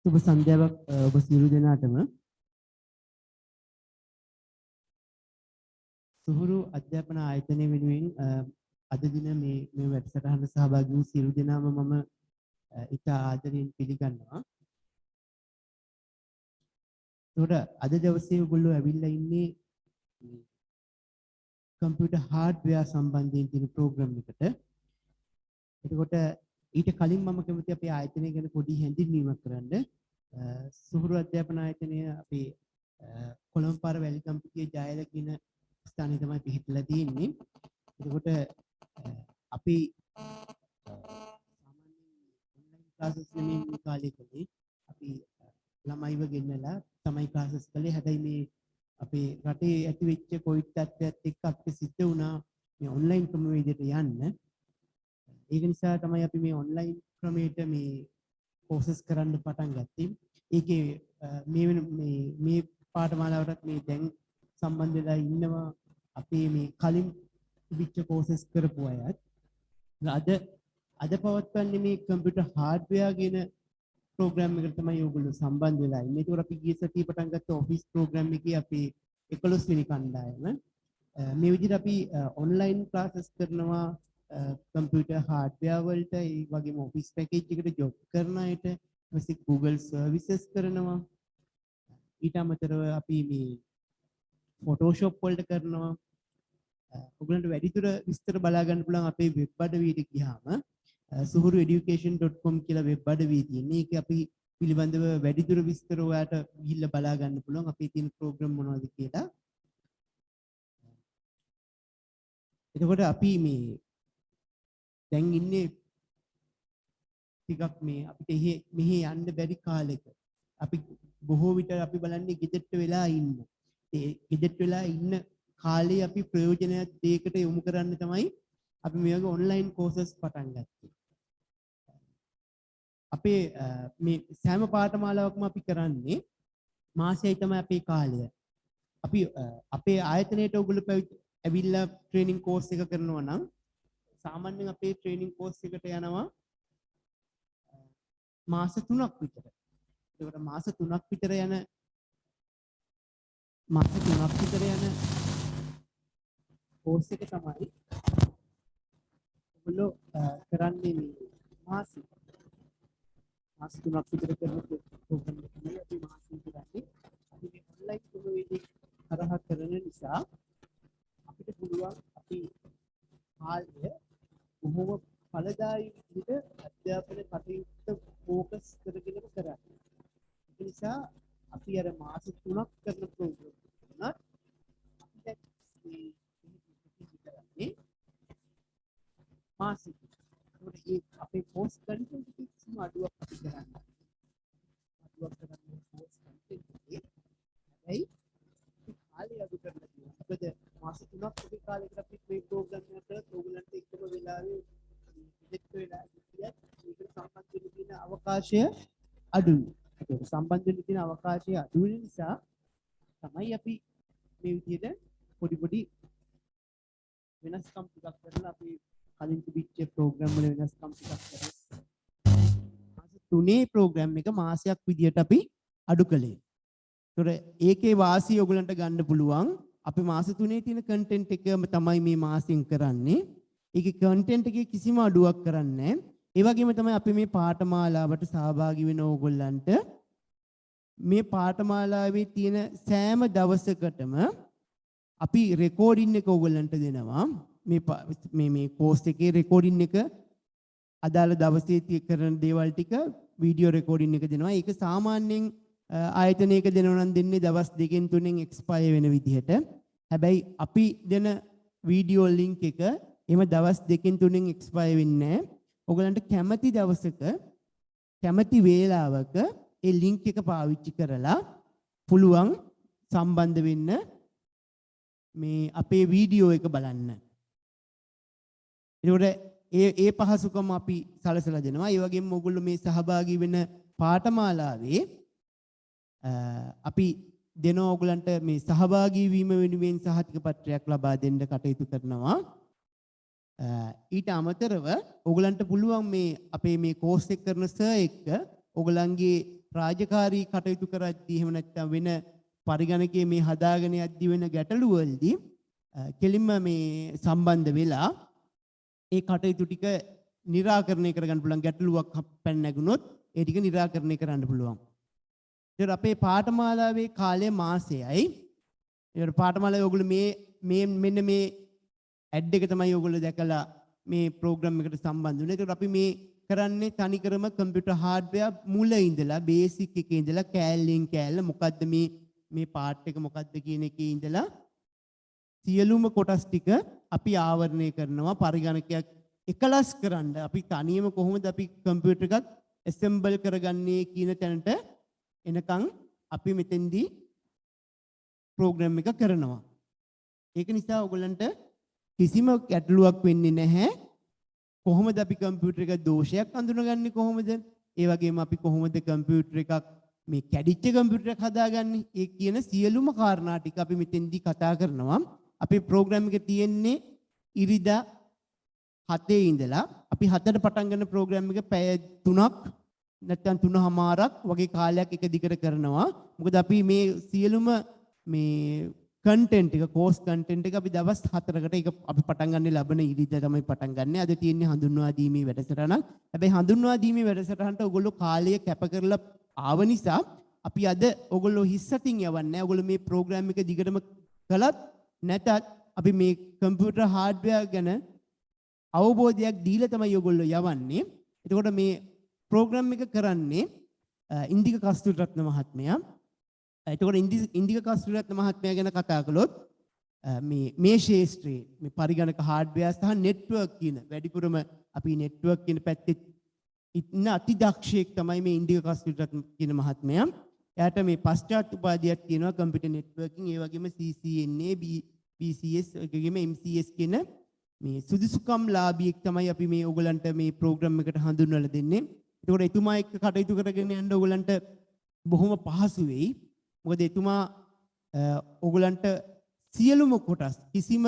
සුබ සන්ධ්‍යාවක් ඔබ සියලු දෙනාටම. සුහුරු අධ්‍යාපන ආයතනය වෙනුවෙන් අද දින මේ වැඩසටහනට සහභාගී වූ සියලු දෙනාම මම ඉතා ආදරයෙන් පිළිගන්නවා. ඒකට අද දවසේ ඔයගොල්ලෝ ඇවිල්ලා ඉන්නේ කම්පියුටර් හાર્ඩ්වෙයාර් සම්බන්ධයෙන් තියෙන ප්‍රෝග්‍රෑම් එකට. එතකොට ඊට කලින් මම කැමති අපේ ආයතනය ගැන පොඩි හැඳින්වීමක් කරන්න. සුහුරු අධ්‍යාපන ආයතනය අපේ කොළඹ පාර වැලිකම්පිටිය ජයල කියන ස්ථානයේ තමයි පිහිටලා තියෙන්නේ. එතකොට අපි සාමාන්‍යයෙන් ඔන්ලයින් ක්ලාසස් නෙමෙයි කාලේ කලේ. අපි ළමයිව ගෙන්නලා තමයි ක්ලාසස් කළේ. හැබැයි මේ අපේ රටේ ඇති වෙච්ච කොවිඩ් තත්ත්වයක් එක්ක අපිට සිද්ධ වුණා මේ ඔන්ලයින් ක්‍රමවේදයට යන්න. ඒක නිසා තමයි අපි මේ ඔන්ලයින් ක්‍රමයට මේ කෝසස් කරන්න පටන් ගත්තේ. ඒකේ මේ පාඨමාලාවටත් මේ දැන් සම්බන්ධ වෙලා ඉන්නවා අපේ මේ කලින් තිබිච්ච කෝසස් කරපු අයත්. අද පවත්වන්නේ මේ කම්පියුටර් හાર્ඩ්වෙයාර් කියන ප්‍රෝග්‍රෑම් එකට තමයි ඔයගොල්ලෝ සම්බන්ධ වෙලා ඉන්නේ. ඒකෝර අපි ගිය සතියේ පටන් ගත්ත ඔෆිස් ප්‍රෝග්‍රෑම් එකේ අපි 11 වෙනි කණ්ඩායම. මේ විදිහට අපි ඔන්ලයින් ක්ලාසස් කරනවා කම්පියුටර් හાર્ඩ්වෙයාර් වලට, ඒ වගේම ඔෆිස් පැකේජ් එකට ජොබ් කරන අයට, ඊපස්සේ Google සර්විසස් කරනවා. ඊට අමතරව අපි මේ Photoshop වලට කරනවා. ඔයගලන්ට වැඩිදුර විස්තර බලා ගන්න පුළුවන් අපේ වෙබ් අඩවියට ගියාම suhurueducation.com කියලා වෙබ් අඩවිය තියෙනවා. ඒක අපි පිළිබඳව වැඩිදුර විස්තර ඔයාලට ගිහිල්ලා බලා ගන්න පුළුවන් අපේ තියෙන ප්‍රෝග්‍රෑම් මොනවද කියලා. එතකොට අපි මේ දැන් ඉන්නේ ටිකක් මේ අපිට මෙහි යන්න බැරි කාලෙක. අපි බොහෝ විට අපි බලන්නේ ගෙදරට වෙලා ඉන්න. ඒ ගෙදරට වෙලා ඉන්න කාලේ අපි ප්‍රයෝජනයක් දෙයකට යොමු කරන්න තමයි අපි මේ වගේ ඔන්ලයින් කෝසස් පටන් ගත්තේ. අපේ මේ සෑම පාඨමාලාවක්ම අපි කරන්නේ මාසෙයි තමයි අපේ කාලය. අපි අපේ ආයතනයේට ඔයගොල්ලෝ ඇවිල්ලා ට්‍රේනින් කෝස් එක කරනවා නම් සාමාන්‍යයෙන් අපේ ට්‍රේනින් කෝස් එකට යනවා මාස 3ක් විතර. ඒකට මාස 3ක් විතර යන කෝස් එක තමයි ඔයගොල්ලෝ කරන්නේ මේ මාස 3ක් විතර කරන ප්‍රෝග්‍රෑම් එක තමයි අපි මාසෙ කරන්නේ. අපි මේ ඔන්ලයින් ක්‍රමවේදයේ හරහා කරන නිසා අපිට පුළුවන් අපි කාලය බොහොම ඵලදායී විදිහට අධ්‍යාපන කටයුතු ફોකස් කරගෙනම කරන්නේ. ඒ නිසා අපි අර මාස 3ක් කරන ප්‍රෝග්‍රෑම් එක අපිට මේ කරන්නේ මාසික. ඒකට අපේ පෝස්ට් කන්ටෙන්ට් එකේ කිසිම අඩුවක් අපි කරන්නේ. අඩුවක් කරන්නේ පෝස්ට් කන්ටෙන්ට් එකේ. හැබැයි කාලය අඩු කරලා තියෙනවා. මොකද මාස 3ක් ඔබේ කාලයකට අපි මේ ප්‍රෝග්‍රෑම් එක කරලා ඔයගලන්ට එකම වෙලාවේ ඉලෙක්ට් වෙලා ඉතියත් ඒකට සම්බන්ධ වෙන්න තියෙන අවකාශය අඩුයි. ඒක සම්බන්ධ වෙන්න තියෙන අවකාශය අඩු වෙන නිසා තමයි අපි මේ විදිහට පොඩි වෙනස්කම් ටිකක් කරලා අපි කලින් තිබිච්ච ප්‍රෝග්‍රෑම් වල වෙනස්කම් ටිකක් කරලා මාස 3 ප්‍රෝග්‍රෑම් එක මාසයක් විදිහට අපි අඩු කළේ. ඒතොර ඒකේ වාසිය ඔයගලන්ට ගන්න පුළුවන්. අපි මාස 3 තියෙන කන්ටෙන්ට් එකම තමයි මේ මාසෙන් කරන්නේ. ඒකේ කන්ටෙන්ට් එකේ කිසිම අඩුවක් කරන්නේ නැහැ. ඒ වගේම තමයි අපි මේ පාඨමාලාවට සහභාගී වෙන ඕගොල්ලන්ට මේ පාඨමාලාවේ තියෙන සෑම දවසකටම අපි රෙකෝඩින් එක ඕගොල්ලන්ට දෙනවා. මේ කෝස් එකේ රෙකෝඩින් එක අදාළ දවසේ කරන දේවල් ටික වීඩියෝ රෙකෝඩින් එක දෙනවා. ඒක සාමාන්‍යයෙන් ආයතනයක දෙනවා නම් දෙන්නේ දවස් 2කින් 3කින් එක්ස්පයර් වෙන විදිහට. හැබැයි අපි දෙන වීඩියෝ ලින්ක් එක එහෙම දවස් 2කින් 3කින් එක්ස්පයර් වෙන්නේ නැහැ. ඔයගලන්ට කැමති දවසක කැමති වේලාවක ඒ ලින්ක් එක පාවිච්චි කරලා පුළුවන් සම්බන්ධ වෙන්න මේ අපේ වීඩියෝ එක බලන්න. ඒකට ඒ පහසුකම අපි සලසලා දෙනවා. ඒ වගේම ඔයගොල්ලෝ මේ සහභාගී වෙන පාඨමාලාවේ අපි දෙනවා ඔයගලන්ට මේ සහභාගී වීම වෙනුවෙන් සහතික පත්‍රයක් ලබා දෙන්න කටයුතු කරනවා. ඊට අමතරව ඔයගලන්ට පුළුවන් මේ අපේ මේ කෝස් එක කරන සර් එක්ක ඔයගලන්ගේ රාජකාරී කටයුතු කරද්දී එහෙම නැත්නම් වෙන පරිගණකයේ මේ හදාගෙන යද්දී වෙන ගැටලු වලදී කෙලින්ම මේ සම්බන්ධ වෙලා ඒ කටයුතු ටික निराකරණය කරගන්න පුළුවන්. ගැටලුවක් පැන නැගුණොත් ඒ ටික निराකරණය කරන්න පුළුවන්. ඒතර අපේ පාඨමාලාවේ කාලය මාසයයි. ඒතර පාඨමාලාවේ ඔයගොල්ලෝ මේ මෙන්න මේ ඇඩ් එක තමයි ඔයගොල්ලෝ දැකලා මේ ප්‍රෝග්‍රෑම් එකට සම්බන්ධ වෙන්නේ. ඒතර අපි මේ කරන්නේ තනිකරම කම්පියුටර් හાર્ඩ්වෙයාර් මුල ඉඳලා බේසික් එකේ ඉඳලා කෑල්ලෙන් කෑල්ල මොකද්ද මේ පාර්ට් එක මොකද්ද කියන එකේ ඉඳලා සියලුම කොටස් ටික අපි ආවරණය කරනවා. පරිගණකයක් එකලස් කරන්න අපි තනියම කොහොමද අපි කම්පියුටර් එකක් ඇසෙම්බල් කරගන්නේ කියන තැනට එනකන් අපි මෙතෙන්දී ප්‍රෝග්‍රෑම් එක කරනවා. ඒක නිසා ඔයගලන්ට කිසිම ගැටලුවක් වෙන්නේ නැහැ. කොහොමද අපි කම්පියුටර් එක දෝෂයක් අඳුනගන්නේ කොහොමද? ඒ වගේම අපි කොහොමද කම්පියුටර් එකක් මේ කැඩිච්ච කම්පියුටර් එකක් හදාගන්නේ? ඒ කියන සියලුම කාරණා ටික අපි මෙතෙන්දී කතා කරනවා. අපේ ප්‍රෝග්‍රෑම් එකේ තියෙන්නේ ඉරිදා 7 ඉඳලා අපි 7ට පටන් ගන්න ප්‍රෝග්‍රෑම් එක පැය 3ක් නැත්නම් 3:00මාරක් වගේ කාලයක් එක දිගට කරනවා. මොකද අපි මේ සියලුම මේ කන්ටෙන්ට් එක කෝස් කන්ටෙන්ට් එක අපි දවස් 4කට ඒක අපි පටන් ගන්න ලබන ඉරිදා තමයි පටන් ගන්න. අද තියෙන්නේ හඳුන්වා දීමේ වැඩසටහනක්. හැබැයි හඳුන්වා දීමේ වැඩසටහනට ඔයගොල්ලෝ කාලය කැප කරලා ආව නිසා අපි අද ඔයගොල්ලෝ හිස්සටින් යවන්නේ. ඔයගොල්ලෝ මේ ප්‍රෝග්‍රෑම් එක දිගටම කළත් නැතත් අපි මේ කම්පියුටර් හાર્ඩ්වෙයාර් ගැන අවබෝධයක් දීලා තමයි ඔයගොල්ලෝ යවන්නේ. එතකොට මේ ප්‍රෝග්‍රෑම් එක කරන්නේ ඉන්දික කස්තුරිරත්න මහත්මයා. එතකොට ඉන්දික කස්තුරිරත්න මහත්මයා ගැන කතා කළොත් මේ ශාස්ත්‍රයේ මේ පරිගණක හાર્ඩ්වෙයාර් සහ නෙට්වර්ක් කියන වැඩිපුරම අපි නෙට්වර්ක් කියන පැත්තේ ඉන්න අතිදක්ෂයෙක් තමයි මේ ඉන්දික කස්තුරිරත්න කියන මහත්මයා. එයාට මේ පශ්චාත් උපාධියක් තියෙනවා කම්පියුටර් නෙට්වර්කින්, ඒ වගේම CCNA, BCS, ඒ වගේම MCS කියන මේ සුදුසුකම් ලාභියෙක් තමයි අපි මේ ඔයගලන්ට මේ ප්‍රෝග්‍රෑම් එකට හඳුන්වලා දෙන්නේ. ඒකෝට එතුමා එක්ක කටයුතු කරගෙන යන්න ඔයගලන්ට බොහොම පහසු වෙයි. මොකද එතුමා ඔයගලන්ට සියලුම කොටස් කිසිම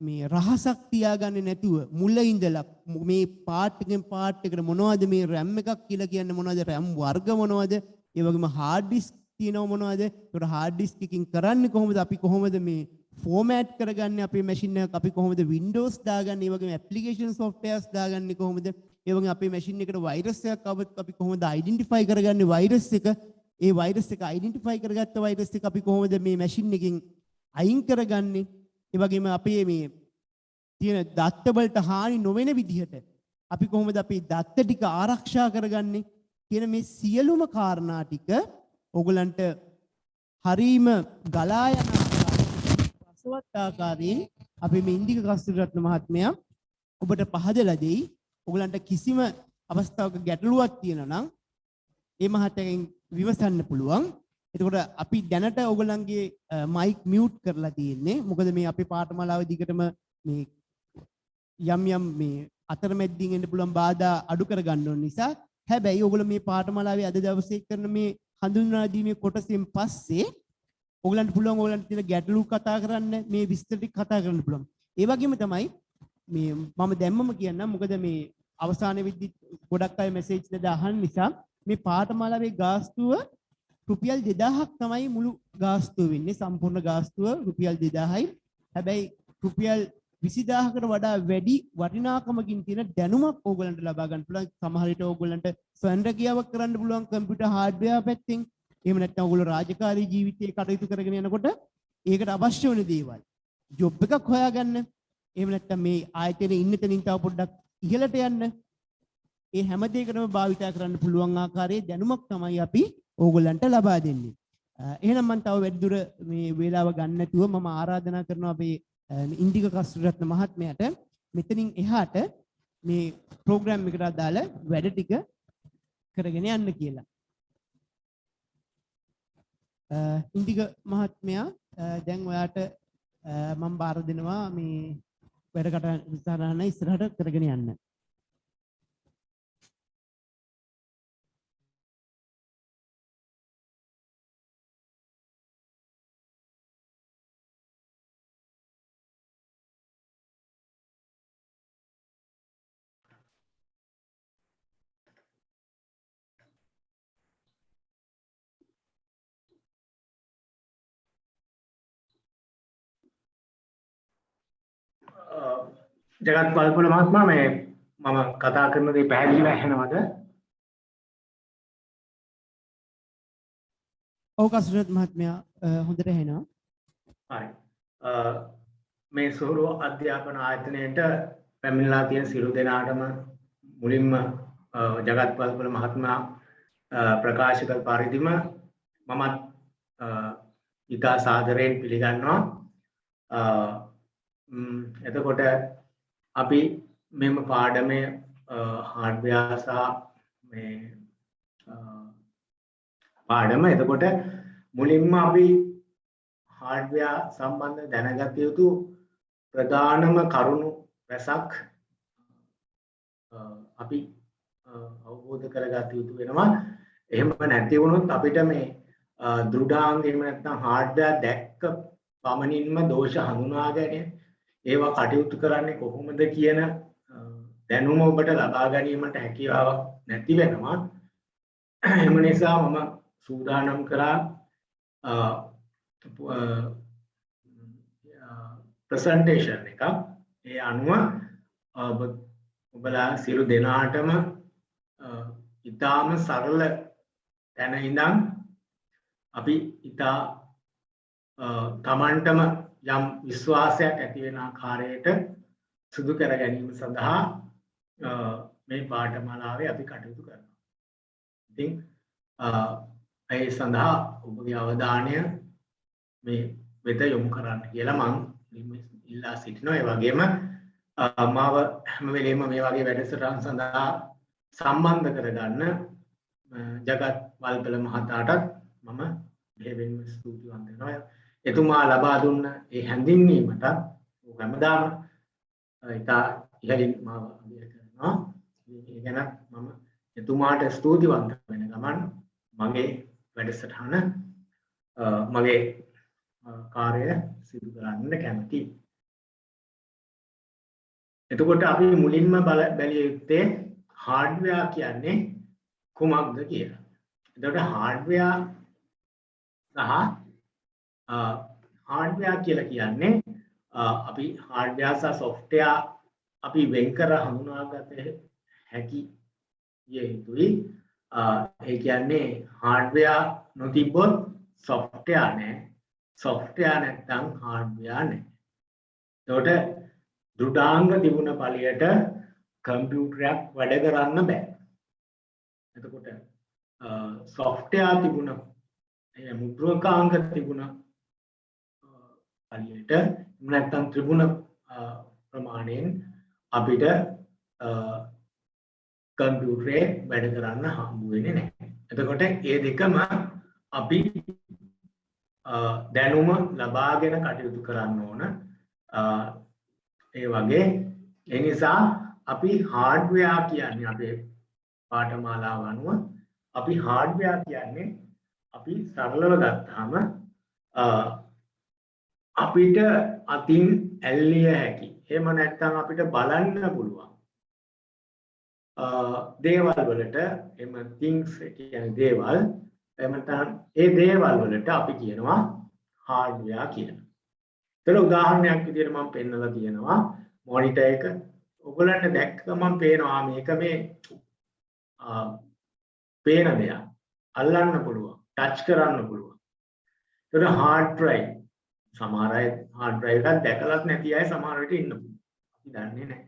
මේ රහසක් තියාගන්නේ නැතුව මුල ඉඳලා මේ පාර්ට් එකෙන් පාර්ට් එකට මොනවද මේ RAM එකක් කියලා කියන්නේ මොනවද, RAM වර්ග මොනවද, ඒ වගේම hard disk තියෙනව මොනවද, ඒකට hard disk එකකින් කරන්නේ කොහොමද, අපි කොහොමද මේ ෆෝමෑට් කරගන්නේ අපේ මැෂින් එක, අපි කොහොමද Windows දාගන්නේ, ඒ වගේම ඇප්ලිකේෂන් සොෆ්ට්වෙයාර්ස් දාගන්නේ කොහොමද, ඒ වගේම අපේ මැෂින් එකට වෛරස් එකක් આવත් අපි කොහොමද අයිඩෙන්ටිෆයි කරගන්නේ වෛරස් එක, ඒ වෛරස් එක අයිඩෙන්ටිෆයි කරගත්ත වෛරස් එක අපි කොහොමද මේ මැෂින් එකෙන් අයින් කරගන්නේ, ඒ වගේම අපේ මේ තියෙන දත්ත වලට හානි නොවන විදිහට අපි කොහොමද අපේ දත්ත ටික ආරක්ෂා කරගන්නේ කියන මේ සියලුම කාරණා ටික ඕගලන්ට හරීම ගලා යන රසවත් ආකාරයෙන් අපි මේ ඉන්දික කස්තුරිරත්න මහත්මයා ඔබට පහදලා දෙයි. ඕගලන්ට කිසිම අවස්ථාවක ගැටලුවක් තියෙනවා නම් ඒ මහත්මයාගෙන් විමසන්න පුළුවන්. එතකොට අපි දැනට ඕගලන්ගේ මයික් මියුට් කරලා තියෙන්නේ. මොකද මේ අපේ පාඨමාලාවේ දිගටම මේ යම් මේ අතරමැද්දින් එන්න පුළුවන් බාධා අඩු කරගන්න ඕන නිසා. හැබැයි ඕගොල්ලෝ මේ පාඨමාලාවේ අද දවසේ කරන මේ හඳුන්වා දීමේ කොටසෙන් පස්සේ ඕගලන්ට පුළුවන් ඕගලන්ට තියෙන ගැටලු කතා කරන්න, මේ විස්තර ටික කතා කරන්න පුළුවන්. ඒ වගේම තමයි මේ මම දැම්මම කියන්නම්. මොකද මේ අවසානයේ විදි ගොඩක් අය මැසේජ් දෙද අහන නිසා මේ පාඨමාලාවේ ගාස්තුව රුපියල් 2000ක් තමයි මුළු ගාස්තුව වෙන්නේ. සම්පූර්ණ ගාස්තුව රුපියල් 2000යි. හැබැයි රුපියල් 20000කට වඩා වැඩි වටිනාකමකින් තියෙන දැනුමක් ඕගලන්ට ලබා ගන්න පුළුවන්. සමහර විට ඕගලන්ට ස්වයං රැකියාවක් කරන්න පුළුවන් කම්පියුටර් හાર્ඩ්වෙයාර් පැත්තෙන්. එහෙම නැත්නම් ඕගොල්ලෝ රාජකාරී ජීවිතයේ කටයුතු කරගෙන යනකොට ඒකට අවශ්‍ය වෙන දේවල් ජොබ් එකක් හොයාගන්න. එහෙම නැත්නම් මේ ආයතනයේ ඉන්න තැනින් තව පොඩ්ඩක් ඉහළට යන්න. ඒ හැම දෙයකටම භාවිතා කරන්න පුළුවන් ආකාරයේ දැනුමක් තමයි අපි ඕගොල්ලන්ට ලබා දෙන්නේ. එහෙනම් මම තව වැඩිදුර මේ වේලාව ගන්න නැතුව මම ආරාධනා කරනවා අපේ ඉන්දික කස්තුරිරත්න මහත්මයාට මෙතනින් එහාට මේ ප්‍රෝග්‍රෑම් එකට අදාළ වැඩ ටික කරගෙන යන්න කියලා. ඉන්දික මහත්මයා දැන් ඔයාට මම බාර දෙනවා මේ වැඩකට විස්තරහන ඉස්සරහට කරගෙන යන්න. जगत पालपुल महात्मा මම කතා කරන දේ පැහැදිලිව ඇහෙනවද? ඔව් කසරත් මහත්මයා හොඳට ඇහෙනවා. හරි. මේ සෝරු අධ්‍යාපන ආයතනයේට පැමිණලා තියෙන සියලු දෙනාටම මුලින්ම ජගත් පාල්පල මහත්මයා ප්‍රකාශ කළ පරිදිම මමත් ඉතා සාදරයෙන් පිළිගන්නවා. එතකොට අපි මෙම පාඩමේ හાર્ඩ්වෙයාර් සහ මේ පාඩම එතකොට මුලින්ම අපි හાર્ඩ්වෙයාර් සම්බන්ධ දැනගත යුතු ප්‍රධානම කරුණු රැසක් අපි අවබෝධ කරගත යුතු වෙනවා. එහෙම නැති වුණොත් අපිට මේ දෘඩාංග එහෙම නැත්නම් හાર્ඩ්වෙයාර් දැක්ක පමණින්ම දෝෂ හඳුනා ගැනීම ඒවා කටයුතු කරන්නේ කොහොමද කියන දැනුම ඔබට ලබා ගැනීමට හැකියාවක් නැති වෙනවා. එම නිසා මම සූදානම් කරා ප්‍රසන්ටේෂන් එකක්. ඒ අනුව ඔබලා සියලු දෙනාටම ඉතාම සරල තැන ඉඳන් අපි ඉතා තමන්ටම යම් විශ්වාසයක් ඇති වෙන ආකාරයට සිදු කර ගැනීම සඳහා මේ පාඨමාලාවේ අපි කටයුතු කරනවා. ඉතින් ඒ සඳහා ඔබගේ අවධානය මේ වෙත යොමු කරන්න කියලා මම ඉල්ලා සිටිනවා. ඒ වගේම මාව හැම වෙලේම මේ වගේ වැඩසටහන් සඳහා සම්බන්ධ කරගන්න ජගත් වල්පල මහතාටත් මම දෙවෙනිම ස්තුතිවන්ත වෙනවා. එතුමා ලබා දුන්න ඒ හැඳින්වීමට හැමදාම ඉතා ඉහළින් මාව අගය කරනවා. ඒ ගැන මම එතුමාට ස්තුතිවන්ත වෙන ගමන් මගේ වැඩසටහන මගේ කාර්යය සිදු කරන්න කැමතියි. එතකොට අපි මුලින්ම බැලිය යුත්තේ හાર્ඩ්වෙයාර් කියන්නේ කුමක්ද කියලා. එතකොට හાર્ඩ්වෙයාර් සහ හાર્ඩ්වෙයාර් කියලා කියන්නේ අපි හાર્ඩ්වෙයාර් සහ සොෆ්ට්වෙයාර් අපි වෙන් කර හඳුනාගත හැකි යුතුයි. ඒ කියන්නේ හાર્ඩ්වෙයාර් නොතිබ්බොත් සොෆ්ට්වෙයාර් නැහැ. සොෆ්ට්වෙයාර් නැත්නම් හાર્ඩ්වෙයාර් නැහැ. එතකොට දෘඩාංග තිබුණ පළියට කම්පියුටරයක් වැඩ කරන්න බෑ. එතකොට සොෆ්ට්වෙයාර් තිබුණ මුද්‍රකාංග තිබුණ පළියට නැත්නම් ත්‍රිගුණ ප්‍රමාණයෙන් අපිට කම්පියුටරේ වැඩ කරන්න හම්බ වෙන්නේ නැහැ. එතකොට මේ දෙකම අපි දැනුම ලබාගෙන කටයුතු කරන්න ඕන. ඒ වගේ ඒ නිසා අපි හાર્ඩ්වෙයාර් කියන්නේ අපේ පාඨමාලාව අනුව අපි හાર્ඩ්වෙයාර් කියන්නේ අපි සරලව ගත්තාම අපිට අතින් ඇල්ලිය හැකි. එහෙම නැත්නම් අපිට බලන්න පුළුවන් දේවල් වලට එම things කියන්නේ දේවල් එහෙම නැත්නම් ඒ දේවල් වලට අපි කියනවා හાર્ඩ්වෙයාර් කියලා. ඒතර උදාහරණයක් විදිහට මම පෙන්නලා තියෙනවා මොනිටර් එක. ඔයගලන්ට දැක්ක මම පේනවා මේක මේ පේන දෙයක්. අල්ලන්න පුළුවන්, ටච් කරන්න පුළුවන්. ඒතර hard drive සමහර අය hard drive එකක් දැකලත් නැති අය සමහර විට ඉන්න පුළුවන්. අපි දන්නේ නැහැ.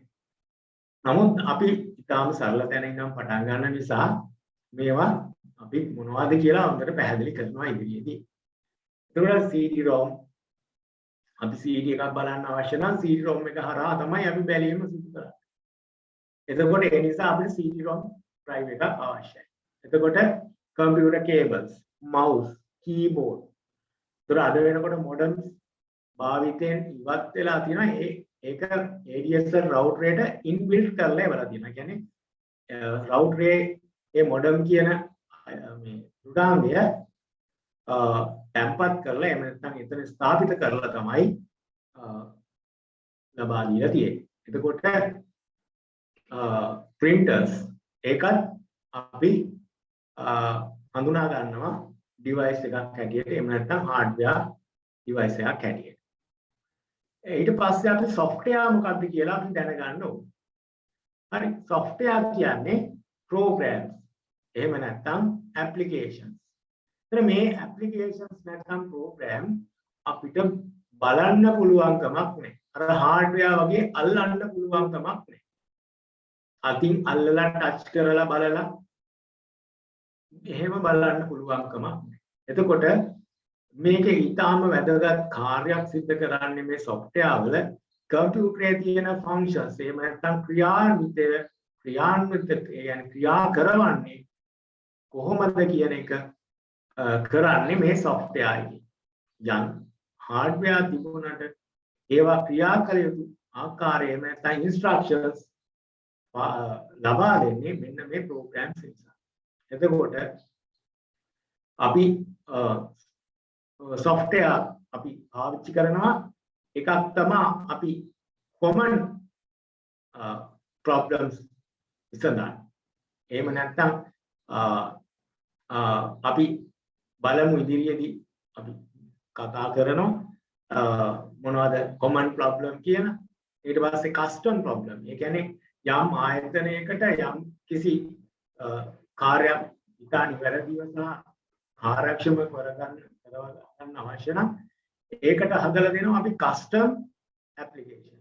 නමුත් අපි ඊටාම සරල තැන ඉඳන් පටන් ගන්න නිසා මේවා අපි මොනවද කියලා හොඳට පැහැදිලි කරනවා ඉදිරියේදී. එතකොට CD-ROM අපි CD එකක් බලන්න අවශ්‍ය නම් CD-ROM එක හරහා තමයි අපි බැලීම සිදු කරන්නේ. එතකොට ඒ නිසා අපිට CD-ROM drive එකක් අවශ්‍යයි. එතකොට computer cables, mouse, keyboard. ඒතර අද වෙනකොට modems භාවිතයෙන් ඉවත් වෙලා තියෙනවා. ඒක ADSL router එකට inbuilt කරලා ඉවරලා තියෙනවා. කියන්නේ router ඒ modem කියන මේ උදාහරණය tempat කරලා එහෙම නැත්නම් එතන ස්ථාපිත කරලා තමයි ලබා දීලා තියෙන්නේ. එතකොට printers ඒකත් අපි හඳුනා ගන්නවා device එකක් හැටියට එහෙම නැත්නම් hardware device එකක් හැටියට. ඊට පස්සේ අපි software මොකක්ද කියලා අපි දැනගන්න ඕනේ. හරි software කියන්නේ programs. එහෙම නැත්නම් applications. එතන මේ applications නැත්නම් program අපිට බලන්න පුළුවන් කමක් නැහැ. අර hardware වගේ අල්ලන්න පුළුවන් කමක් නැහැ. අතින් අල්ලලා ටච් කරලා බලලා එහෙම බලන්න පුළුවන් කමක් නැහැ. එතකොට මේකේ ඊටාම වැදගත් කාර්යයක් සිදු කරන්නේ මේ software වල කම්පියුටරේ තියෙන functions එහෙම නැත්නම් ක්‍රියාන්විත يعني ක්‍රියා කරවන්නේ කොහොමද කියන එක කරන්නේ මේ software එකේ. යම් hardware තිබුණාට ඒවා ක්‍රියා කළ යුතු ආකාරය නැත්නම් instructions ලබා දෙන්නේ මෙන්න මේ programs නිසා. එතකොට අපි software අපි පාවිච්චි කරනවා එකක් තමයි අපි common problems විසඳන්න. එහෙම නැත්නම් අපි බලමු ඉදිරියේදී අපි කතා කරනවා මොනවද common problem කියන. ඊට පස්සේ custom problem. ඒ කියන්නේ යම් ආයතනයකට යම් කිසි කාර්යයක් ඉතා නිවැරදිව සහ ආරක්ෂම කරගන්න අවශ්‍ය නම් ඒකට හදලා දෙනවා අපි custom application.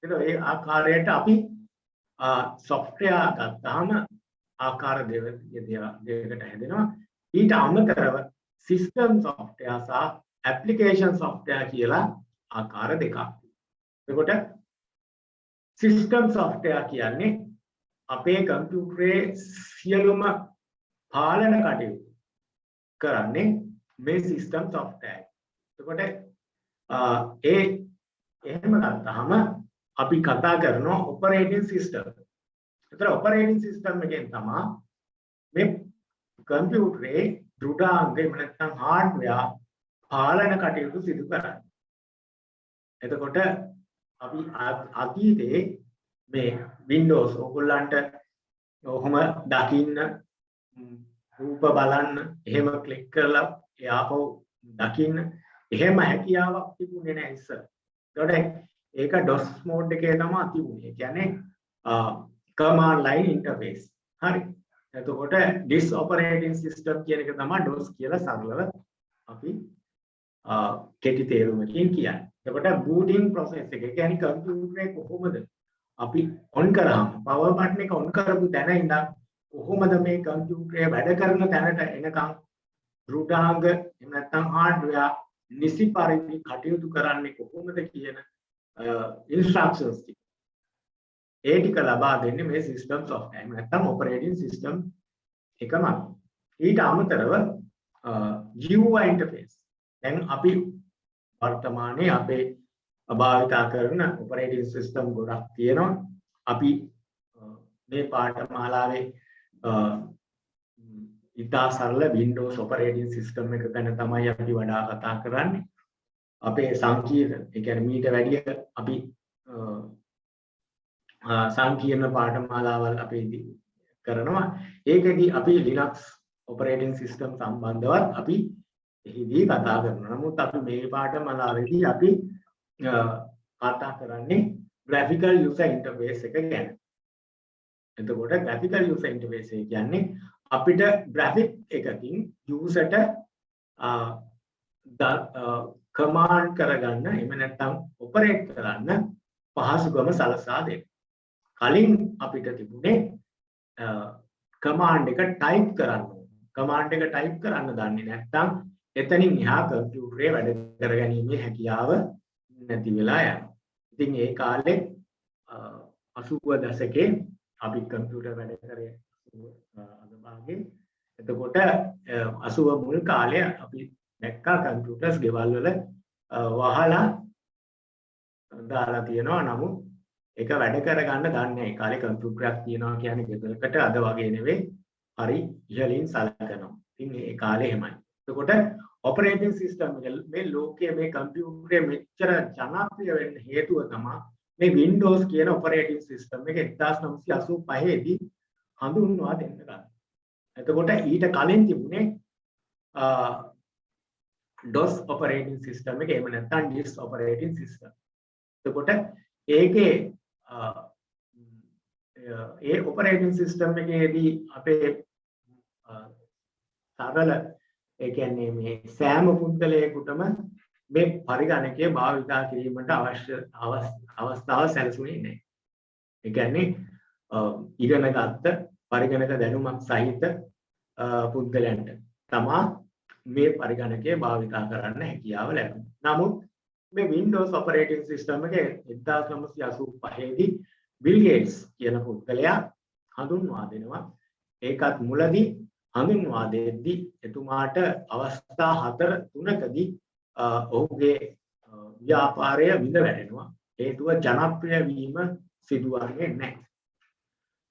ඒ ආකාරයට අපි software ගත්තාම ආකාර දෙකකට හැදෙනවා. ඊට අමතරව system software සහ application software කියලා ආකාර දෙකක්. එතකොට system software කියන්නේ අපේ කම්පියුටරේ සියලුම පාලන කටයුතු කරන්නේ මේ system software. එතකොට එහෙම ගත්තාම අපි කතා කරනවා operating system. ඒතර operating system එකෙන් තමයි මේ කම්පියුටරේ දෘඩාංග එහෙම නැත්නම් hardware පාලන කටයුතු සිදු කරන්නේ. එතකොට අපි අතීතේ මේ Windows ඔයගොල්ලන්ට ඔහොම දකින්න රූප බලන්න එහෙම ක්ලික් කරලා එයාපො දකින්න එහෙම හැකියාවක් තිබුණේ නැහැ ඉස්සර. ඒකට ඒක DOS mode එකේ තමයි තිබුණේ. ඒ කියන්නේ command line interface. හරි. එතකොට this operating system කියන එක තමයි DOS කියලා සරලව අපි කෙටි තේරුමකින් කියන්නේ. එතකොට booting process එක කියන්නේ කම්පියුටරේ කොහොමද අපි on කරාම power button එක on කරපු තැන ඉඳන් කොහොමද මේ කම්පියුටරේ වැඩ කරන තැනට එනකම් දෘඩාංග එහෙම නැත්නම් hardware නිසි පරිදි කටයුතු කරන්නේ කොහොමද කියන instructions ටික. ඒ ටික ලබා දෙන්නේ මේ system software. එහෙම නැත්නම් operating system එකමයි. ඊට අමතරව GUI interface. දැන් අපි වර්තමානයේ අපේ භාවිතා කරන operating system ගොඩක් තියෙනවා. අපි මේ පාඨමාලාවේ ඉතා සරල Windows operating system එක ගැන තමයි අපි වඩා කතා කරන්නේ. අපේ සංකීර්ණ ඒ කියන්නේ මීට වැඩිය අපි සංකීර්ණ පාඨමාලාවල් අපි කරනවා. ඒකෙදි අපි Linux operating system සම්බන්ධවත් අපි එහිදී කතා කරනවා. නමුත් අපි මේ පාඨමාලාවේදී අපි කතා කරන්නේ graphical user interface එක ගැන. එතකොට graphical user interface එක කියන්නේ අපිට graphic එකකින් user ට command කරගන්න එහෙම නැත්නම් operate කරන්න පහසුකම සලසා දෙන්න. කලින් අපිට තිබුණේ command එක type කරන්න. command එක type කරන්න දන්නේ නැත්නම් එතනින් එහා කම්පියුටරේ වැඩ කරගැනීමේ හැකියාව නැති වෙලා යනවා. ඉතින් ඒ කාලේ 80 දශකේ අපි කම්පියුටර් වැඩ කරේ අද භාගයේ. එතකොට 80 මුල් කාලේ අපි දැක්කා කම්පියුටර්ස් ගෙවල් වල වහලා දාලා තියෙනවා. නමුත් ඒක වැඩ කරගන්න දන්නේ නැහැ. ඒ කාලේ කම්පියුටරයක් තියෙනවා කියන්නේ ගෙදරකට අද වගේ නෙවෙයි. හරි ඉහළින් සලකනවා. ඉතින් ඒ කාලේ එහෙමයි. එතකොට operating system මේ ලෝකයේ මේ කම්පියුටරේ මෙච්චර ජනප්‍රිය වෙන්න හේතුව තමයි මේ Windows කියන operating system එක 1985 දී හඳුන්වා දෙන්න ගන්න. එතකොට ඊට කලින් තිබුණේ DOS operating system එක එහෙම නැත්නම් DIS operating system. එතකොට ඒකේ ඒ operating system එකේදී අපේ සරල ඒ කියන්නේ මේ සෑම පුද්ගලයෙකුටම මේ පරිගණකය භාවිතා කිරීමට අවශ්‍ය අවස්ථාව සැලසුනේ නැහැ. ඒ කියන්නේ ඉගෙනගත්ත පරිගණක දැනුමක් සහිත පුද්ගලයන්ට තමා මේ පරිගණකය භාවිතා කරන්න හැකියාව ලැබෙනවා. නමුත් මේ Windows operating system එකේ 1985 දී බිල් ගේට්ස් කියන පුද්ගලයා හඳුන්වා දෙනවා. ඒකත් මුලදී හඳුන්වා දෙද්දී එතුමාට අවස්ථා 3කදී ඔහුගේ ව්‍යාපාරය විඳ වැටෙනවා. හේතුව ජනප්‍රිය වීම සිදුවන්නේ නැහැ.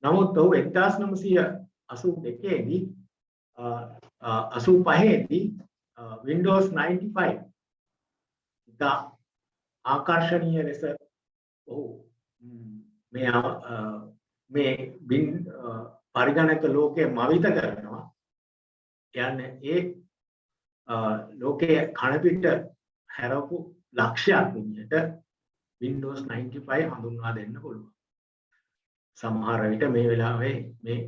නමුත් ඔහු 1982 දී 85 දී Windows 95 ඉතා ආකර්ෂණීය ලෙස ඔහු මේ පරිගණක ලෝකයේ මවිත කරනවා. කියන්නේ ඒ ලෝකයේ කණපිට හැරපු ලක්ෂයක් විදිහට Windows 95 හඳුන්වා දෙන්න පුළුවන්. සමහර විට මේ වෙලාවේ මේ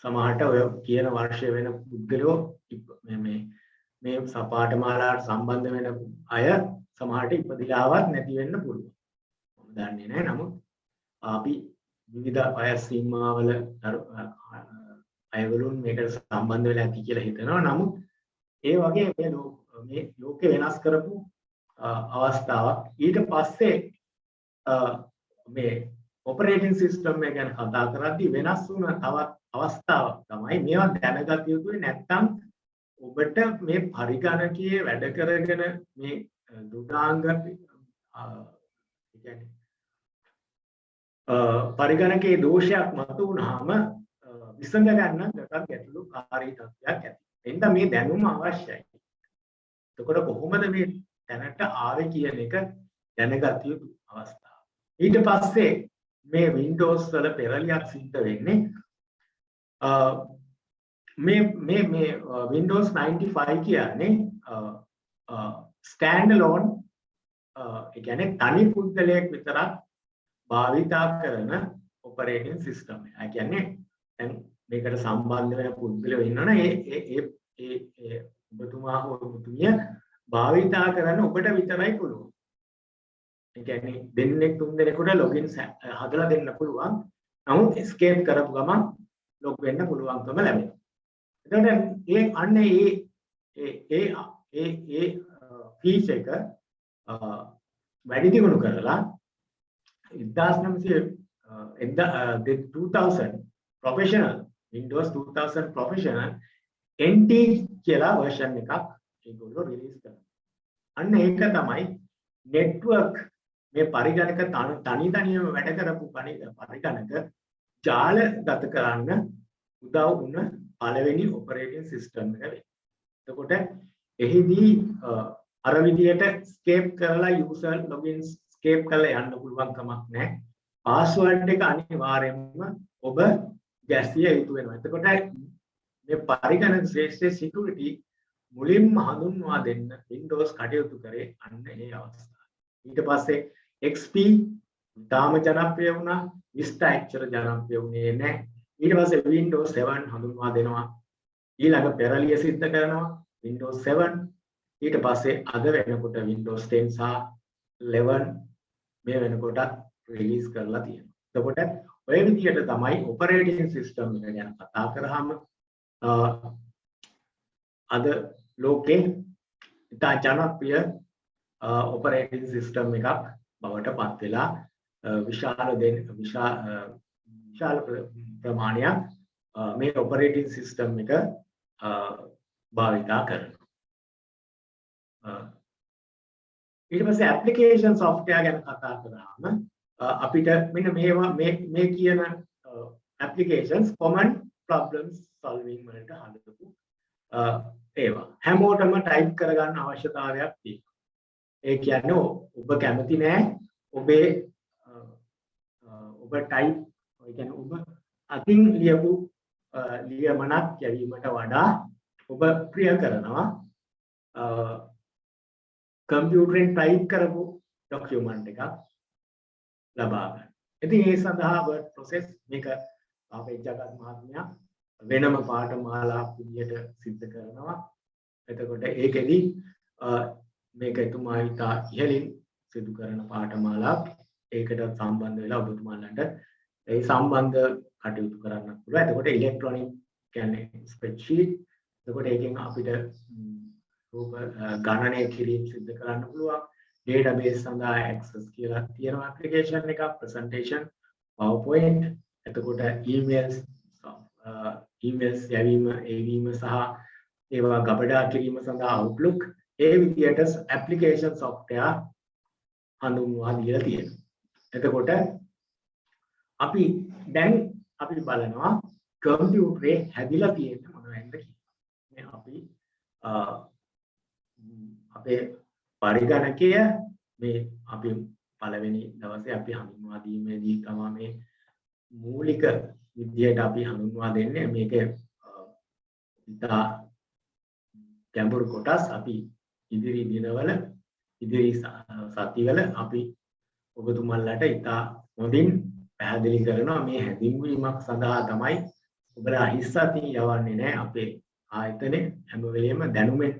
සමහරට ඔය කියන වර්ෂය වෙන පුද්ගලයෝ මේ සපාඨමාලාවට සම්බන්ධ වෙන අය සමහරට ඉපදිලාවත් නැති වෙන්න පුළුවන්. මම දන්නේ නැහැ. නමුත් අපි විවිධ වයස් සීමාවල අයවලුන් මේකට සම්බන්ධ වෙලා ඇති කියලා හිතනවා. නමුත් ඒ වගේ මේ ලෝකේ වෙනස් කරපු අවස්ථාවක්. ඊට පස්සේ මේ ඔපරේටින් සිස්ටම් එක ගැන කතා කරද්දී වෙනස් වුණ තවත් අවස්ථාවක් තමයි මේවා දැනගත යුතුයි. නැත්නම් ඔබට මේ පරිගණකයේ වැඩ කරගෙන මේ දුඩාංග කියන්නේ පරිගණකයේ දෝෂයක් මතු වුණාම විසඳ ගන්න ගටක් ගැටලුකාරී තත්ත්වයක් ඇති. එතන මේ දැනුම අවශ්‍යයි. එතකොට කොහොමද මේ දැනට ආවේ කියන එක දැනගත යුතු අවස්ථාව. ඊට පස්සේ මේ Windows වල පෙරලියක් සිද්ධ වෙන්නේ මේ Windows 95 කියන්නේ stand alone ඒ කියන්නේ තනි පුද්ගලයෙක් විතරක් භාවිතා කරන operating system එක. ඒ කියන්නේ දැන් මේකට සම්බන්ධ වෙන පුද්ගලයෝ ඉන්නවනේ ඒ ඔබතුමා හෝ ඔබතුමිය භාවිතා කරන්න ඔබට විතරයි පුළුවන්. ඒ කියන්නේ දෙන්නෙක් තුන් දෙනෙකුට login හදලා දෙන්න පුළුවන්. නමුත් escape කරපු ගමන් log වෙන්න පුළුවන්කම ලැබෙනවා. එතකොට ඒ feature එක වැඩි දියුණු කරලා 2000 professional Windows 2000 professional NT කියලා version එකක් ඒගොල්ලෝ රිලීස් කරනවා. අන්න ඒක තමයි network මේ පරිගණක තනියම වැඩ කරපු පරිගණක ජාලගත කරන්න උදව් වුණ පළවෙනි operating system එක වෙන්නේ. එතකොට එහිදී අර විදියට escape කරලා user login escape කරලා යන්න පුළුවන් කමක් නැහැ. password එක අනිවාර්යයෙන්ම ඔබ ගැසිය යුතු වෙනවා. එතකොට මේ පරිගණක ශ්‍රේෂ්ඨ security මුලින්ම හඳුන්වා දෙන්න Windows කටයුතු කරේ අන්න ඒ අවස්ථාව. ඊට පස්සේ XP තාම ජනප්‍රිය වුණා. Vista එච්චර ජනප්‍රිය වුණේ නැහැ. ඊට පස්සේ Windows 7 හඳුන්වා දෙනවා. ඊළඟ පෙරලිය සිද්ධ කරනවා Windows 7. ඊට පස්සේ අද වෙනකොට Windows 10 සහ 11 මේ වෙනකොට රිලීස් කරලා තියෙනවා. එතකොට ඔය විදිහට තමයි operating system එක ගැන කතා කරාම අද ලෝකේ ඉතා ජනප්‍රිය operating system එකක් බවට පත් වෙලා විශාල ප්‍රමාණයක් මේ operating system එක භාවිතා කරනවා. ඊට පස්සේ application software ගැන කතා කරාම අපිට මෙන්න මේවා මේ කියන applications common problems solving වලට හදපු ඒවා හැමෝටම type කරගන්න අවශ්‍යතාවයක් තියෙනවා. ඒ කියන්නේ ඔබ කැමති නෑ ඔබ type ඒ කියන්නේ ඔබ අතින් ලියපු ලියමනක් යැවීමට වඩා ඔබ ප්‍රිය කරනවා කම්පියුටරෙන් ටයිප් කරපු ડોකියුමන්ට් එකක් ලබා ගන්න. ඉතින් ඒ සඳහා word process මේක අපේ ජගත් මහත්මයා වෙනම පාඨමාලාවක් විදියට සිද්ධ කරනවා. එතකොට ඒකෙදි මේක එතුමා ඉතා ඉහළින් සිදු කරන පාඨමාලාවක්. ඒකට සම්බන්ධ වෙලා ඔබතුමාලන්ට ඒ සම්බන්ධ කටයුතු කරන්න පුළුවන්. එතකොට ඉලෙක්ට්‍රොනික කියන්නේ ස්ප්‍රෙඩ්ෂීට්. එතකොට ඒකෙන් අපිට රූප ගණනය කිරීම සිදු කරන්න පුළුවන්. database සඳහා access කියලා තියෙන application එකක්, presentation, PowerPoint. එතකොට emails යැවීම සහ ඒවා ගබඩා කිරීම සඳහා Outlook. ඒ විදිහට application software හඳුන්වා දීලා තියෙනවා. එතකොට අපි දැන් අපි බලනවා කම්පියුටරේ හැදිලා තියෙන මොනවද කියලා. අපි අපේ පරිගණකය මේ අපි පළවෙනි දවසේ අපි හඳුන්වා දීමේදී තමයි මේ මූලික විදියට අපි හඳුන්වා දෙන්නේ. මේක ඉතා ගැඹුරු කොටස්. අපි ඉදිරි දිනවල ඉදිරි සතිවල අපි ඔබතුමන්ලට ඉතා හොඳින් පැහැදිලි කරනවා. මේ හැඳින්වීමක් සඳහා තමයි ඔබලා හිස්සතින් යවන්නේ නැහැ. අපේ ආයතනේ හැම වෙලෙම දැනුමෙන්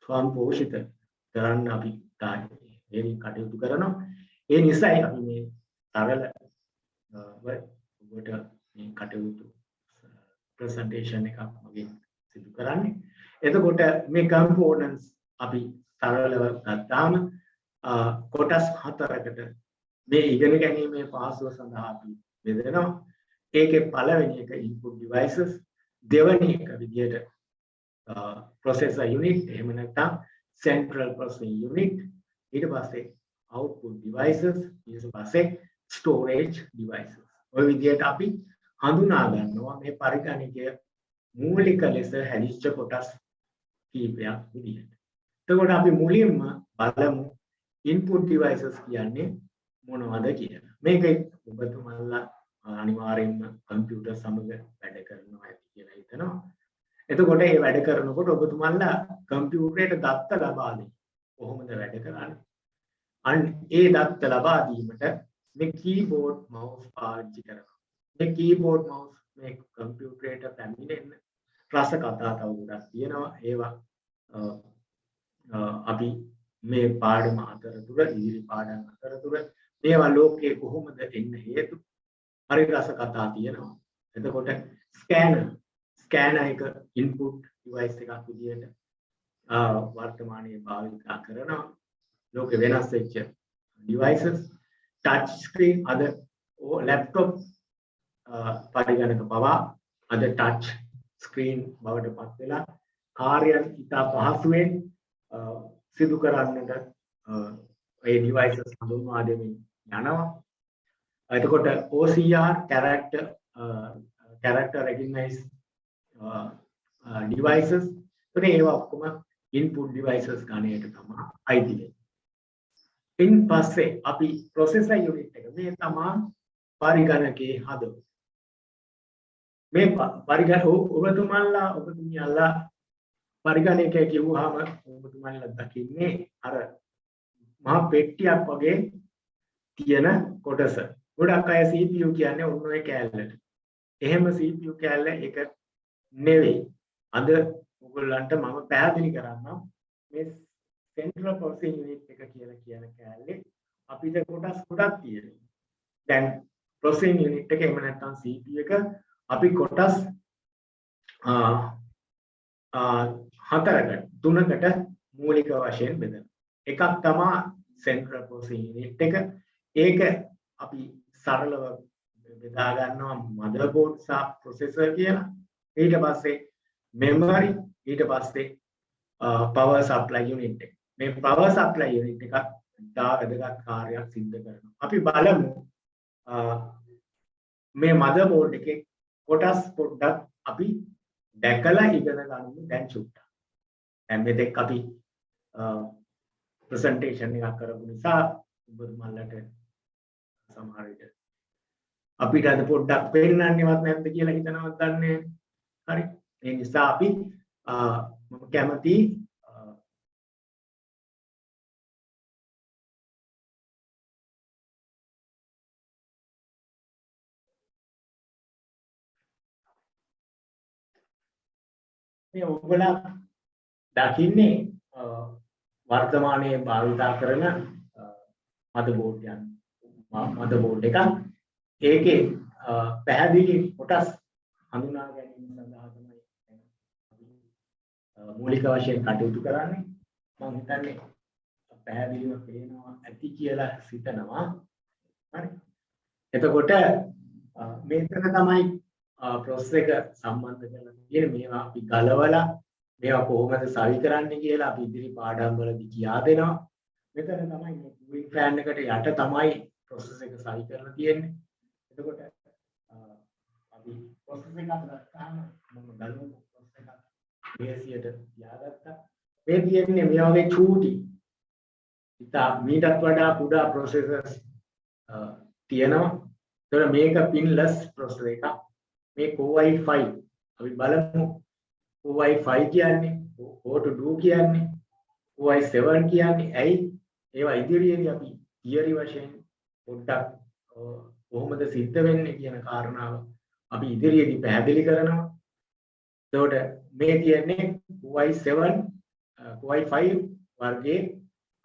සම්පෝෂිත කරන්න අපි තායි කටයුතු කරනවා. ඒ නිසායි අපි මේ තරල ඔබට මේ කටයුතු ප්‍රසන්ටේෂන් එකක් වගේ සිදු කරන්නේ. එතකොට මේ කම්පෝනන්ට්ස් අපි තරලව ගත්තාම කොටස් 4කට මේ ඉගෙන ගැනීමේ පහසුව සඳහා අපි බෙදෙනවා. ඒකේ පළවෙනි එක input devices, දෙවෙනි එක විදියට processor unit, එහෙම නැත්නම් central processing unit, ඊට පස්සේ output devices, ඊට පස්සේ storage devices. ඔය විදියට අපි හඳුනා ගන්නවා මේ පරිගණකය මූලික ලෙස හැදිච්ච කොටස් කීපයක් විදියට. එතකොට අපි මුලින්ම බලමු input devices කියන්නේ මොනවද කියලා. මේක ඔබතුමාලා අනිවාර්යයෙන්ම කම්පියුටර් සමග වැඩ කරනවා ඇති කියලා හිතනවා. එතකොට මේ වැඩ කරනකොට ඔබතුමාලා කම්පියුටරයට දත්ත ලබා දෙන්න. කොහොමද වැඩ කරන්නේ? අන්න ඒ දත්ත ලබා දීමට මේ keyboard mouse පාවිච්චි කරනවා. මේ keyboard mouse මේ කම්පියුටරයට පැමිණෙන්න රස කතා තව ගොඩක් තියෙනවා. ඒවා අපි මේ පාඩම අතරතුර ඉදිරි පාඩම් අතරතුර මේවා ලෝකයේ කොහොමද එන්න හේතු හරි රස කතා තියෙනවා. එතකොට ස්කෑනර් එක ඉන්පුට් ඩිවයිස් එකක් විදියට වර්තමානයේ භාවිත කරනවා. ලෝකේ වෙනස් වෙච්ච devices, touch screen අද laptop පරිගණක පවා අද touch screen බවට පත් වෙලා කාර්යයන් ඉතා පහසුවෙන් සිදු කරන්නට ඒ devices හඳුන්වා දෙමින් යනවා. එතකොට OCR character recognize devices, ඒවා ඔක්කොම input devices ගණයට තමයි අයිති වෙන්නේ. ඉන් පස්සේ අපි processor unit එක මේ තමයි පරිගණකයේ හදවත. මේ ඔබතුමියලා පරිගණකය කියුවාම ඔබතුමන්ලා දකින්නේ අර මහා පෙට්ටියක් වගේ තියෙන කොටස. ගොඩක් අය CPU කියන්නේ ඔන්න ඔය කෑල්ලට. එහෙම CPU කෑල්ල එක නෙවෙයි. අද ඔයගොල්ලන්ට මම පැහැදිලි කරන්නම් මේ central processing unit එක කියලා කියන කෑල්ලේ අපිට කොටස් ගොඩක් තියෙනවා. දැන් processing unit එක එහෙම නැත්නම් CPU එක අපි කොටස් 3කට මූලික වශයෙන් බෙදනවා. එකක් තමයි central processing unit එක. ඒක අපි සරලව බෙදා ගන්නවා motherboard සහ processor කියලා. ඊට පස්සේ memory, ඊට පස්සේ power supply unit එක. මේ power supply unit එක ඉතා වැදගත් කාර්යයක් සිද්ධ කරනවා. අපි බලමු මේ motherboard එකේ කොටස් පොඩ්ඩක් අපි දැකලා ඉගෙන ගන්න දැන් චුට්ටක්. දැන් මෙතෙක් අපි presentation එකක් කරපු නිසා ඔබතුමන්ලට සමහර විට අපිට අද පොඩ්ඩක් පෙන්නන්නේවත් නැද්ද කියලා හිතනවත් දන්නේ. හරි. ඒ නිසා අපි මම කැමති මේ ඔයගොල්ලෝ දකින්නේ වර්තමානයේ භාවිතා කරන මදර්බෝඩ් එකක්. ඒකේ පැහැදිලි කොටස් හඳුනා ගැනීම සඳහා තමයි අපි මූලික වශයෙන් කටයුතු කරන්නේ. මම හිතන්නේ පැහැදිලිව පේනවා ඇති කියලා සිතනවා. හරි. එතකොට මේක තමයි process එක සම්බන්ධ කරලා තියෙන්නේ. මේවා අපි ගලවලා මේවා කොහොමද සවි කරන්නේ කියලා අපි ඉදිරි පාඩම් වලදී කියා දෙනවා. මෙතන තමයි මේ cooling fan එකට යට තමයි process එක සවි කරලා තියෙන්නේ. එතකොට අපි process එකක් ගත්තාම මම ගලවපු process එකක් මේසියට තියාගත්තා. මේ තියෙන්නේ මේ වගේ චූටි ඉතා මීටත් වඩා කුඩා processors තියෙනවා. ඒතර මේක pinless processor එකක්. මේ Core i5 අපි බලමු. Core i5 කියන්නේ what to do කියන්නේ Core i7 කියන්නේ ඇයි ඒවා ඉදිරියේදී අපි theory වශයෙන් පොඩ්ඩක් කොහොමද සිද්ධ වෙන්නේ කියන කාරණාව අපි ඉදිරියේදී පැහැදිලි කරනවා. එතකොට මේ කියන්නේ Core i7 Core i5 වර්ගයේ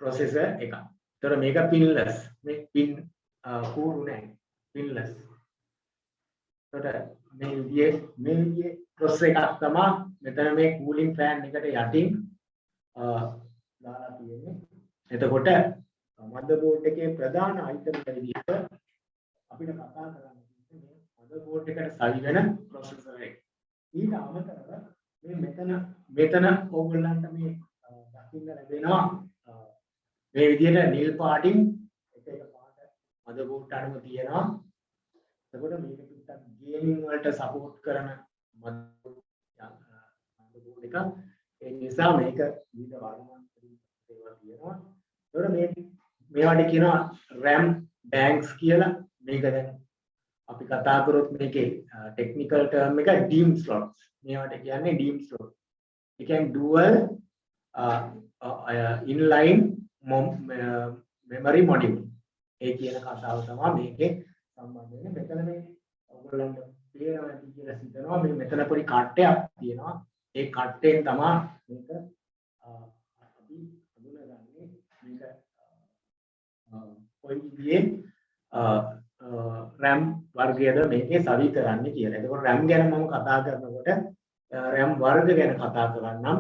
processor එකක්. ඒතර මේක pinless. මේ pin කූරු නැහැ. pinless. එතකොට මේ විදිහේ process එකක් තමයි මෙතන මේ cooling fan එකට යටින් දාලා තියෙන්නේ. එතකොට motherboard එකේ ප්‍රධාන item විදිහට අපිට කතා කරන්න තියෙන්නේ මේ motherboard එකට සවි වෙන processor එක. ඊට අමතරව මේ මෙතන ඕගොල්ලන්ට මේ දකින්න ලැබෙනවා මේ විදිහට නිල් පාටින් එක පාට motherboard අනුව තියෙනවා. එතකොට මේක පිටත් ගේමින් වලට සපෝට් කරන motherboard එකක්. ඒ නිසා මේක විවිධ වර්ණයන් ඒවා තියෙනවා. එතකොට මේවට කියනවා RAM banks කියලා. මේක දැන් අපි කතා කරොත් මේකේ ටෙක්නිකල් ටර්ම් එක DIMM slots. මේවට කියන්නේ DIMM slot. ඒ කියන්නේ dual inline memory module. ඒ කියන කතාව තමයි මේකේ සම්බන්ධ වෙන්නේ. මෙතන මේ ඔයගොල්ලන්ට තේරෙනවා ඇති කියලා හිතනවා. මේ මෙතන පොඩි කට්ටයක් තියෙනවා. ඒ කට්ටෙන් තමයි මේක අපි හඳුනගන්නේ. මේක කොයි විදිහේ RAM වර්ගයද මේකේ සවි කරන්නේ කියලා. එතකොට RAM ගැන මම කතා කරනකොට RAM වර්ග ගැන කතා කරන්නම්.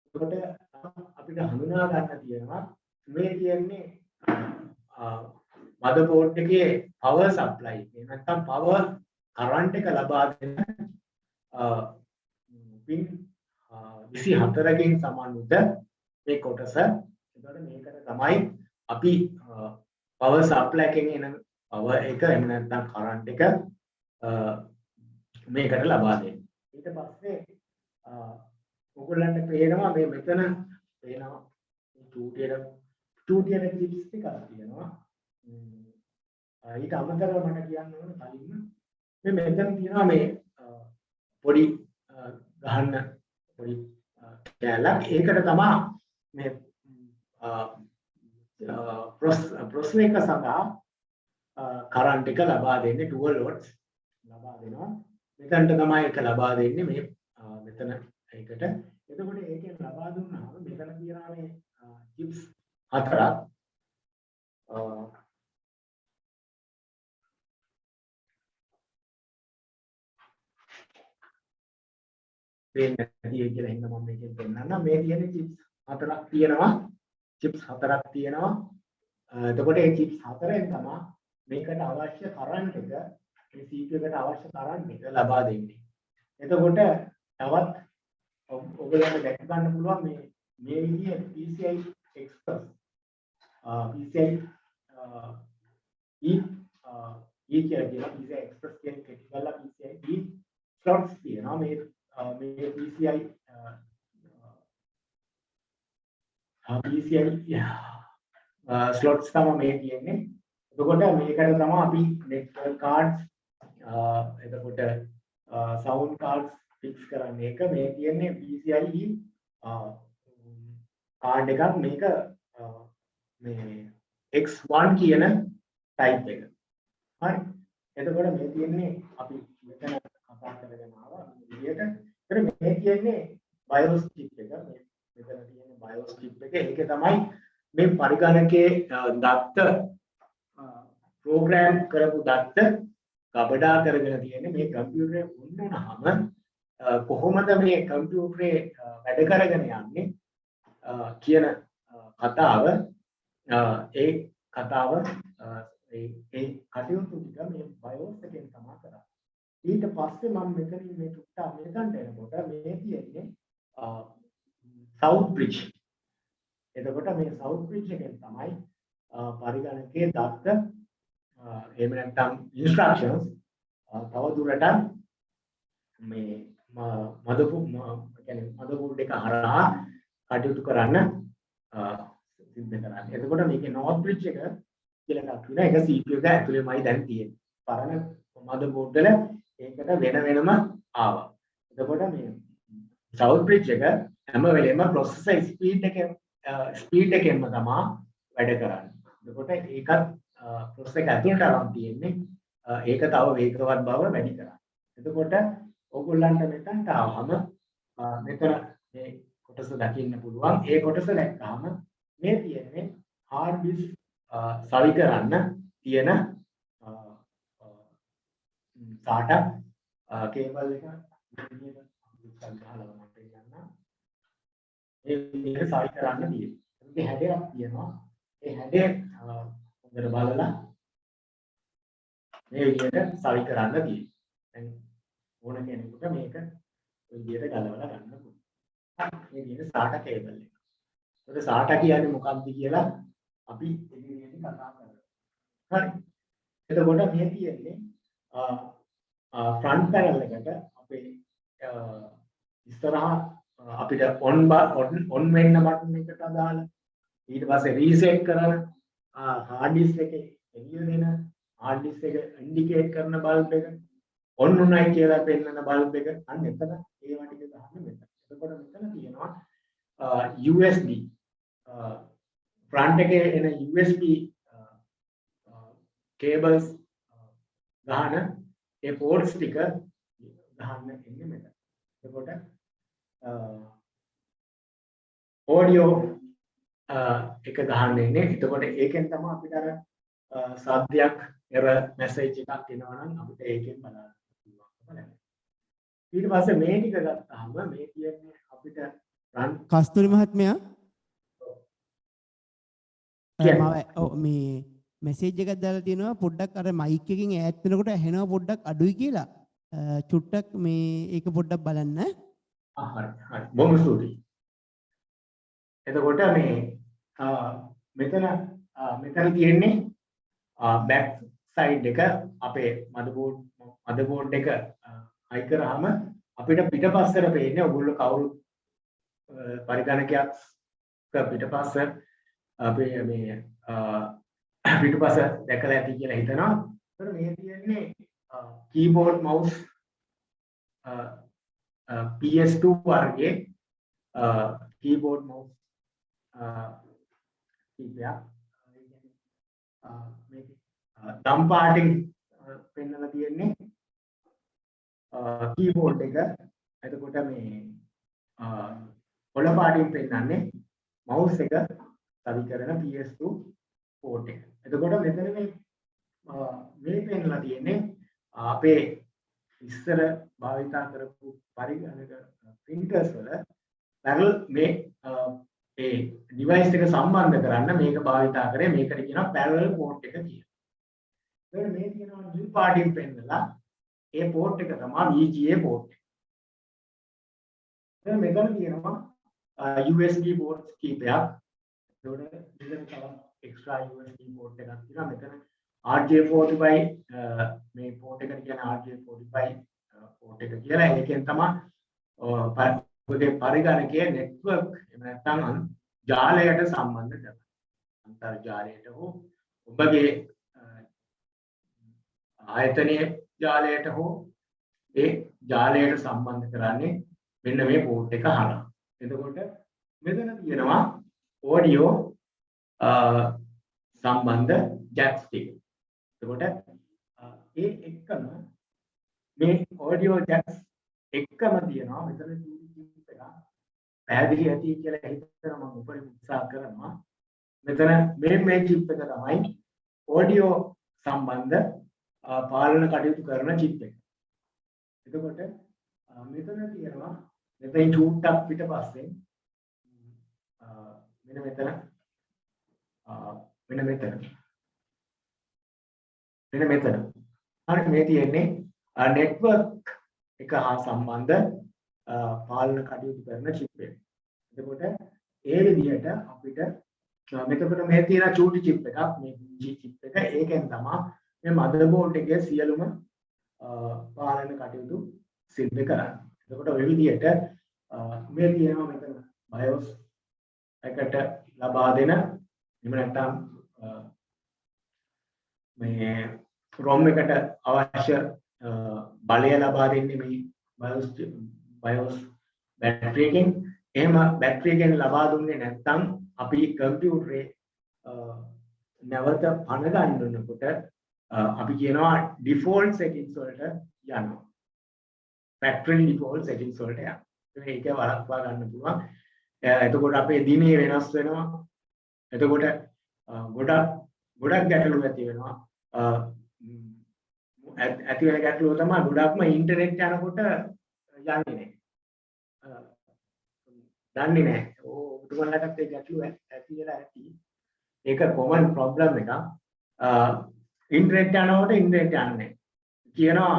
එතකොට අපිට හඳුනා ගන්න තියෙනවා මේ කියන්නේ motherboard එකේ power supply එක. නැත්නම් power current එක ලබා දෙන pin 24කින් සමානුත මේ කොටස. එතකොට මේකට තමයි අපි power supply එකෙන් එන power එක එහෙම නැත්නම් current එක මේකට ලබා දෙන්නේ. ඊට පස්සේ ඔයගොල්ලන්ට පේනවා මේ මෙතන පේනවා චූටියට chips ටිකක් තියෙනවා. ඊට අමතරව මට කියන්න ඕන කලින්ම මේ මෙතන තියෙනවා මේ පොඩි ගහන්න පොඩි කැලක්. ඒකට තමයි මේ processor එක සඳහා current එක ලබා දෙන්නේ 12 volts ලබා දෙනවා. මෙතනට තමයි ඒක ලබා දෙන්නේ මේ මෙතන ඒකට. එතකොට ඒකෙන් ලබා දුන්නාම මෙතන තියෙනවා මේ chips හතරක්. වෙන්නේ නැති කියලා හින්දා මම මේකෙන් පෙන්නන්නම්. මේ තියෙන chips හතරක් තියෙනවා. chips හතරක් තියෙනවා. එතකොට මේ chips හතරෙන් තමයි මේකට අවශ්‍ය current එක මේ CPU එකට අවශ්‍ය current එක ලබා දෙන්නේ. එතකොට තවත් ඔයගොල්ලන්ට දැක ගන්න පුළුවන් මේ විදිහේ PCI Express PCI කියලා කියන PCI Express කියන කෙටි කරලා PCI slots තියෙනවා. මේ PCI slots තමයි මේ තියෙන්නේ. එතකොට මේකට තමයි අපි network cards එතකොට sound cards fix කරන්නේ. එක මේ කියන්නේ PCIe කාඩ් එකක් මේක මේ X1 කියන ටයිප් එක. හරි. එතකොට මේ තියෙන්නේ අපි මෙතන කතා කරගෙන ආවා මේ විදිහට. ඒතර මේ තියෙන්නේ BIOS chip එක. මෙතන තියෙන BIOS chip එක. ඒකේ තමයි මේ පරිගණකයේ දත්ත ප්‍රෝග්‍රෑම් කරපු දත්ත ගබඩා කරගෙන තියෙන්නේ මේ කම්පියුටරේ වුණාම කොහොමද මේ කම්පියුටරේ වැඩ කරගෙන යන්නේ කියන කතාව ඒ කතාව ඒ කටයුතු ටික මේ BIOS එකෙන් තමයි කරන්නේ. ඊට පස්සේ මම මෙතනින් මේ ටුට්ටා මෙතනට එනකොට මේ තියෙන්නේ South Bridge. එතකොට මේ South Bridge එකෙන් තමයි පරිගණකයේ දත්ත එහෙම නැත්නම් instructions තව දුරටත් මේ මදබෝඩ් එක හරහා කටයුතු කරන්න සිද්ධ කරන්නේ. එතකොට මේකේ North Bridge එක කියලා එකක් තියෙනවා. ඒක CPU එක ඇතුළේමයි දැන් තියෙන්නේ. පරණ මදබෝඩ් වල ඒකට වෙනම ආවා. එතකොට මේ South Bridge එක හැම වෙලේම processor speed එකෙන්ම තමයි වැඩ කරන්නේ. එතකොට ඒකත් processor එක ඇතුළට අරන් තියෙන්නේ ඒක තව වේගවත් බව වැඩි කරන්නේ. එතකොට ඕගොල්ලන්ට මෙතනට ආවම මෙතන මේ කොටස දකින්න පුළුවන්. ඒ කොටස දැක්කම මේ තියෙන්නේ hard disk සවි කරන්න තියෙන SATA කේබල් එක ඒ විදිහට සවි කරන්න තියෙනවා. ඒකේ හැඩයක් තියෙනවා. ඒ හැඩය හොඳට බලලා මේ විදිහට සවි කරන්න තියෙනවා. දැන් ඕන කෙනෙකුට මේක ඔය විදිහට ගලවලා ගන්න පුළුවන්. මේ විදිහට SATA කේබල් එක. ඒකට SATA කියන්නේ මොකක්ද කියලා අපි ඉදිරියේදී කතා කරමු. හරි. එතකොට මේ තියෙන්නේ ෆ්‍රන්ට් පැනල් එකට අපේ ඉස්සරහා අපිට ඔන් වෙන්න බටන් එකට දාලා ඊට පස්සේ රීසෙට් කරන hard disk එකේ එළිය දෙන hard disk එක ඉන්ඩිකේට් කරන බල්බ් එක ඔන් උනායි කියලා පෙන්නන බල්බ් එක අන්න එතන ඒවා ටික ගන්න මෙතන. එතකොට මෙතන තියෙනවා USB front එකේ එන USB cables ගන්න ඒ ports ටික ගන්න එන්නේ මෙතන. එතකොට audio එක ගහන්න ඉන්නේ. එතකොට ඒකෙන් තමයි අපිට අර සාධ්‍යයක් error message එකක් එනවා නම් අපිට ඒකෙන් බලන්න පුළුවන්. ඊට පස්සේ මේ ටික ගත්තාම මේ කියන්නේ අපිට run කස්තුරි මහත්මයා මේ මෙසේජ් එකක් දාලා තියෙනවා පොඩ්ඩක් අර මයික් එකකින් ඈත් වෙනකොට ඇහෙනවා පොඩ්ඩක් අඩුයි කියලා. චුට්ටක් මේ ඒක පොඩ්ඩක් බලන්න. හරි හරි බොහොම ස්තුතියි. එතකොට මේ මෙතන තියෙන්නේ බෑක් සයිඩ් එක අපේ මදබෝඩ් එක හයි කරාම අපිට පිටපස්සට පේන්නේ ඔයගොල්ලෝ කවුරු පරිගණකයක් පිටපස්ස අපේ මේ පිටපස්ස දැකලා ඇති කියලා හිතනවා. ඒතර මේ තියෙන්නේ keyboard mouse PS2 වර්ගයේ keyboard mouse කීපයක් මේක දම් පාටින් පෙන්නලා තියෙන්නේ keyboard එක. එතකොට මේ කොළ පාටින් පෙන්නන්නේ mouse එක සවි කරන PS2 port එක. එතකොට මෙතන මේ පෙන්නලා තියෙන්නේ අපේ ඉස්සර භාවිතා කරපු පරිගණක printers වල parallel මේ ඒ device එක සම්බන්ධ කරන්න මේක භාවිතා කරේ. මේකට කියනවා parallel port එක කියලා. ඒකට මේ කියනවා new පාටින් පෙන්නලා ඒ port එක තමයි VGA port එක. දැන් මෙතන තියෙනවා USB ports කීපයක්. ඒකට මෙතන තව extra USB port එකක් තියෙනවා. මෙතන RJ45 මේ port එකට කියන්නේ RJ45 port එක කියලා. ඒකෙන් තමයි ඔබේ පරිගණකයේ network එහෙම නැත්නම් ජාලයට සම්බන්ධ කරගන්න. අන්තර්ජාලයට හෝ ඔබගේ ආයතනයේ ජාලයට හෝ ඒ ජාලයට සම්බන්ධ කරන්නේ මෙන්න මේ port එක හරහා. එතකොට මෙතන තියෙනවා audio සම්බන්ධ jacks ටික. එතකොට ඒ එක්කම මේ audio jacks එක්කම තියෙනවා මෙතන chip එකක්. පැහැදිලි ඇති කියලා හිතන මම උපරිම උත්සාහ කරනවා. මෙතන මේ chip එක තමයි audio සම්බන්ධ පාලන කටයුතු කරන chip එක. එතකොට මෙතන තියෙනවා මෙතන චූට්ටක් පිටපස්සෙන් මෙන්න මෙතන හරි මේ තියෙන්නේ නෙට්වර්ක් එක හා සම්බන්ධ පාලන කටයුතු කරන chip එක. එතකොට ඒ විදිහට අපිට මෙතකොට මේ තියෙන චූටි chip එකක් මේ chip එක ඒකෙන් තමයි මේ මදර්බෝඩ් එකේ සියලුම පාලන කටයුතු සිද්ධ කරන්නේ. එතකොට ඔය විදිහට මේ තියෙනවා මෙතන BIOS එකට ලබා දෙන එහෙම නැත්නම් මේ ROM එකට අවශ්‍ය බලය ලබා දෙන්නේ මේ BIOS බැටරි එකෙන්. එහෙම බැටරි එකෙන් ලබා දුන්නේ නැත්නම් අපි කම්පියුටරේ නැවත පණ ගන්නකොට අපි කියනවා default settings වලට යනවා. factory default settings වලට යනවා. ඒක වළක්වා ගන්න පුළුවන්. එතකොට අපේ දිනේ වෙනස් වෙනවා. එතකොට ගොඩක් ගැටලු ඇති වෙනවා. ඇති වෙන ගැටලුව තමයි ගොඩක්ම ඉන්ටර්නෙට් යනකොට යන්නේ නැහැ. දන්නේ නැහැ. ඔබතුමන්ලටත් ඒ ගැටලුව ඇති වෙලා ඇති. ඒක common problem එකක්. ඉන්ටර්නෙට් යනකොට ඉන්ටර්නෙට් යන්නේ කියනවා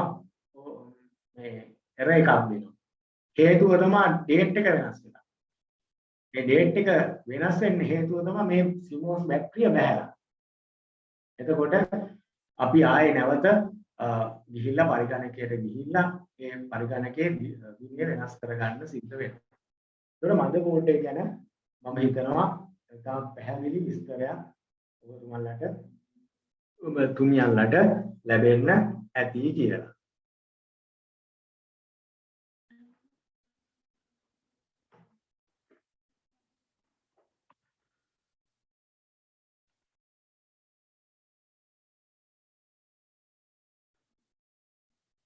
මේ error එකක් දෙනවා. හේතුව තමයි date එක වෙනස් වෙනවා. මේ date එක වෙනස් වෙන්න හේතුව තමයි මේ CMOS බැටරිය බහැලා. එතකොට අපි ආයේ නැවත ගිහිල්ලා පරිගණකයට ගිහිල්ලා ඒ පරිගණකයේ දිනේ වෙනස් කරගන්න සිද්ධ වෙනවා. ඒතර මදර්බෝඩ් එක ගැන මම හිතනවා තාම පැහැදිලි විස්තරයක් ඔබතුමියන්ලට ලැබෙන්න ඇති කියලා.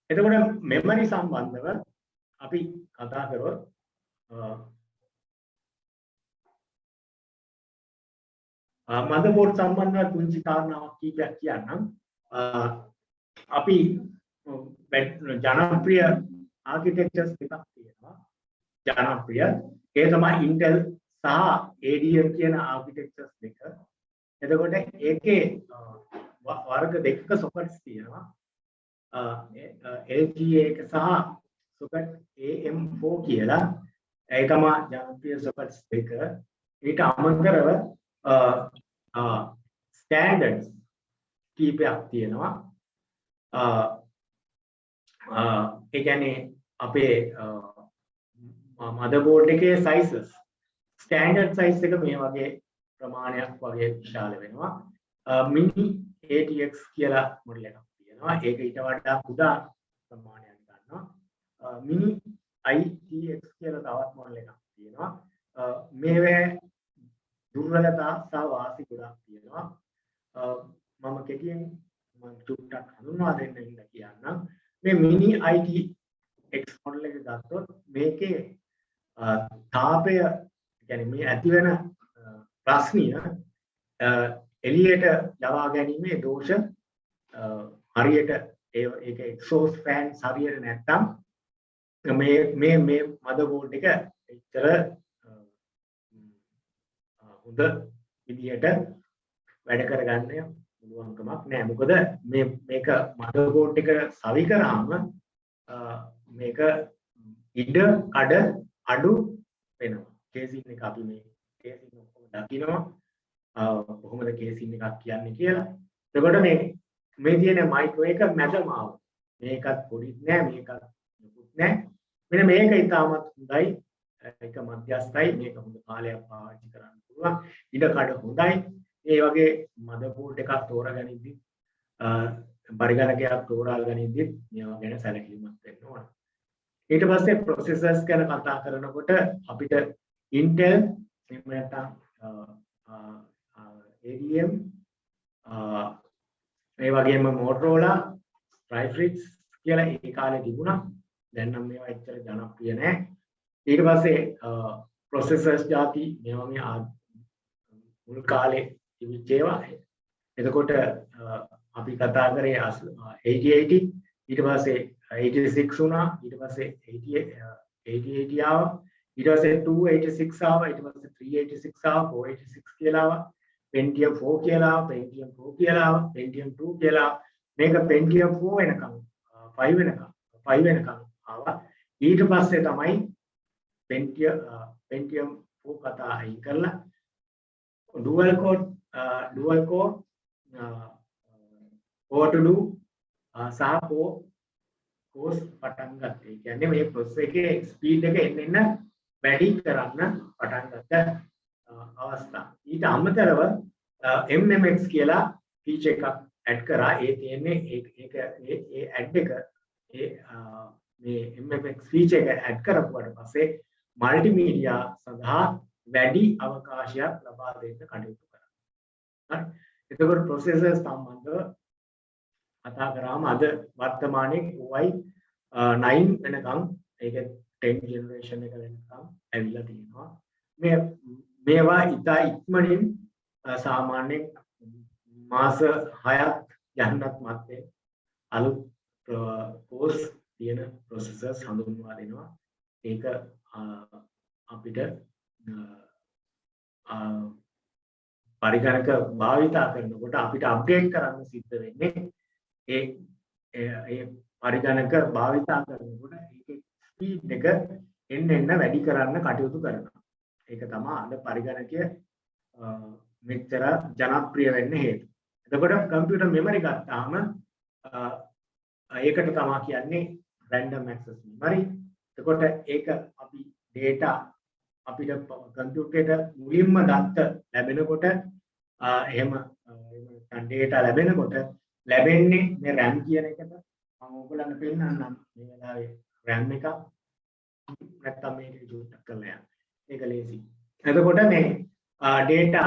එතකොට මෙමරි සම්බන්ධව අපි කතා කරොත් මදර්බෝඩ් සම්බන්ධව පුංචි කාරණාවක් කීපයක් කියන්නම්. අපි ජනප්‍රිය ආකිටෙක්චර්ස් දෙකක් තියෙනවා. ජනප්‍රිය ඒ තමයි Intel සහ ADM කියන ආකිටෙක්චර්ස් දෙක. එතකොට ඒකේ වර්ග දෙකක සොකට්ස් තියෙනවා. LGA එක සහ socket AM4 කියලා. ඒ තමයි ජනප්‍රිය sockets දෙක. ඊට අමතරව standards කීපයක් තියෙනවා. ඒ කියන්නේ අපේ motherboard එකේ sizes standard size එක මේ වගේ ප්‍රමාණයක් වගේ විශාල වෙනවා. mini ATX කියලා මොඩල් එකක් තියෙනවා. ඒක ඊට වඩා කුඩා ප්‍රමාණයක් ගන්නවා. mini ITX කියලා තවත් මොඩල් එකක් තියෙනවා. මේවේ දුර්වලතා සහ වාසි ගොඩක් තියෙනවා. මම කෙටියෙන් මම චුට්ටක් හඳුන්වා දෙන්න ඉන්න කියන්නම්. මේ mini ITX මොඩල් එක ගත්තොත් මේකේ තාපය يعني මේ ඇති වෙන ප්‍රශ්නිය එළියට යවා ගැනීමේ දෝෂ හරියට ඒක exhaust fans හරියට නැත්තම් මේ motherboard එක එච්චර හොඳ විදියට වැඩ කරගන්න පුළුවන්කමක් නැහැ. මොකද මේක motherboard එක සවි කරාම මේක ඉඩ කඩ අඩු වෙනවා. කේසින් එක අපි මේ කේසින් ඔක්කොම දකිනවා. කොහොමද කේසින් එකක් කියන්නේ කියලා. එතකොට මේ තියෙන මයික්‍රෝ එක මැදමාව. මේකත් පොඩිත් නෑ මේකත් ලොකුත් නෑ. මෙන්න මේක ඉතාමත් හොඳයි. ඒක මධ්‍යස්ථයි. මේක හොඳ කාලයක් පාවිච්චි කරන්න පුළුවන්. ඉඩ කඩ හොඳයි. ඒ වගේ මදර්බෝඩ් එකක් තෝරගනිද්දි පරිගණකයක් තෝරාගනිද්දි මේවා ගැන සැලකිලිමත් වෙන්න ඕන. ඊට පස්සේ ප්‍රොසෙසර්ස් ගැන කතා කරනකොට අපිට Intel එහෙම නැත්නම් ADM මේ වගේම Motorola Cryphix කියලා ඒ කාලේ තිබුණා. දැන් නම් මේවා එච්චර ජනප්‍රිය නැහැ. ඊට පස්සේ processors ಜಾති මේවා මේ මුල් කාලේ තිබිච්ච ඒවා. එතකොට අපි කතා කරේ 8080 ඊට පස්සේ 86 වුණා ඊට පස්සේ 8080 ආවා ඊට පස්සේ 286 ආවා ඊට පස්සේ 386 ආවා 486 කියලා ආවා Pentium 4 කියලා ආවා Pentium 4 කියලා ආවා Pentium 2 කියලා මේක Pentium 4 වෙනකම් 5 වෙනකම් ආවා ඊට පස්සේ තමයි Pentium 4 කතා අයින් කරලා dual core core to do සහ course පටන් ගත්තා. ඒ කියන්නේ මේ process එකේ speed එක එන්න වැඩි කරන්න පටන් ගත්ත අවස්ථා. ඊට අමතරව MMX කියලා feature එකක් add කරා. ඒ තියෙන්නේ ඒ add එක මේ MMX feature එක add කරපුවාට පස්සේ multimedia සඳහා වැඩි අවකාශයක් ලබා දෙන්න කටයුතු කරා. හරි. එතකොට processor සම්බන්ධව කතා කරාම අද වර්තමානයේ OI 9 වෙනකම් ඒක 10 generation එක වෙනකම් ඇවිල්ලා තියෙනවා. මේවා ඉතා ඉක්මනින් සාමාන්‍යයෙන් මාස 6ක් යන්නත් මැත්තේ අලුත් course තියෙන processors හඳුන්වා දෙනවා. ඒක අපිට පරිගණක භාවිතා කරනකොට අපිට අප්ඩේට් කරන්න සිද්ධ වෙන්නේ ඒ පරිගණක භාවිතා කරනකොට ඒකේ ස්පීඩ් එක එන්න වැඩි කරන්න කටයුතු කරනවා. ඒක තමයි අද පරිගණකය මෙච්චර ජනප්‍රිය වෙන්න හේතුව. එතකොට කම්පියුටර් මෙමරි ගත්තාම ඒකට තමයි කියන්නේ random access memory. එතකොට ඒක අපි data අපිට කම්පියුටරේට මුලින්ම දත්ත ලැබෙනකොට එහෙම data ලැබෙනකොට ලැබෙන්නේ මේ RAM කියන එකට මම ඔයගොල්ලන්ට පෙන්නන්නම් මේ වෙලාවේ RAM එක නැත්තම් මේක චුට්ටක් කරලා යන්න. ඒක ලේසි. එතකොට මේ data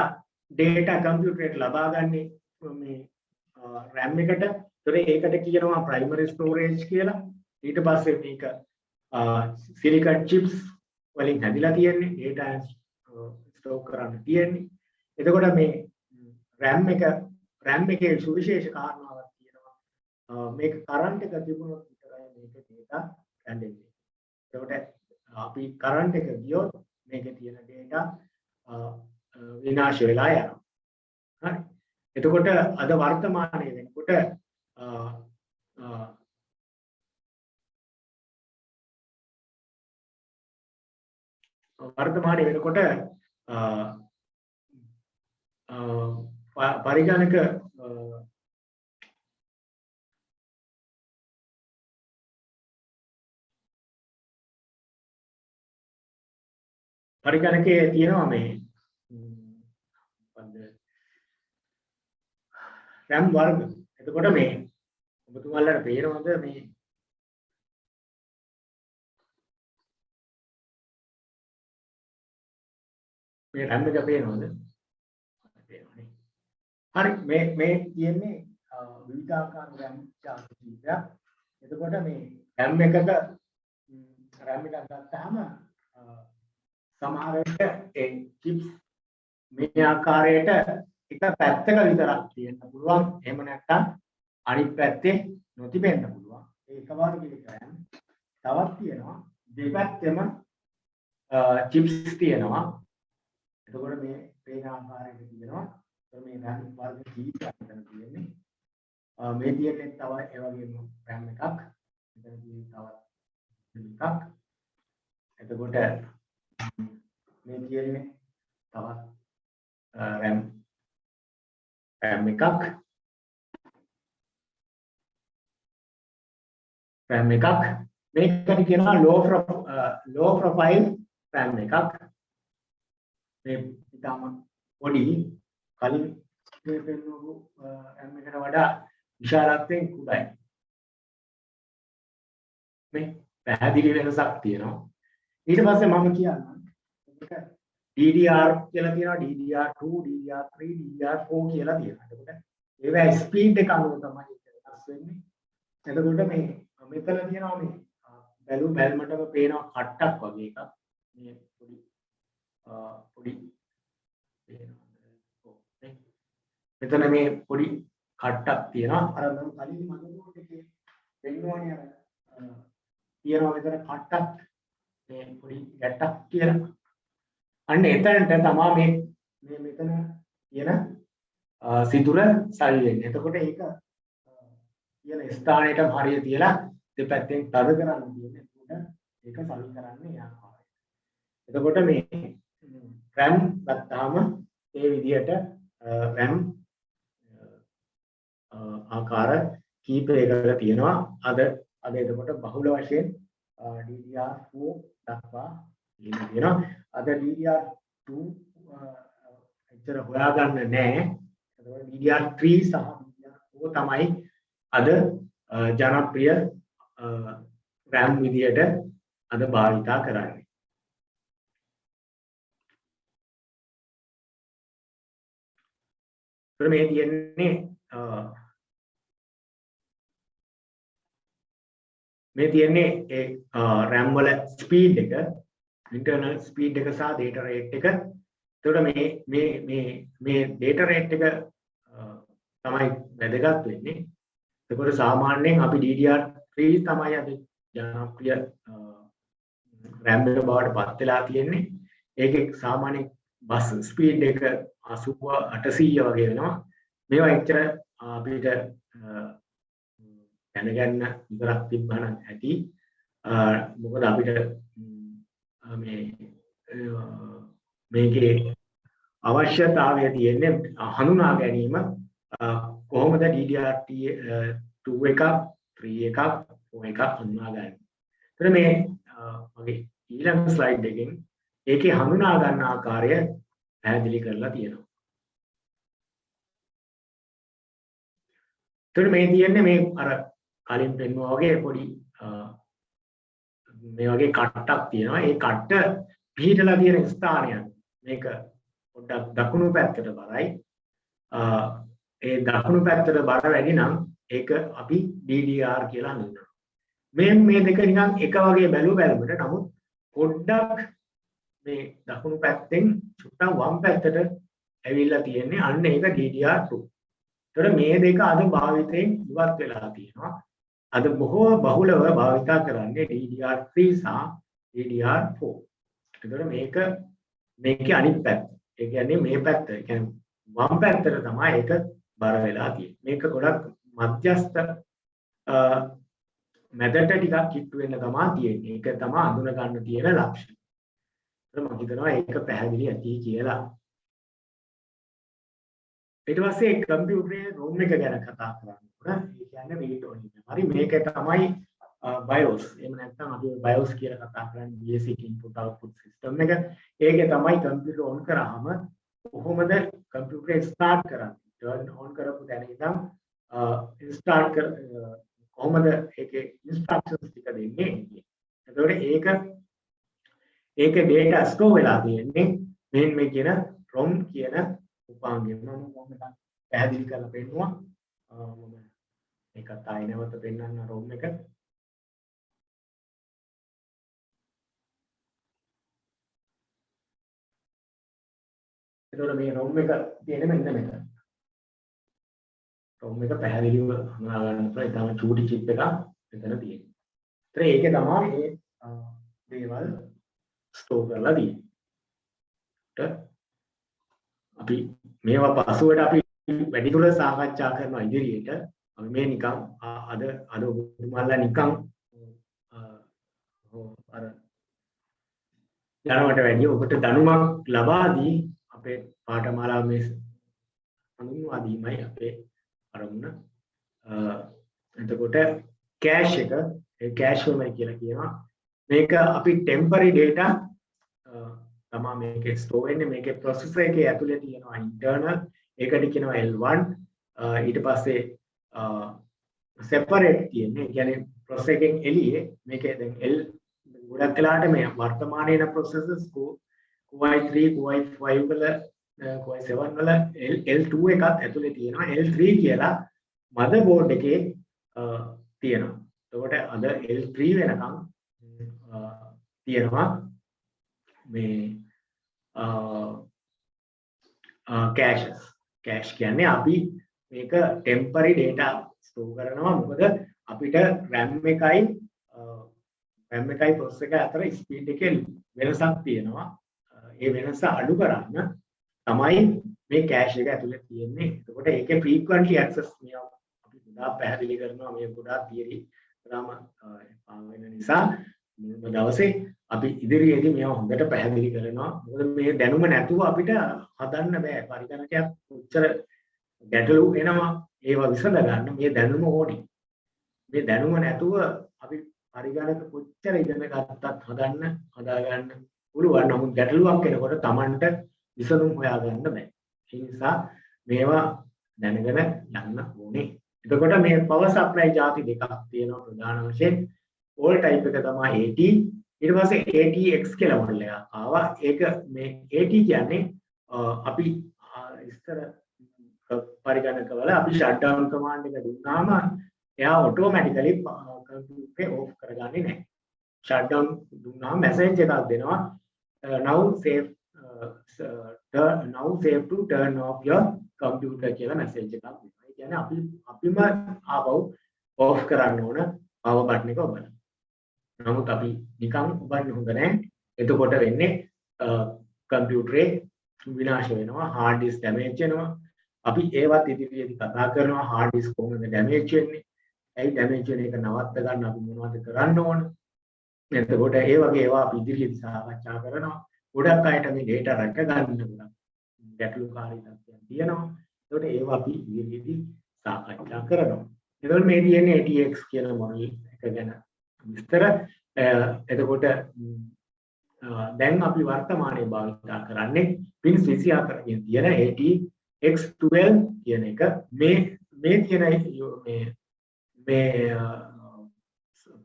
කම්පියුටරේට ලබා ගන්නේ මේ RAM එකට. ඒතර ඒකට කියනවා primary storage කියලා. ඊට පස්සේ මේක silicon chips වලින් හැදිලා තියෙන්නේ data store කරන්න තියෙන්නේ. එතකොට මේ RAM එකේ සුවිශේෂ කාරණාවක් තියෙනවා. මේක කරන්ට් එක තිබුණොත් විතරයි මේක data රැඳෙන්නේ. එතකොට අපි කරන්ට් එක ගියොත් මේකේ තියෙන data විනාශ වෙලා යනවා. හරි. එතකොට අද වර්තමානයේ වෙනකොට පරිගණක පරිගණකයේ තියෙනවා මේ RAM වර්ග. එතකොට මේ ඔබතුමාලට පේනවද මේ RAM එක පේනවද? පේනවනේ. හරි මේ කියන්නේ විවිධාකාර RAM ජාති කීපයක්. එතකොට මේ RAM එකක RAM එකක් ගත්තාම සමහර විට ඒ chips මේ ආකාරයට එක පැත්තක විතරක් තියෙන්න පුළුවන්. එහෙම නැත්නම් අනිත් පැත්තේ නොතිබෙන්න පුළුවන්. ඒක වර්ගයක RAM. තවත් තියෙනවා දෙපැත්තෙම chips තියෙනවා. එතකොට මේ පේන ආකාරයක තියෙනවා. මේ RAM වර්ග කීපයක් මෙතන තියෙන්නේ. මේ තියෙන්නේ තව ඒ වගේම RAM එකක්. මෙතන තියෙන්නේ තවත් එකක්. එතකොට මේ කියන්නේ තවත් RAM එකක්. RAM එකක්. මේකට කියනවා low profile RAM එකක්. මේ ඊටම පොඩි කලින් මේ පෙන්වපු RAM එකට වඩා විශාලත්වයෙන් කුඩායි. මේ පැහැදිලි වෙනසක් තියෙනවා. ඊට පස්සේ මම කියන්නම් DDR කියලා තියෙනවා DDR2 DDR3 DDR4 කියලා තියෙනවා. එතකොට ඒවා ස්පීඩ් එක අනුව තමයි ඒක වෙනස් වෙන්නේ. එතකොට මේ මෙතන තියෙනවා මේ බැලුමටම පේනවා කට්ටක් වගේ එකක්. මේ පොඩි මෙතන මේ පොඩි කට්ටක් තියෙනවා. අර මම කලින් මතකෝට එකේ පෙන්වන්නේ අර තියෙනවා මෙතන කට්ටක් මේ පොඩි ගැටක් කියලා. අන්න එතනට තමයි මේ මෙතන තියෙන සිදුර සල් වෙන්නේ. එතකොට ඒක කියන ස්ථානයටම හරිය තියලා දෙපැත්තෙන් තද කරන්න තියෙන්නේ. ඒක සල් කරන්නේ ආකාරය. එතකොට මේ RAM ගත්තාම ඒ විදිහට RAM ආකාර කීපයකට තියෙනවා. අද එතකොට බහුල වශයෙන් DDR4 දක්වා තියෙනවා. අද DDR2 එච්චර හොයාගන්න නැහැ. එතකොට DDR3 සහ DDR4 තමයි අද ජනප්‍රිය RAM විදියට අද භාවිතා කරන්නේ. මේ තියෙන්නේ ඒ RAM වල ස්පීඩ් එක, internal speed එක සහ data rate එක. එතකොට මේ data rate එක තමයි වැදගත් වෙන්නේ. එතකොට සාමාන්‍යයෙන් අපි DDR3 තමයි අද ජනප්‍රිය RAM එක බවට පත් වෙලා තියෙන්නේ. ඒකේ සාමාන්‍ය බස් ස්පීඩ් එක 80 800 වගේ වෙනවා. මේවා එච්චර අපිට දැනගන්න විතරක් තිබ්බනම් ඇති. මොකද අපිට මේකේ අවශ්‍යතාවය තියෙන්නේ හඳුනා ගැනීම කොහොමද DDR2 එකක් 3 එකක් 4 එකක් හඳුනා ගන්න. ඒතර මේ මගේ ඊළඟ ස්ලයිඩ් එකෙන් ඒකේ හඳුනා ගන්න ආකාරය පැහැදිලි කරලා තියෙනවා. ඒතර මේ තියෙන්නේ මේ අර කලින් පෙන්වුවා වගේ පොඩි මේ වගේ කට්ටක් තියෙනවා. ඒ කට්ට පිහිටලා තියෙන ස්ථානය මේක පොඩ්ඩක් දකුණු පැත්තට බරයි. ඒ දකුණු පැත්තට බර වැඩි නම් ඒක අපි DDR කියලා හඳුන්වනවා. මේ දෙක නිකන් එක වගේ බැලුමට නමුත් පොඩ්ඩක් මේ දකුණු පැත්තෙන් චුට්ටක් වම් පැත්තට ඇවිල්ලා තියෙන්නේ. අන්න ඒක DDR2. ඒතර මේ දෙක අද භාවිතයෙන් ඉවත් වෙලා තියෙනවා. අද බොහෝ බහුලව භාවිතා කරන්නේ DDR3 සහ DDR4. එතකොට මේකේ අනිත් පැත්ත. ඒ කියන්නේ මේ පැත්ත. ඒ කියන්නේ වම් පැත්තට තමයි ඒක බර වෙලා තියෙන්නේ. මේක ගොඩක් මධ්‍යස්ථ මැදට ටිකක් කිට්ටු වෙන්න තමයි තියෙන්නේ. ඒක තමයි අඳුන ගන්න තියෙන ලක්ෂණ. මම හිතනවා ඒක පැහැදිලි ඇති කියලා. ඊට පස්සේ කම්පියුටරේ ROM එක ගැන කතා කරන්න ඕන. ඒ කියන්නේ read only memory. මේක තමයි BIOS. එහෙම නැත්නම් අපි BIOS කියලා කතා කරන්නේ basic input output system එක. ඒකේ තමයි කම්පියුටර් on කරාම කොහොමද කම්පියුටරේ start කරන්නේ? turn on කරපු තැන ඉඳන් start කොහොමද ඒකේ instructions ටික දෙන්නේ? එතකොට ඒකේ data store වෙලා තියෙන්නේ මේ කියන ROM කියන උපාංගයෙන්. මම මොකක්ද පැහැදිලි කරලා පෙන්නනවා. මම ඒකත් ආයෙ නැවත පෙන්නන්න ROM එක. එතකොට මේ ROM එක තියෙන්නේ මෙන්න මෙතන. ROM එක පැහැදිලිව හඳුනා ගන්න පුළුවන්. ඒ තමයි චූටි chip එකක් මෙතන තියෙන්නේ. ඒතර ඒකේ තමයි මේ දේවල් ස්ටෝර් කරලා තියෙන්නේ. අපි මේවා පසුවට අපි වැඩිදුර සාකච්ඡා කරන ඉදිරියට අපි මේ නිකන් අද ඔබතුමාලා නිකන් අර යනවට වැඩිය ඔබට දැනුමක් ලබා දී අපේ පාඨමාලාව මේ හඳුන්වා දීමයි අපේ අරමුණ. එතකොට කෑෂ් එක ඒ කෑෂ් memory කියලා කියනවා. මේක අපි temporary data තමයි මේකේ ස්ටෝර් වෙන්නේ. මේකේ processor එකේ ඇතුලේ තියෙනවා internal. ඒකට කියනවා L1. ඊට පස්සේ separate තියෙන්නේ. ඒ කියන්නේ processor එකෙන් එළියේ මේකේ දැන් L ගොඩක් වෙලාවට මේ වර්තමානයේ processors Core i3 Core i5 වල Core i7 වල L2 එකක් ඇතුලේ තියෙනවා. L3 කියලා motherboard එකේ තියෙනවා. එතකොට අද L3 වෙනකම් තියෙනවා මේ cache කියන්නේ අපි මේක temporary data store කරනවා. මොකද අපිට RAM එකයි processor එක අතර speed එකේ වෙනසක් තියෙනවා. ඒ වෙනස අඩු කරන්න තමයි මේ cache එක ඇතුලේ තියෙන්නේ. එතකොට ඒකේ frequently access මේවා අපි ගොඩාක් පැහැදිලි කරනවා. මේ ගොඩාක් theory කරාම වෙන නිසා මුල්ම දවසේ අපි ඉදිරියේදී මේවා හොඳට පැහැදිලි කරනවා. මොකද මේ දැනුම නැතුව අපිට හදන්න බෑ. පරිගණකයක් කොච්චර ගැටලු එනවා ඒවා විසඳ ගන්න මේ දැනුම ඕනේ. මේ දැනුම නැතුව අපි පරිගණක කොච්චර ඉගෙන ගත්තත් හදාගන්න පුළුවන්. නමුත් ගැටලුවක් එනකොට Tamanට විසඳුම් හොයාගන්න බෑ. ඒ නිසා මේවා දැනගෙන යන්න ඕනේ. එතකොට මේ power supply ಜಾති දෙකක් තියෙනවා ප්‍රධාන වශයෙන්. old type එක තමයි AT. ඊට පස්සේ ATX කියලා මොඩල් එකක් ආවා. ඒක මේ AT කියන්නේ අපි ඉස්සර පරිගණකවල අපි shut down command එක දුන්නාම එයා automatically computer off කරගන්නේ නැහැ. shut down දුන්නාම message එකක් දෙනවා now save to turn off your computer කියලා message එකක් දෙනවා. ඒ කියන්නේ අපිම ආපහු off කරන්න ඕන power button එක ඔබලා. නමුත් අපි නිකන් ඔබන්නේ හොඳ නැහැ. එතකොට වෙන්නේ කම්පියුටරේ විනාශ වෙනවා, hard disk damage වෙනවා. අපි ඒවත් ඉදිරියේදී කතා කරනවා hard disk කොහොමද damage වෙන්නේ? ඇයි damage වෙන එක නවත්ත ගන්න අපි මොනවද කරන්න ඕන? එතකොට ඒ වගේ ඒවා අපි ඉදිරියේදී සාකච්ඡා කරනවා. ගොඩක් අයට මේ data රැක ගන්න ගොඩක් ගැටලුකාරී තත්ත්වයන් තියෙනවා. එතකොට ඒවා අපි ඉදිරියේදී සාකච්ඡා කරනවා. එතකොට මේ තියෙන්නේ ATX කියන මොඩල් එක ගැන විස්තර. එතකොට දැන් අපි වර්තමානයේ භාවිත කරන්නේ pins 24කින් තියෙන ATX12 කියන එක. මේ තියෙන මේ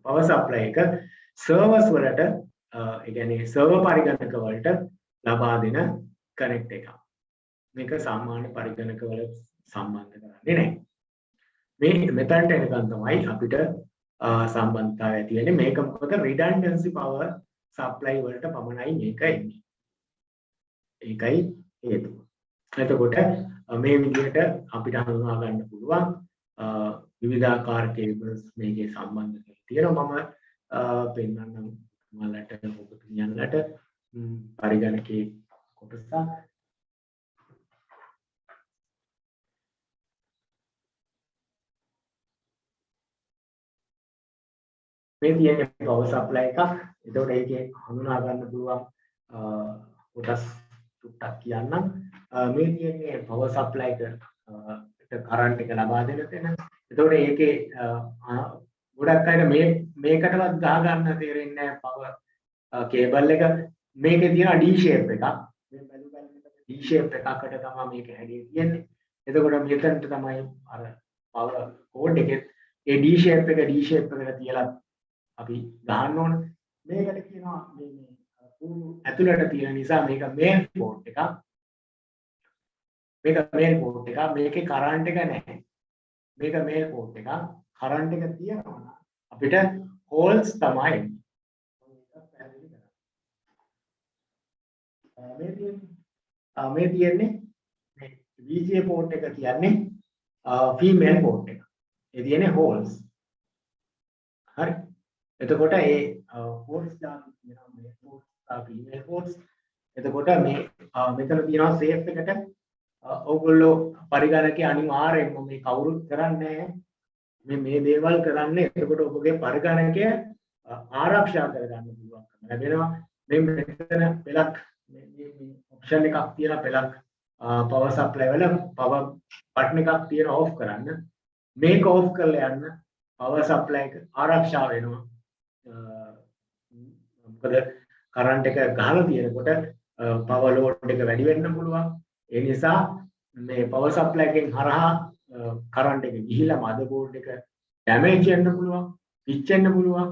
power supply එක servers වලට ඒ කියන්නේ server පරිගණක වලට ලබා දෙන connect එකක්. මේක සාමාන්‍ය පරිගණක වල සම්බන්ධ කරන්නේ නැහැ. මේ මෙතනට එනකන් තමයි අපිට සම්බන්ධතාවය ඇති වෙන්නේ. මේක මොකද redundancy power supply වලට පමණයි මේක එන්නේ. ඒකයි හේතුව. එතකොට මේ විදිහට අපිට හඳුනා ගන්න පුළුවන් විවිධාකාර cables මේකේ සම්බන්ධ කරලා තියෙනවා. මම පෙන්නන්නම් ඔයාලට ඔබතුමියන්ලට පරිගණකයේ කොටස. මේ තියෙන power supply එකක්. එතකොට ඒකේ හඳුනා ගන්න පුළුවන් කොටස් ටුක්ටක් කියන්නම්. මේ තියෙන්නේ power supply එක current එක ලබා දෙන තැන. එතකොට ඒකේ ගොඩක් අයට මේකටවත් ගහ ගන්න තේරෙන්නේ නැහැ power cable එක. මේකේ තියෙන D shape එකක්. මේ බැලු බැලමකට D shape එකකට තමයි මේක හැදේ තියෙන්නේ. එතකොට මෙතනට තමයි අර power cord එකේ ඒ D shape එක තියලා අපි ගහන්න ඕන. මේකට කියනවා මේ ඇතුළට තියෙන නිසා මේක main port එකක්. මේකේ current එක නැහැ. මේක main port එකක්. current එක තියනවා අපිට holes තමයි මේ තියෙන්නේ මේ VGA port එක කියන්නේ female port එක. ඒ තියෙන්නේ holes. හරි. එතකොට ඒ ports දාපු කියනවා මේ ports female ports. එතකොට මේ මෙතන තියෙනවා safe එකට ඕගොල්ලෝ පරිගණකයේ අනිවාර්යයෙන්ම මේ කවුරුත් කරන්නේ මේ දේවල් කරන්නේ. එතකොට ඔබගේ පරිගණකය ආරක්ෂා කරගන්න පුළුවන්කම ලැබෙනවා. මේ මෙතන පෙලක් මේ ඔප්ෂන් එකක් තියෙන පෙලක් power supply වල power button එකක් තියෙන off කරන්න. මේක off කරලා යන්න power supply එක ආරක්ෂා වෙනවා. මොකද current එක ගහලා තියෙනකොට power load එක වැඩි වෙන්න පුළුවන්. ඒ නිසා මේ power supply එකෙන් හරහා current එක ගිහිලා motherboard එක damage වෙන්න පුළුවන්, pitch වෙන්න පුළුවන්.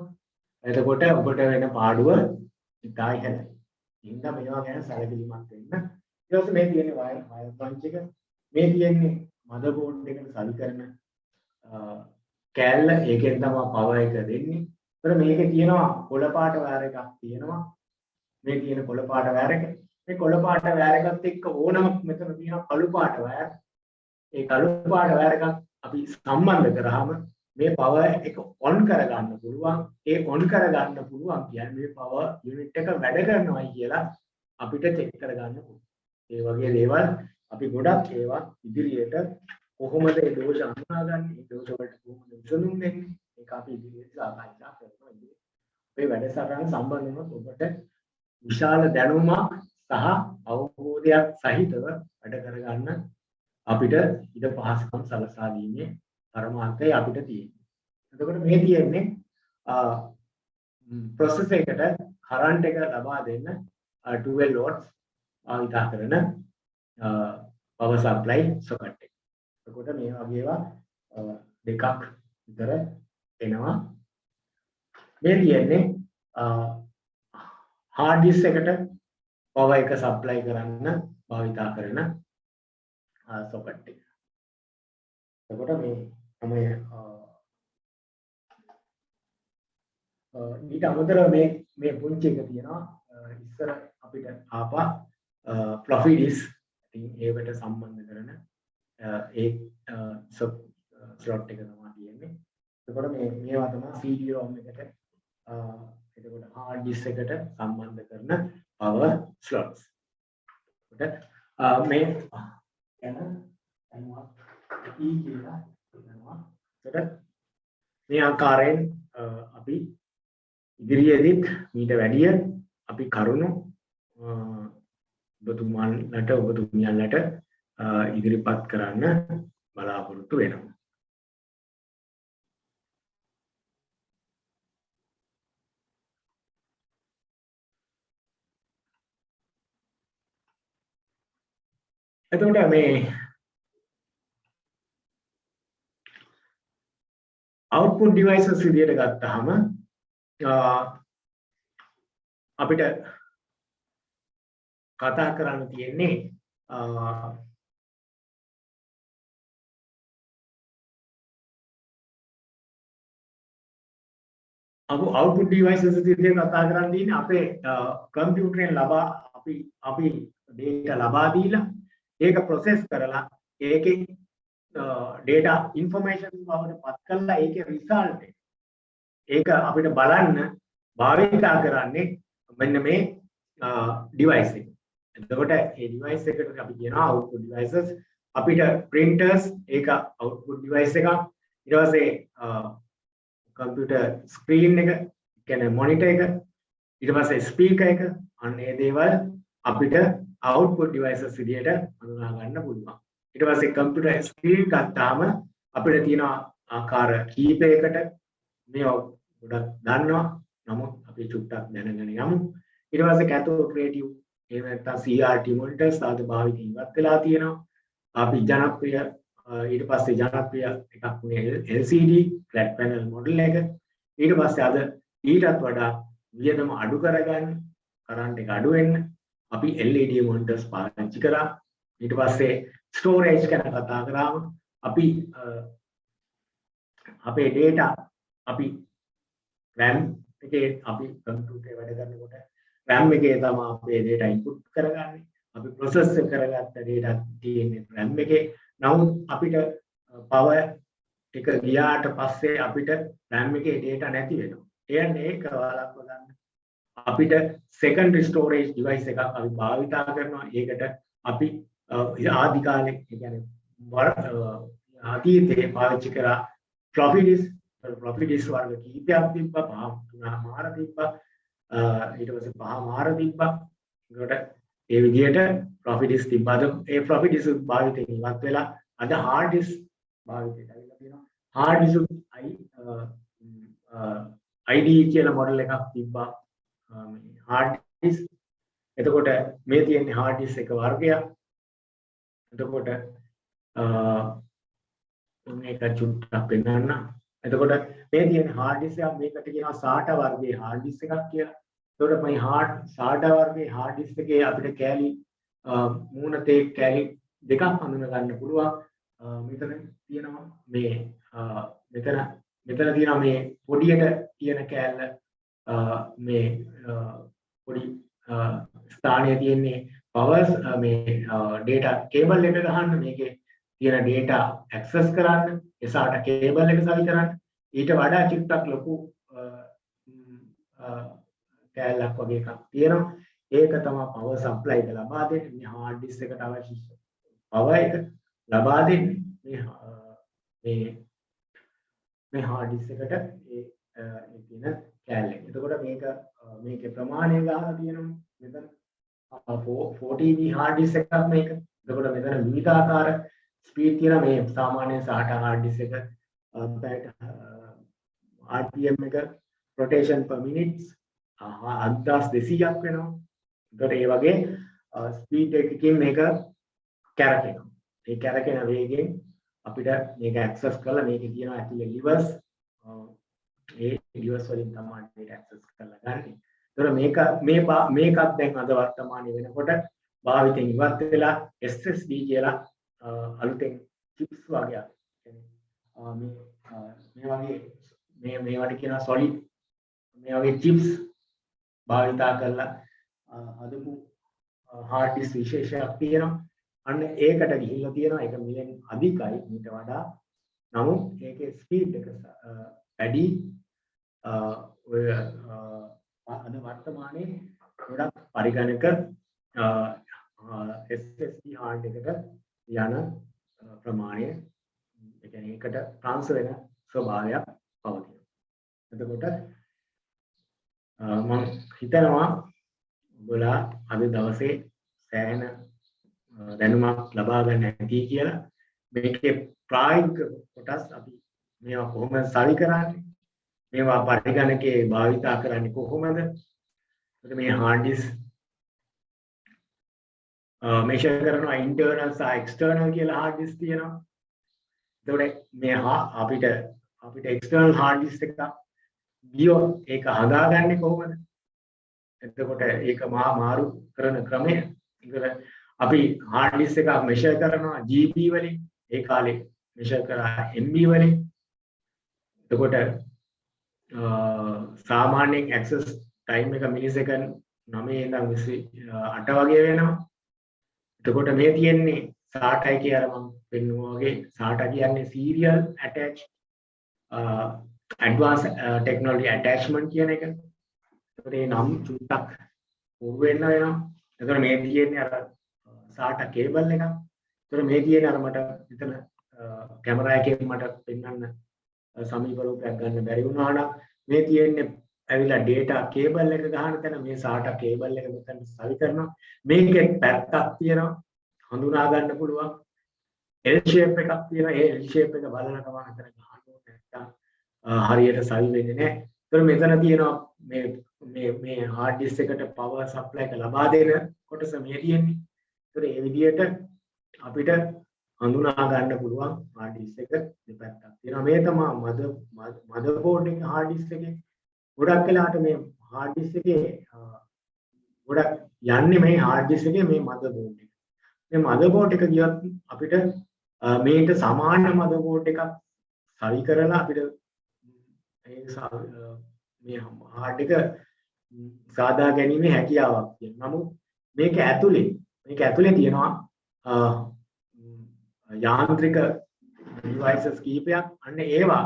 එතකොට ඔබට වෙන පාඩුව ඉතාලි හැදයි. ඉන්න මේවා ගැන සැලකිලිමත් වෙන්න. ඊට පස්සේ මේ තියෙන්නේ වයර් පන්ච් එක. මේ තියෙන්නේ මදර්බෝඩ් එකට සවි කරන කෑල්ල. ඒකෙන් තමයි පවර් එක දෙන්නේ. ඒතර මේකේ තියෙනවා කොළ පාට වයර් එකක් තියෙනවා. මේ තියෙන කොළ පාට වයර් එක. මේ කොළ පාට වයර් එකත් එක්ක ඕනම මෙතන තියෙනවා කළු පාට වයර්. ඒ කළු පාට වයර් එකක් අපි සම්බන්ධ කරාම මේ පවර් එක ඔන් කරගන්න පුළුවන්. ඒ ඔන් කරගන්න පුළුවන් කියන්නේ මේ පවර් යුනිට් එක වැඩ කරනවායි කියලා අපිට චෙක් කරගන්න පුළුවන්. ඒ වගේ දේවල් අපි ගොඩක් ඒවා ඉදිරියට කොහොමද ඒ දෝෂ අඳුනාගන්නේ? ඒ දෝෂ වලට කොහොමද විසඳුම් දෙන්නේ? ඒක අපි ඉදිරියට සාකච්ඡා කරනවා. මේ වැඩසටහන සම්බන්ධ වුණොත් ඔබට විශාල දැනුමක් සහ අවබෝධයක් සහිතව වැඩ කරගන්න අපිට ඉඩ පහසුකම් සලසා දීමේ පරමාර්ථය අපිට තියෙනවා. එතකොට මේ තියෙන්නේ process එකට current එක ලබා දෙන්න 12 volts භාවිත කරන power supply socket එක. එතකොට මේ වගේ ඒවා දෙකක් විතර එනවා. මේ තියෙන්නේ hard disk එකට power එක supply කරන්න භාවිත කරන socket එක. එතකොට මේ තමයි ඊට අමතරව මේ පුංචි එක තියෙනවා. ඉස්සර අපිට ආපා floppy disk ඉතින් ඒකට සම්බන්ධ කරන ඒ ස්ලොට් එක තමයි තියෙන්නේ. එතකොට මේවා තමයි CD-ROM එකට එතකොට hard disk එකට සම්බන්ධ කරන power slots. එතකොට මේ යන අනුව කියලා කියනවා. එතකොට මේ ආකාරයෙන් අපි ඉදිරියේදීත් මීට වැඩිය අපි කරුණු ඔබතුමාලට ඔබතුමියන්ලට ඉදිරිපත් කරන්න බලාපොරොත්තු වෙනවා. එතකොට මේ output devices විදියට ගත්තාම අපිට කතා කරන්න තියෙන්නේ output devices විදියට කතා කරන්න තියෙන්නේ අපේ කම්පියුටරෙන් අපි data ලබා දීලා ඒක process කරලා ඒකේ data information බවට පත් කරලා ඒකේ result ඒක අපිට බලන්න භාවිතා කරන්නේ මෙන්න මේ device එක. එතකොට මේ device එකට අපි කියනවා output devices. අපිට printers ඒක output device එකක්. ඊට පස්සේ computer screen එක කියන්නේ monitor එක. ඊට පස්සේ speaker එක. අන්න ඒ දේවල් අපිට output devices විදියට හඳුනා ගන්න පුළුවන්. ඊට පස්සේ computer screen ගත්තාම අපිට තියෙන ආකාර කීපයකට මේවා ගොඩක් දන්නවා. නමුත් අපි චුට්ටක් දැනගෙන යමු. ඊට පස්සේ cathode creative එහෙම නැත්නම් CRT monitors ආද භාවිත ඉවත් වෙලා තියෙනවා. අපි ජනප්‍රිය ඊට පස්සේ ජනප්‍රිය එකක් වුණේ LCD flat panel model එක. ඊට පස්සේ අද ඊටත් වඩා වියදම අඩු කරගන්න කරන්ට් එක අඩු වෙන්න අපි LED monitors පාවිච්චි කරා. ඊට පස්සේ storage ගැන කතා කරාම අපි අපේ data අපි RAM එකේ අපි කම්පියුටරේ වැඩ කරනකොට RAM එකේ තමයි අපේ data input කරගන්නේ. අපි process කරගත්ත data තියෙන්නේ RAM එකේ. නමුත් අපිට power එක ගියාට පස්සේ අපිට RAM එකේ data නැති වෙනවා. එයන්නේ ඒක වළක්ව ගන්න අපිට secondary storage device එකක් අපි භාවිතා කරනවා. ඒකට අපි ආදි කාලේ කියන්නේ අතීතයේ පාවිච්චි කරා floppy disk වර්ග කීපයක් තිබ්බා. තුනමාර තිබ්බා. ඊට පස්සේ පහමාර තිබ්බා. ඒකට ඒ විදිහට floppy disk තිබ්බාද ඒ floppy disk භාවිතයෙන් ඉවත් වෙලා අද hard disk භාවිතයට ඇවිල්ලා තියෙනවා. hard disk IDE කියලා මොඩල් එකක් තිබ්බා. hard disk. එතකොට මේ තියෙන්නේ hard disk එක වර්ගයක්. එතකොට මේක චුට්ටක් පෙන්නන්න. එතකොට මේ තියෙන hard disk එක මේකට කියනවා SATA වර්ගයේ hard disk එකක් කියලා. එතකොට මේ SATA වර්ගයේ hard disk එකේ අපිට කැලි මූණතේ කැලි දෙකක් හඳුන ගන්න පුළුවන්. මෙතන තියෙනවා මේ මෙතන තියෙනවා මේ පොඩියට තියෙන කැලල මේ පොඩි ස්ථානයේ තියෙන්නේ පවර්ස් මේ data cable එක ගහන්න මේකේ තියෙන data access කරන්න ඒ SATA cable එක සවි කරන්න ඊට වඩා චුට්ටක් ලොකු කැලලක් වගේ එකක් තියෙනවා ඒක තමයි power supply එක ලබා දෙන්නේ මේ hard disk එකට අවශ්‍ය power එක ලබා දෙන්නේ මේ hard disk එකට ඒ තියෙන කැලල. එතකොට මේකේ ප්‍රමාණය ගහලා තියෙනවා මෙතන 4TB hard disk එකක් මේක. එතකොට මෙතන විවිධාකාර ස්පීඩ් තියෙන මේ සාමාන්‍ය SATA hard disk එක RPM එක rotation per minutes 8200ක් වෙනවා. එතකොට ඒ වගේ ස්පීඩ් එකකින් මේක කැරකෙනවා. ඒ කැරකෙන වේගයෙන් අපිට මේක ඇක්සස් කරලා මේකේ තියෙන ඇතුලේ ලිවර්ස් ඒ ලිවර්ස් වලින් තමයි මේක ඇක්සස් කරලා ගන්න. ඒතර මේකත් දැන් අද වර්තමානයේ වෙනකොට භාවිතයෙන් ඉවත් වෙලා SSD කියලා අලුතෙන් චිප්ස් වගේක්. මේ වගේ මේවට කියනවා solid මේ වගේ චිප්ස් භාවිතා කරලා හදපු hard disk විශේෂයක් තියෙනවා. අන්න ඒකට ගිහිල්ලා තියෙනවා ඒක මිලියන් අධිකයි ඊට වඩා. නමුත් ඒකේ ස්පීඩ් එක වැඩි ඔය අද වර්තමානයේ ගොඩක් පරිගණක SSD hard එකට යන ප්‍රමාණය ඒ කියන්නේ ඒකට ට්‍රාන්ස්ෆර් වෙන ස්වභාවයක් පවතිනවා. එතකොට මම හිතනවා ඔයලා අද දවසේ සෑහෙන දැනුමක් ලබා ගන්න ඇති කියලා. මේකේ ප්‍රායෝගික කොටස් අපි මේවා කොහොමද සවි කරන්නේ? මේවා පරිගණකයේ භාවිතා කරන්නේ කොහොමද? මේ hard disk measure කරනවා internal සහ external කියලා hard disk තියෙනවා. එතකොට මේ අපිට external hard disk එකක් ගියොත් ඒක හදාගන්නේ කොහොමද? එතකොට ඒක මාරු කරන ක්‍රමය. ඒකට අපි hard disk එකක් measure කරනවා GB වලින්. ඒ කාලේ measure කරා MB වලින්. එතකොට සාමාන්‍යයෙන් access time එක millisecond 9 ඉඳන් 28 වගේ වෙනවා. එතකොට මේ තියෙන්නේ SATA එකේ අර මම පෙන්නුවා වගේ SATA කියන්නේ serial attached advanced technology attachment කියන එක. එතකොට මේ නම් චුට්ටක් පුරු වෙන්න වෙනවා. එතකොට මේ තියෙන්නේ අර SATA cable එකක්. එතකොට මේ තියෙන්නේ අර මට මෙතන කැමරා එකෙන් මට පෙන්වන්න සමීප රූපයක් ගන්න බැරි වුණා නම් මේ තියෙන්නේ ඇවිල්ලා data cable එක ගහන තැන මේ SATA cable එක මෙතන සවි කරනවා. මේකේ පැත්තක් තියෙනවා හඳුනා ගන්න පුළුවන් L shape එකක් තියෙනවා. ඒ L shape එක බලන ගමන් අතර ගහන්න ඕනේ නැත්තම් හරියට සවි වෙන්නේ නැහැ. ඒතර මෙතන තියෙනවා මේ hard disk එකට power supply එක ලබා දෙන කොටස මේ තියෙන්නේ. ඒතර ඒ විදිහට අපිට හඳුනා ගන්න පුළුවන් hard disk එක දෙපැත්තක් තියෙනවා. මේ තමයි motherboard එක hard disk එකේ ගොඩක් වෙලාවට මේ hard disk එකේ ගොඩක් යන්නේ මේ hard disk එකේ මේ motherboard එක. මේ motherboard එක ගියොත් අපිට මේකට සමාන motherboard එකක් සවි කරලා අපිට මේ hard එක සාදා ගැනීමේ හැකියාවක් තියෙනවා. නමුත් මේක ඇතුලේ තියෙනවා යාන්ත්‍රික devices කීපයක්. අන්න ඒවා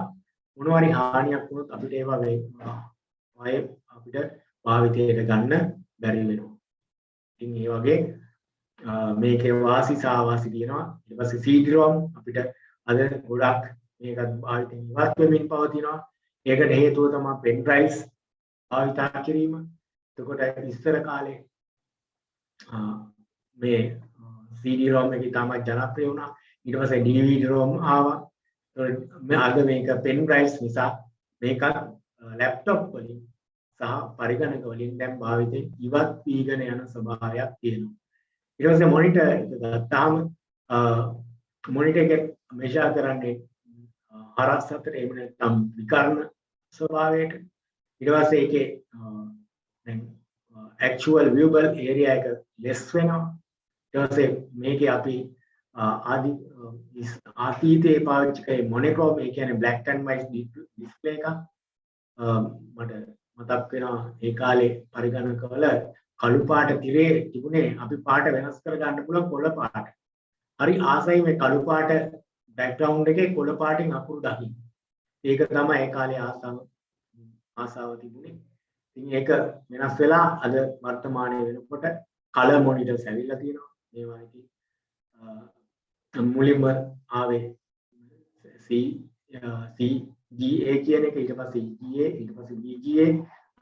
මොනවාරි හානියක් වුණොත් අපිට ඒවා අපිට භාවිතයට ගන්න බැරි වෙනවා. ඉතින් ඒ වගේ මේකේ වාසි සාවාසි තියෙනවා. ඊට පස්සේ CD-ROM අපිට අද ගොඩක් මේකත් භාවිතයෙන් ඉවත් වෙමින් පවතිනවා. ඒකට හේතුව තමයි pen drives භාවිතා කිරීම. එතකොට ඉස්සර කාලේ මේ CD-ROM එක තමයි ජනප්‍රිය වුණා. ඊට පස්සේ DVD-ROM ආවා. අද මේක pen drives නිසා මේකත් laptop වලින් සහ පරිගණක වලින් දැන් භාවිතයෙන් ඉවත් වීගෙන යන ස්වභාවයක් තියෙනවා. ඊට පස්සේ මොනිටර් එක ගත්තාම මොනිටර් එක measure කරන්නේ හරස් අතර එහෙම නැත්නම් විකර්ණ ස්වභාවයට. ඊට පස්සේ ඒකේ දැන් actual viewable area එක less වෙනවා. ඊට පස්සේ මේකේ අපි අතීතයේ පාවිච්චි කරේ මොනොක්‍රෝම්, ඒ කියන්නේ black and white display එකක්. මට මතක් වෙනවා ඒ කාලේ පරිගණකවල කළු පාට තිරේ තිබුණේ අපි පාට වෙනස් කර ගන්න පුළුවන් කොළ පාට. හරි ආසයි මේ කළු පාට බෑග්ග්‍රවුන්ඩ් එකේ කොළ පාටින් අකුරු දකින්න. ඒක තමයි ඒ කාලේ ආසාව තිබුණේ. ඉතින් ඒක වෙනස් වෙලා අද වර්තමානයේ වෙනකොට කලර් මොනිටර්ස් ඇවිල්ලා තියෙනවා. මේවා ඉතින් මුලින්ම ආවේ CGA කියන එක, ඊට පස්සේ EGA, ඊට පස්සේ VGA,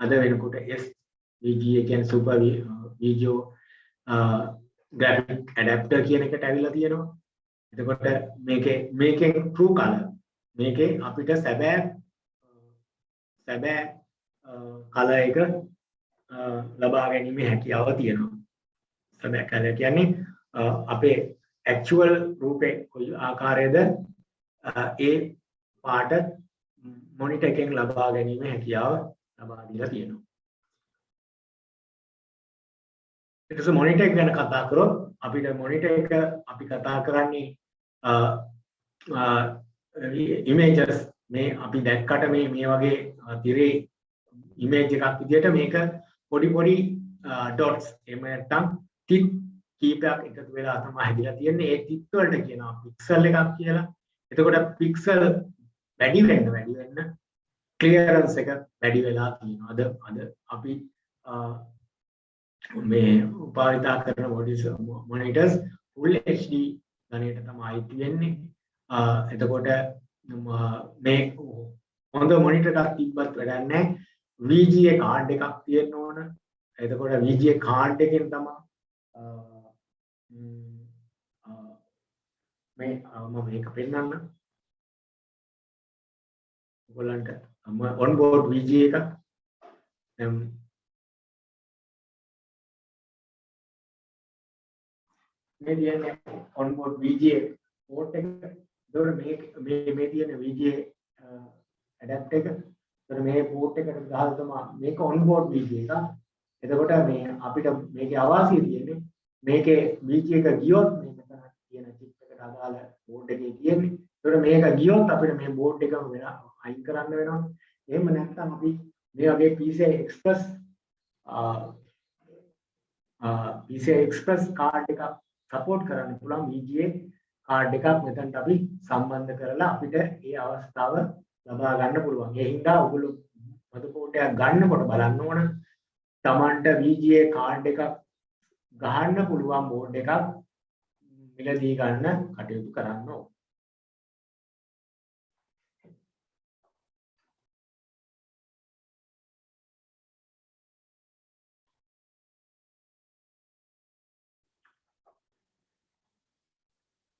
අද වෙනකොට SVGA කියන්නේ Super Video Graphic Adapter කියන එකට ඇවිල්ලා තියෙනවා. එතකොට මේකෙන් True Color, මේකේ අපිට සැබෑ කලර් එක ලබා ගැනීමේ හැකියාව තියෙනවා. සැබෑ කලර් කියන්නේ අපේ ඇක්චුවල් රූපේ කොයි ආකාරයේද ඒ පාට මොනිටර් එකෙන් ලබා ගැනීමේ හැකියාව ලබා දීලා තියෙනවා. ඊට පස්සේ මොනිටර් එක ගැන කතා කරොත් අපිට මොනිටර් එක අපි කතා කරන්නේ ඉමේජස් මේ අපි දැක්කට මේ වගේ තිරේ ඉමේජ් එකක් විදිහට මේක පොඩි ඩොට්ස් එහෙම නැත්නම් ටික් කීපයක් එකතු වෙලා තමයි හැදිලා තියෙන්නේ. ඒ ටික් වලට කියනවා පික්සල් එකක් කියලා. එතකොට පික්සල් වැඩි වෙන්න ක්ලියරන්ස් එක වැඩි වෙලා තියෙනවා. අද අපි මේ උපාවිතා කරන මොනිටර්ස් full HD ගණයට තමයි තියෙන්නේ. එතකොට මේ හොඳ මොනිටර් එකක් තිබ්බත් වැඩක් නැහැ. VGA කාඩ් එකක් තියෙන්න ඕන. එතකොට VGA කාඩ් එකෙන් තමයි මම මේක පෙන්නන්න. ඔයගොල්ලන්ට on board VGA එකක් දැන් මේ කියන්නේ on board VGA port එක. එතකොට මේ තියෙන VGA adapter එක. එතකොට මේ port එකට ගහලා තමයි මේක on board VGA එකක්. එතකොට මේ අපිට මේකේ අවාසිය තියෙන්නේ මේකේ VGA එක ගියොත් මේ මෙතන තියෙන chip එකට අදාළ board එකේ තියෙන්නේ. එතකොට මේක ගියොත් අපිට මේ board එකම අයින් කරන්න වෙනවා. එහෙම නැත්නම් අපි මේ වගේ PCI Express card එකක් support කරන්න පුළුවන් VGA card එකක් මෙතනට අපි සම්බන්ධ කරලා අපිට ඒ අවස්ථාව ලබා ගන්න පුළුවන්. ඒ හින්දා ඔයගොල්ලෝ මදපෝට් එකක් ගන්නකොට බලන්න ඕන තමන්ට VGA card එකක් ගහන්න පුළුවන් board එකක් මිලදී ගන්න කටයුතු කරන්න ඕන.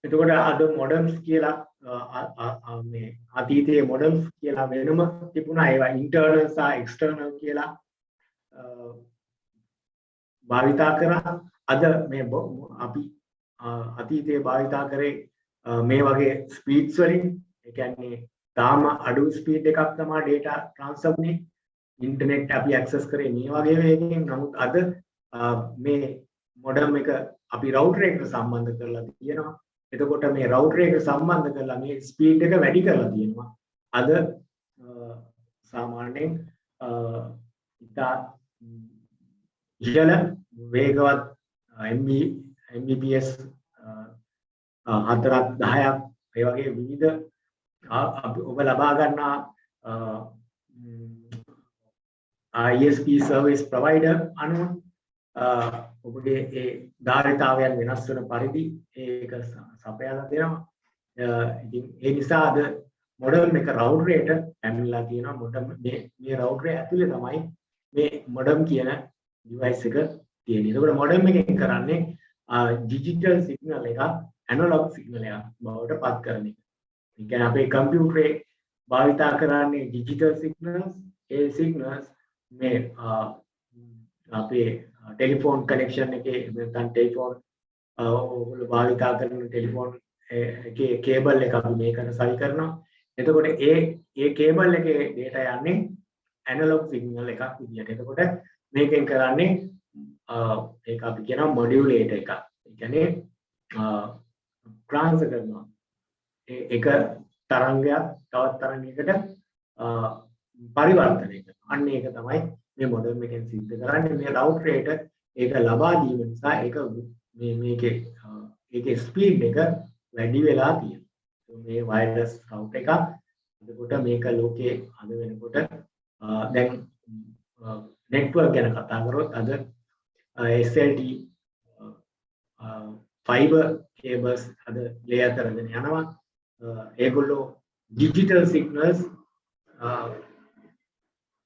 එතකොට අද මොඩම්ස් කියලා මේ අතීතයේ මොඩම්ස් කියලා වෙනම තිබුණා. ඒවා ඉන්ටර්නල් සහ එක්ස්ටර්නල් කියලා භාවිතා කරා. අද මේ අපි අතීතයේ භාවිතා කරේ මේ වගේ ස්පීඩ්ස් වලින්. ඒ කියන්නේ තාම අඩු ස්පීඩ් එකක් තමයි data transfer වුනේ. ඉන්ටර්නෙට් අපි ඇක්සස් කරේ මේ වගේ වේගකින්. නමුත් අද මේ මොඩම් එක අපි රවුටර් එකට සම්බන්ධ කරලා තියෙනවා. එතකොට මේ රවුටර් එක සම්බන්ධ කරලා මේ ස්පීඩ් එක වැඩි කරලා තියෙනවා. අද සාමාන්‍යයෙන් ඉතා ඉහළ වේගවත් Mbps 4ක් 10ක් ඒ වගේ විවිධ ඔබ ලබා ගන්නා ISP service provider අනුව ඔබගේ ඒ ධාරිතාවයන් වෙනස් වෙන පරිදි ඒක සපයලා දෙනවා. ඉතින් ඒ නිසා අද මොඩම් එක රවුටර් එකට පැමිණලා තියෙනවා. මොඩම් මේ රවුටර් ඇතුලේ තමයි මේ මොඩම් කියන ඩිවයිස් එක තියෙන්නේ. ඒකෝට මොඩම් එකෙන් කරන්නේ ඩිජිටල් සිග්නල් එක ඇනලොග් සිග්නල් එකක් බවට පත් කරන එක. ඒ කියන්නේ අපේ කම්පියුටරේ භාවිතා කරන්නේ ඩිජිටල් සිග්නල්ස්. ඒ සිග්නල්ස් මේ අපේ ටෙලිෆෝන් කනෙක්ෂන් එකේ නැත්නම් ටෙලිෆෝන් ඔයගොල්ලෝ භාවිතා කරන ටෙලිෆෝන් එකේ කේබල් එක අපි මේකට සවි කරනවා. එතකොට ඒ කේබල් එකේ data යන්නේ ඇනලොග් සිග්නල් එකක් විදියට. එතකොට මේකෙන් කරන්නේ ඒක අපි කියනවා මොඩියුලේටර් එකක්. ඒ කියන්නේ ට්‍රාන්ස්ෆර් කරනවා. ඒක තරංගයක් තවත් තරංගයකට පරිවර්තනය කරනවා. අන්න ඒක තමයි මේ මොඩර්න් එකෙන් සිද්ධ කරන්නේ. මේ රවුටරේට ඒක ලබා දීම නිසා ඒක මේකේ ස්පීඩ් එක වැඩි වෙලා තියෙනවා. මේ වයර්ලස් රවුටර් එකක්. එතකොට මේක ලෝකයේ අද වෙනකොට දැන් නෙට්වර්ක් ගැන කතා කරොත් අද SLT ෆයිබර් කේබල්ස් අද ලේයර් කරගෙන යනවා. ඒගොල්ලෝ ඩිජිටල් සිග්නල්ස්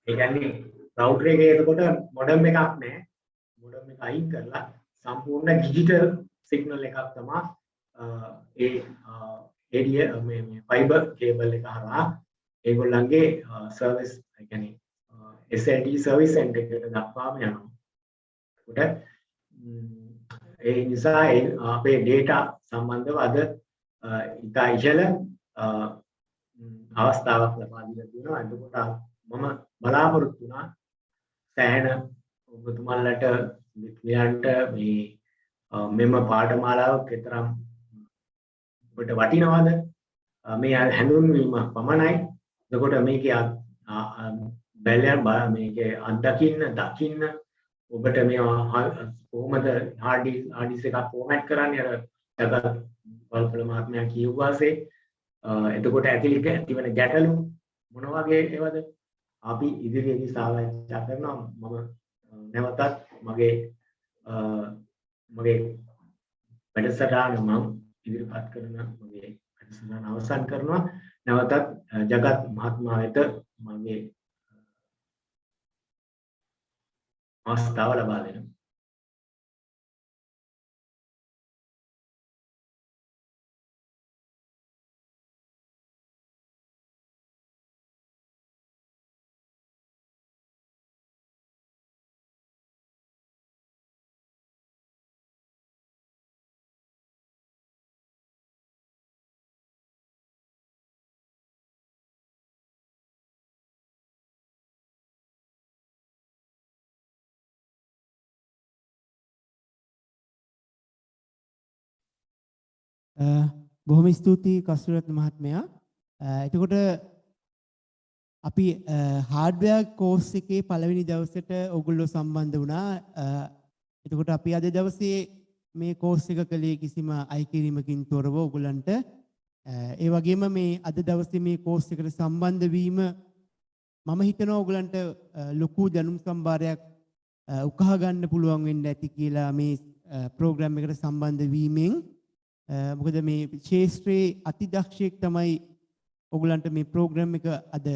ඒ කියන්නේ රවුටර් එකේ එතකොට මොඩම් එකක් නැහැ. මොඩම් එක අයින් කරලා සම්පූර්ණ ඩිජිටල් සිග්නල් එකක් තමයි ඒ මේ ෆයිබර් කේබල් එක හරහා ඒගොල්ලන්ගේ සර්විස් ඒ කියන්නේ SLT සර්විස් සෙන්ටර් එකට දක්වාම යනවා. ඒකට ඒ නිසා අපේ data සම්බන්ධව අද ඉතා ඉහළ අවස්ථාවක් ලබා දීලා තියෙනවා. එතකොට මම බලාපොරොත්තු වුණා සෑහෙන ඔබතුමන්ලට විද්‍යාන්ට මෙම පාඨමාලාව කෙතරම් ඔබට වටිනවද මේ හැඳුන්වීම පමණයි. එතකොට මේකේ මේකේ දකින්න ඔබට මේවා කොහොමද hard disk එකක් ෆෝමැට් කරන්නේ අර ජගත් වල්පල මහත්මයා කියුවාසේ එතකොට ඇතිවන ගැටලු මොන වගේ ඒවද අපි ඉදිරියේදී සාකච්ඡා කරනවා. මම නැවතත් මගේ වැඩසටහන මම ඉදිරිපත් කරන මගේ වැඩසටහන අවසන් කරනවා. නැවතත් ජගත් මහත්මයා වෙත මගේ අවස්ථාව ලබා දෙනවා. බොහොම ස්තුතියි කස්තුරත්න මහත්මයා. එතකොට අපි හાર્ඩ්වෙයාර් කෝස් එකේ පළවෙනි දවසට ඔයගොල්ලෝ සම්බන්ධ වුණා. එතකොට අපි අද දවසේ මේ කෝස් එක කළේ කිසිම අයිකිරීමකින් තොරව ඔයගොල්ලන්ට ඒ වගේම මේ අද දවසේ මේ කෝස් එකට සම්බන්ධ වීම මම හිතනවා ඔයගොල්ලන්ට ලොකු දැනුම් සම්භාරයක් උකහා ගන්න පුළුවන් වෙන්න ඇති කියලා මේ ප්‍රෝග්‍රෑම් එකට සම්බන්ධ වීමෙන්. මොකද මේ ශාස්ත්‍රයේ අතිදක්ෂයෙක් තමයි ඔයගලන්ට මේ ප්‍රෝග්‍රෑම් එක අද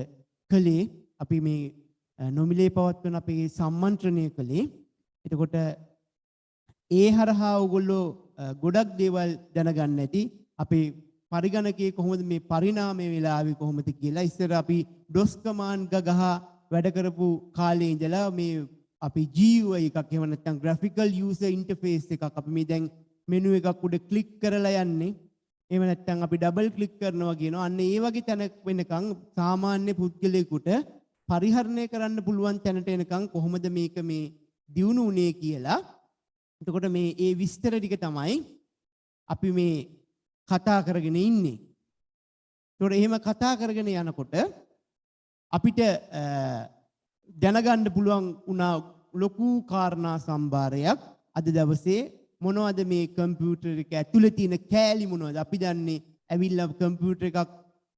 කළේ. අපි මේ නොමිලේ පවත්වන අපේ සම්මන්ත්‍රණය කළේ. එතකොට ඒ හරහා ඔයගොල්ලෝ ගොඩක් දේවල් දැනගන්න ඇති. අපේ පරිගණකයේ කොහොමද මේ පරිණාමය වෙලා ආවේ කොහොමද කියලා. ඉස්සර අපි DOS command ගහ වැඩ කරපු කාලේ ඉඳලා මේ අපි GUI එකක් එහෙම නැත්නම් graphical user interface එකක් අපි මේ දැන් මෙනු එකක් උඩ ක්ලික් කරලා යන්නේ. එහෙම නැත්නම් අපි ඩබල් ක්ලික් කරනවා කියනවා. අන්න ඒ වගේ තැනක් වෙනකන් සාමාන්‍ය පුද්ගලයෙකුට පරිහරණය කරන්න පුළුවන් තැනට එනකන් කොහොමද මේක මේ දියුණු වුණේ කියලා. එතකොට මේ ඒ විස්තර ටික තමයි අපි මේ කතා කරගෙන ඉන්නේ. ඒතකොට එහෙම කතා කරගෙන යනකොට අපිට දැනගන්න පුළුවන් වුණා ලොකු කාරණා සම්භාරයක් අද දවසේ. මොනවද මේ කම්පියුටර් එක ඇතුලේ තියෙන කෑලි මොනවද? අපි දන්නේ ඇවිල්ලා කම්පියුටර් එකක්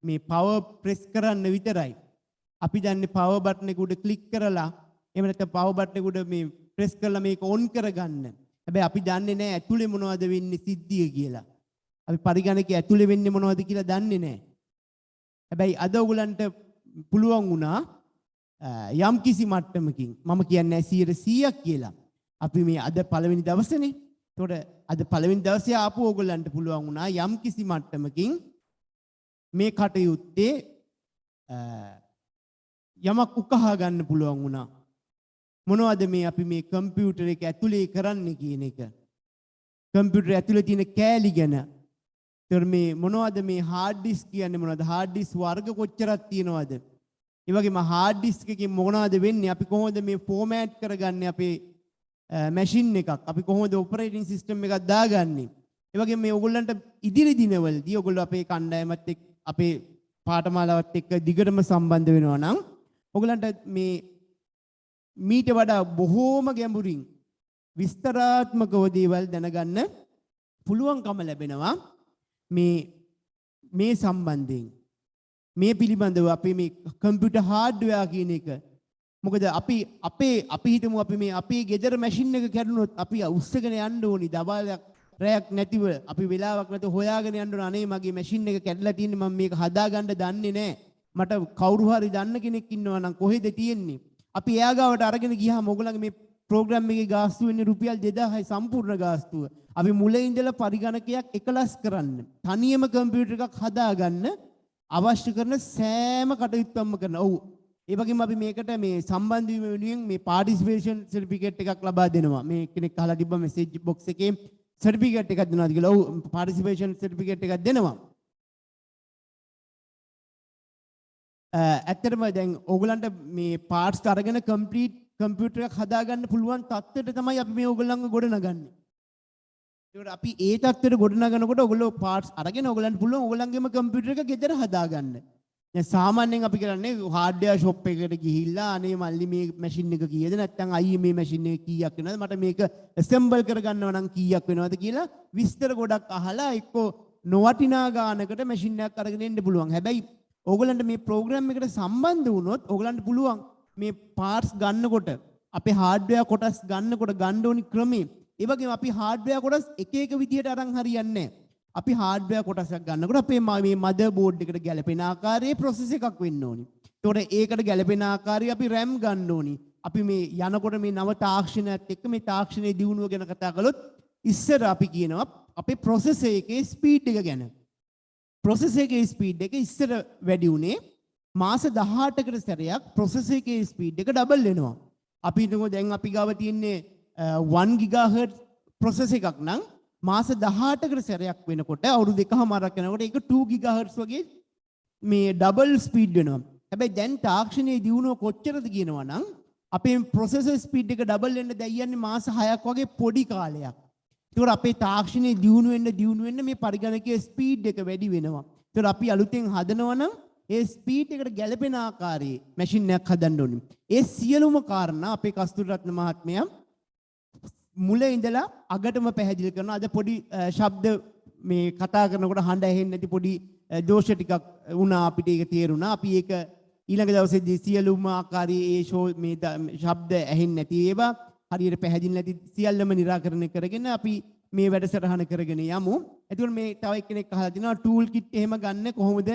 මේ පවර් ප්‍රෙස් කරන්න විතරයි. අපි දන්නේ පවර් බටන් එක උඩ ක්ලික් කරලා එහෙම නැත්නම් පවර් බටන් එක උඩ මේ ප්‍රෙස් කරලා මේක ඔන් කරගන්න. හැබැයි අපි දන්නේ නැහැ ඇතුලේ මොනවද වෙන්නේ සිද්ධිය කියලා. අපි පරිගණකයේ ඇතුලේ වෙන්නේ මොනවද කියලා දන්නේ නැහැ. හැබැයි අද ඔයගලන්ට පුළුවන් වුණා යම් කිසි මට්ටමකින් මම කියන්නේ 100% කියලා. අපි මේ අද පළවෙනි දවසේනේ. එතකොට අද පළවෙනි දවසේ ආපු ඕගොල්ලන්ට පුළුවන් වුණා යම් කිසි මට්ටමකින් මේ කටයුත්තේ යමක් උකහා ගන්න පුළුවන් වුණා. මොනවද මේ අපි මේ කම්පියුටර් එක ඇතුලේ කරන්නේ කියන එක. කම්පියුටර් ඇතුලේ තියෙන කෑලි ගැන. ඒතර මේ මොනවද මේ hard disk කියන්නේ මොනවද? hard disk වර්ග කොච්චරක් තියෙනවද? ඒ වගේම hard disk එකකින් මොනවද වෙන්නේ? අපි කොහොමද මේ format කරගන්නේ අපේ machine එකක්? අපි කොහොමද operating system එකක් දාගන්නේ? ඒ වගේම මේ ඔයගොල්ලන්ට ඉදිරි දිනවලදී ඔයගොල්ලෝ අපේ කණ්ඩායමත් එක්ක අපේ පාඨමාලාවත් එක්ක දිගටම සම්බන්ධ වෙනවා නම් ඔයගොල්ලන්ට මේ මීට වඩා බොහෝම ගැඹුරින් විස්තරාත්මකව දේවල් දැනගන්න පුළුවන්කම ලැබෙනවා මේ සම්බන්ධයෙන්. මේ පිළිබඳව අපි මේ කම්පියුටර් හાર્ඩ්වෙයාර් කියන එක මොකද අපි හිතමු අපි මේ අපේ ගෙදර මැෂින් එක කැඩුනොත් අපි උස්සගෙන යන්න ඕනි දවල්ක් රැයක් නැතිව අපි වෙලාවක් නැතුව හොයාගෙන යන්න ඕන අනේ මගේ මැෂින් එක කැඩලා තියෙන්නේ මම මේක හදාගන්න දන්නේ නැහැ මට කවුරු හරි දන්න කෙනෙක් ඉන්නවා නම් කොහෙද තියෙන්නේ අපි එයා ගාවට අරගෙන ගියාම ඕගොල්ලන්ගේ මේ ප්‍රෝග්‍රෑම් එකේ ගාස්තු වෙන්නේ රුපියල් 2000යි සම්පූර්ණ ගාස්තුව අපි මුලින් ඉඳලා පරිගණකයක් එකලස් කරන්න තනියම කම්පියුටර් එකක් හදාගන්න අවශ්‍ය කරන සෑම කටයුත්තක්ම කරනවා. ඔව්. ඒ වගේම අපි මේකට මේ සම්බන්ධ වීම වෙනුවෙන් මේ පාටිසිපේෂන් සර්ටිෆිකේට් එකක් ලබා දෙනවා. මේ කෙනෙක් අහලා තිබ්බා මෙසේජ් බොක්ස් එකේ සර්ටිෆිකේට් එකක් දෙනවාද කියලා. ඔව් පාටිසිපේෂන් සර්ටිෆිකේට් එකක් දෙනවා. ඇත්තටම දැන් ඕගලන්ට මේ පාර්ට්ස් අරගෙන කම්ප්ලීට් කම්පියුටර් එකක් හදාගන්න පුළුවන් තත්ත්වයට තමයි අපි මේ ඕගලන්ව ගොඩනගන්නේ. ඒකට අපි ඒ තත්ත්වයට ගොඩනගනකොට ඔයගොල්ලෝ පාර්ට්ස් අරගෙන ඔයගලන්ට පුළුවන් ඔයගලන්ගේම කම්පියුටර් එක ගෙදර හදාගන්න. දැන් සාමාන්‍යයෙන් අපි කරන්නේ හાર્ඩ්වෙයාර් ෂොප් එකකට ගිහිල්ලා අනේ මල්ලි මේ මැෂින් එක කීයද නැත්නම් අයියේ මේ මැෂින් එක කීයක් වෙනවද මට මේක ඇසෙම්බල් කරගන්නව නම් කීයක් වෙනවද කියලා විස්තර ගොඩක් අහලා එක්කෝ නොවටිනා ගානකට මැෂින් එකක් අරගෙන එන්න පුළුවන්. හැබැයි ඕගලන්ට මේ ප්‍රෝග්‍රෑම් එකට සම්බන්ධ වුණොත් ඕගලන්ට පුළුවන් මේ පාර්ට්ස් ගන්නකොට අපේ හાર્ඩ්වෙයාර් කොටස් ගන්නකොට ගන්න ඕනි ක්‍රමේ ඒ වගේම අපි හાર્ඩ්වෙයාර් කොටස් එක එක විදිහට අරන් හරියන්නේ නැහැ. අපි හાર્ඩ්වෙයාර් කොටසක් ගන්නකොට අපේ මේ මදර් බෝඩ් එකට ගැලපෙන ආකාරයේ ප්‍රොසෙස් එකක් වෙන්න ඕනි. ඒතකොට ඒකට ගැලපෙන ආකාරයේ අපි RAM ගන්න ඕනි. අපි මේ යනකොට මේ නව තාක්ෂණයත් එක්ක මේ තාක්ෂණයේ දියුණුව ගැන කතා කළොත් ඉස්සර අපි කියනවා අපේ ප්‍රොසෙස් එකේ ස්පීඩ් එක ගැන. ප්‍රොසෙස් එකේ ස්පීඩ් එක ඉස්සර වැඩි උනේ මාස 18කට සැරයක් ප්‍රොසෙස් එකේ ස්පීඩ් එක ඩබල් වෙනවා. අපි හිතමු දැන් අපි ගාව තියෙන්නේ 1 GHz ප්‍රොසෙස් එකක් නම් මාස 18කට සැරයක් වෙනකොට අවුරුදු 2කමාරක් යනකොට ඒක 2 GHz වගේ මේ ඩබල් ස්පීඩ් වෙනවා. හැබැයි දැන් තාක්ෂණයේ දියුණුව කොච්චරද කියනවා නම් අපේ ප්‍රොසෙසර් ස්පීඩ් එක ඩබල් වෙන්න දැන් යන්නේ මාස 6ක් වගේ පොඩි කාලයක්. ඒකෝර අපේ තාක්ෂණයේ දියුණු වෙන්න මේ පරිගණකයේ ස්පීඩ් එක වැඩි වෙනවා. ඒකෝර අපි අලුතෙන් හදනවා නම් ඒ ස්පීඩ් එකට ගැලපෙන ආකාරයේ මැෂින් එකක් හදන්න ඕනේ. ඒ සියලුම කාරණා අපේ කස්තුරිරත්න මහත්මයා මුලින් ඉඳලා අගටම පැහැදිලි කරනවා. අද පොඩි ශබ්ද මේ කතා කරනකොට හඬ ඇහෙන්නේ නැති පොඩි දෝෂ ටිකක් වුණා අපිට ඒක තේරුණා. අපි ඒක ඊළඟ දවසේදී සියලුම ආකාරයේ ඒ මේ ශබ්ද ඇහෙන්නේ නැති ඒවා හරියට පැහැදිලි නැති සියල්ලම निराකරණය කරගෙන අපි මේ වැඩසටහන කරගෙන යමු. එතකොට මේ තව එක්කෙනෙක් අහලා තිනවා ටූල් කිට් එහෙම ගන්න කොහොමද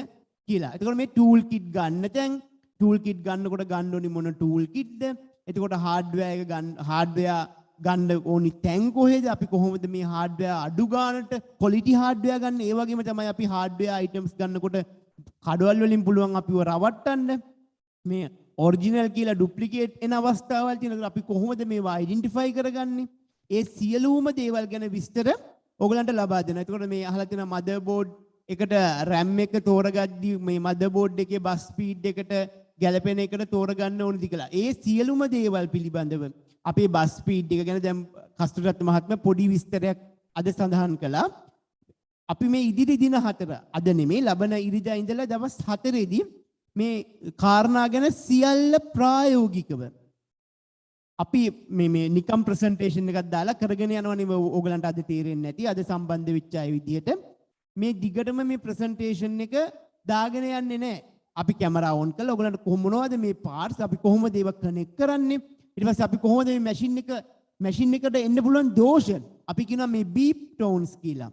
කියලා. එතකොට මේ ටූල් කිට් ගන්න තැන් ටූල් කිට් ගන්නකොට ගන්න ඕනි මොන ටූල් කිට්ද? එතකොට හાર્ඩ්වෙයාර් එක හાર્ඩ්වෙයාර් ගන්න ඕනි තැන් කොහෙද? අපි කොහොමද මේ හાર્ඩ්වෙයාර් අඩු ගානට ක්වොලිටි හાર્ඩ්වෙයාර් ගන්න? ඒ වගේම තමයි අපි හાર્ඩ්වෙයාර් අයිටම්ස් ගන්නකොට කඩවල් වලින් පුළුවන් අපිව රවට්ටන්න. මේ ඔරිජිනල් කියලා ඩුප්ලිකේට් එන අවස්ථාවල් තියෙනවා. අපි කොහොමද මේවා අයිඩෙන්ටිෆයි කරගන්නේ? ඒ සියලුම දේවල් ගැන විස්තර ඔයගලන්ට ලබා දෙනවා. එතකොට මේ අහලා තියෙන මදර් බෝඩ් එකට RAM එක තෝරගද්දී මේ මදර් බෝඩ් එකේ බස් ස්පීඩ් එකට ගැලපෙන එකට තෝරගන්න ඕනද කියලා. ඒ සියලුම දේවල් පිළිබඳව අපේ බස් ස්පීඩ් එක ගැන දැන් කස්තුරිරත්න මහත්මයා පොඩි විස්තරයක් අද සඳහන් කළා. අපි මේ ඉදිරි දින 4 අද නෙමේ ලබන ඉරිදා ඉඳලා දවස් 4ේදී මේ කාරණා ගැන සියල්ල ප්‍රායෝගිකව අපි මේ නිකම් ප්‍රසන්ටේෂන් එකක් දාලා කරගෙන යනවනේ ඕගලන්ට අද තේරෙන්නේ නැති අද සම්බන්ධ වෙච්ච අය විදිහට මේ දිගටම මේ ප්‍රසන්ටේෂන් එක දාගෙන යන්නේ නැහැ. අපි කැමරා ඔන් කරලා ඔයගලන්ට කොහොමද මේ පාර්ට්ස් අපි කොහොමද ඒවා කනෙක්ට් කරන්නේ? ඊට පස්සේ අපි කොහොමද මේ මැෂින් එකට එන්න පුළුවන් දෝෂ අපි කියනවා මේ බීප් ටෝන්ස් කියලා.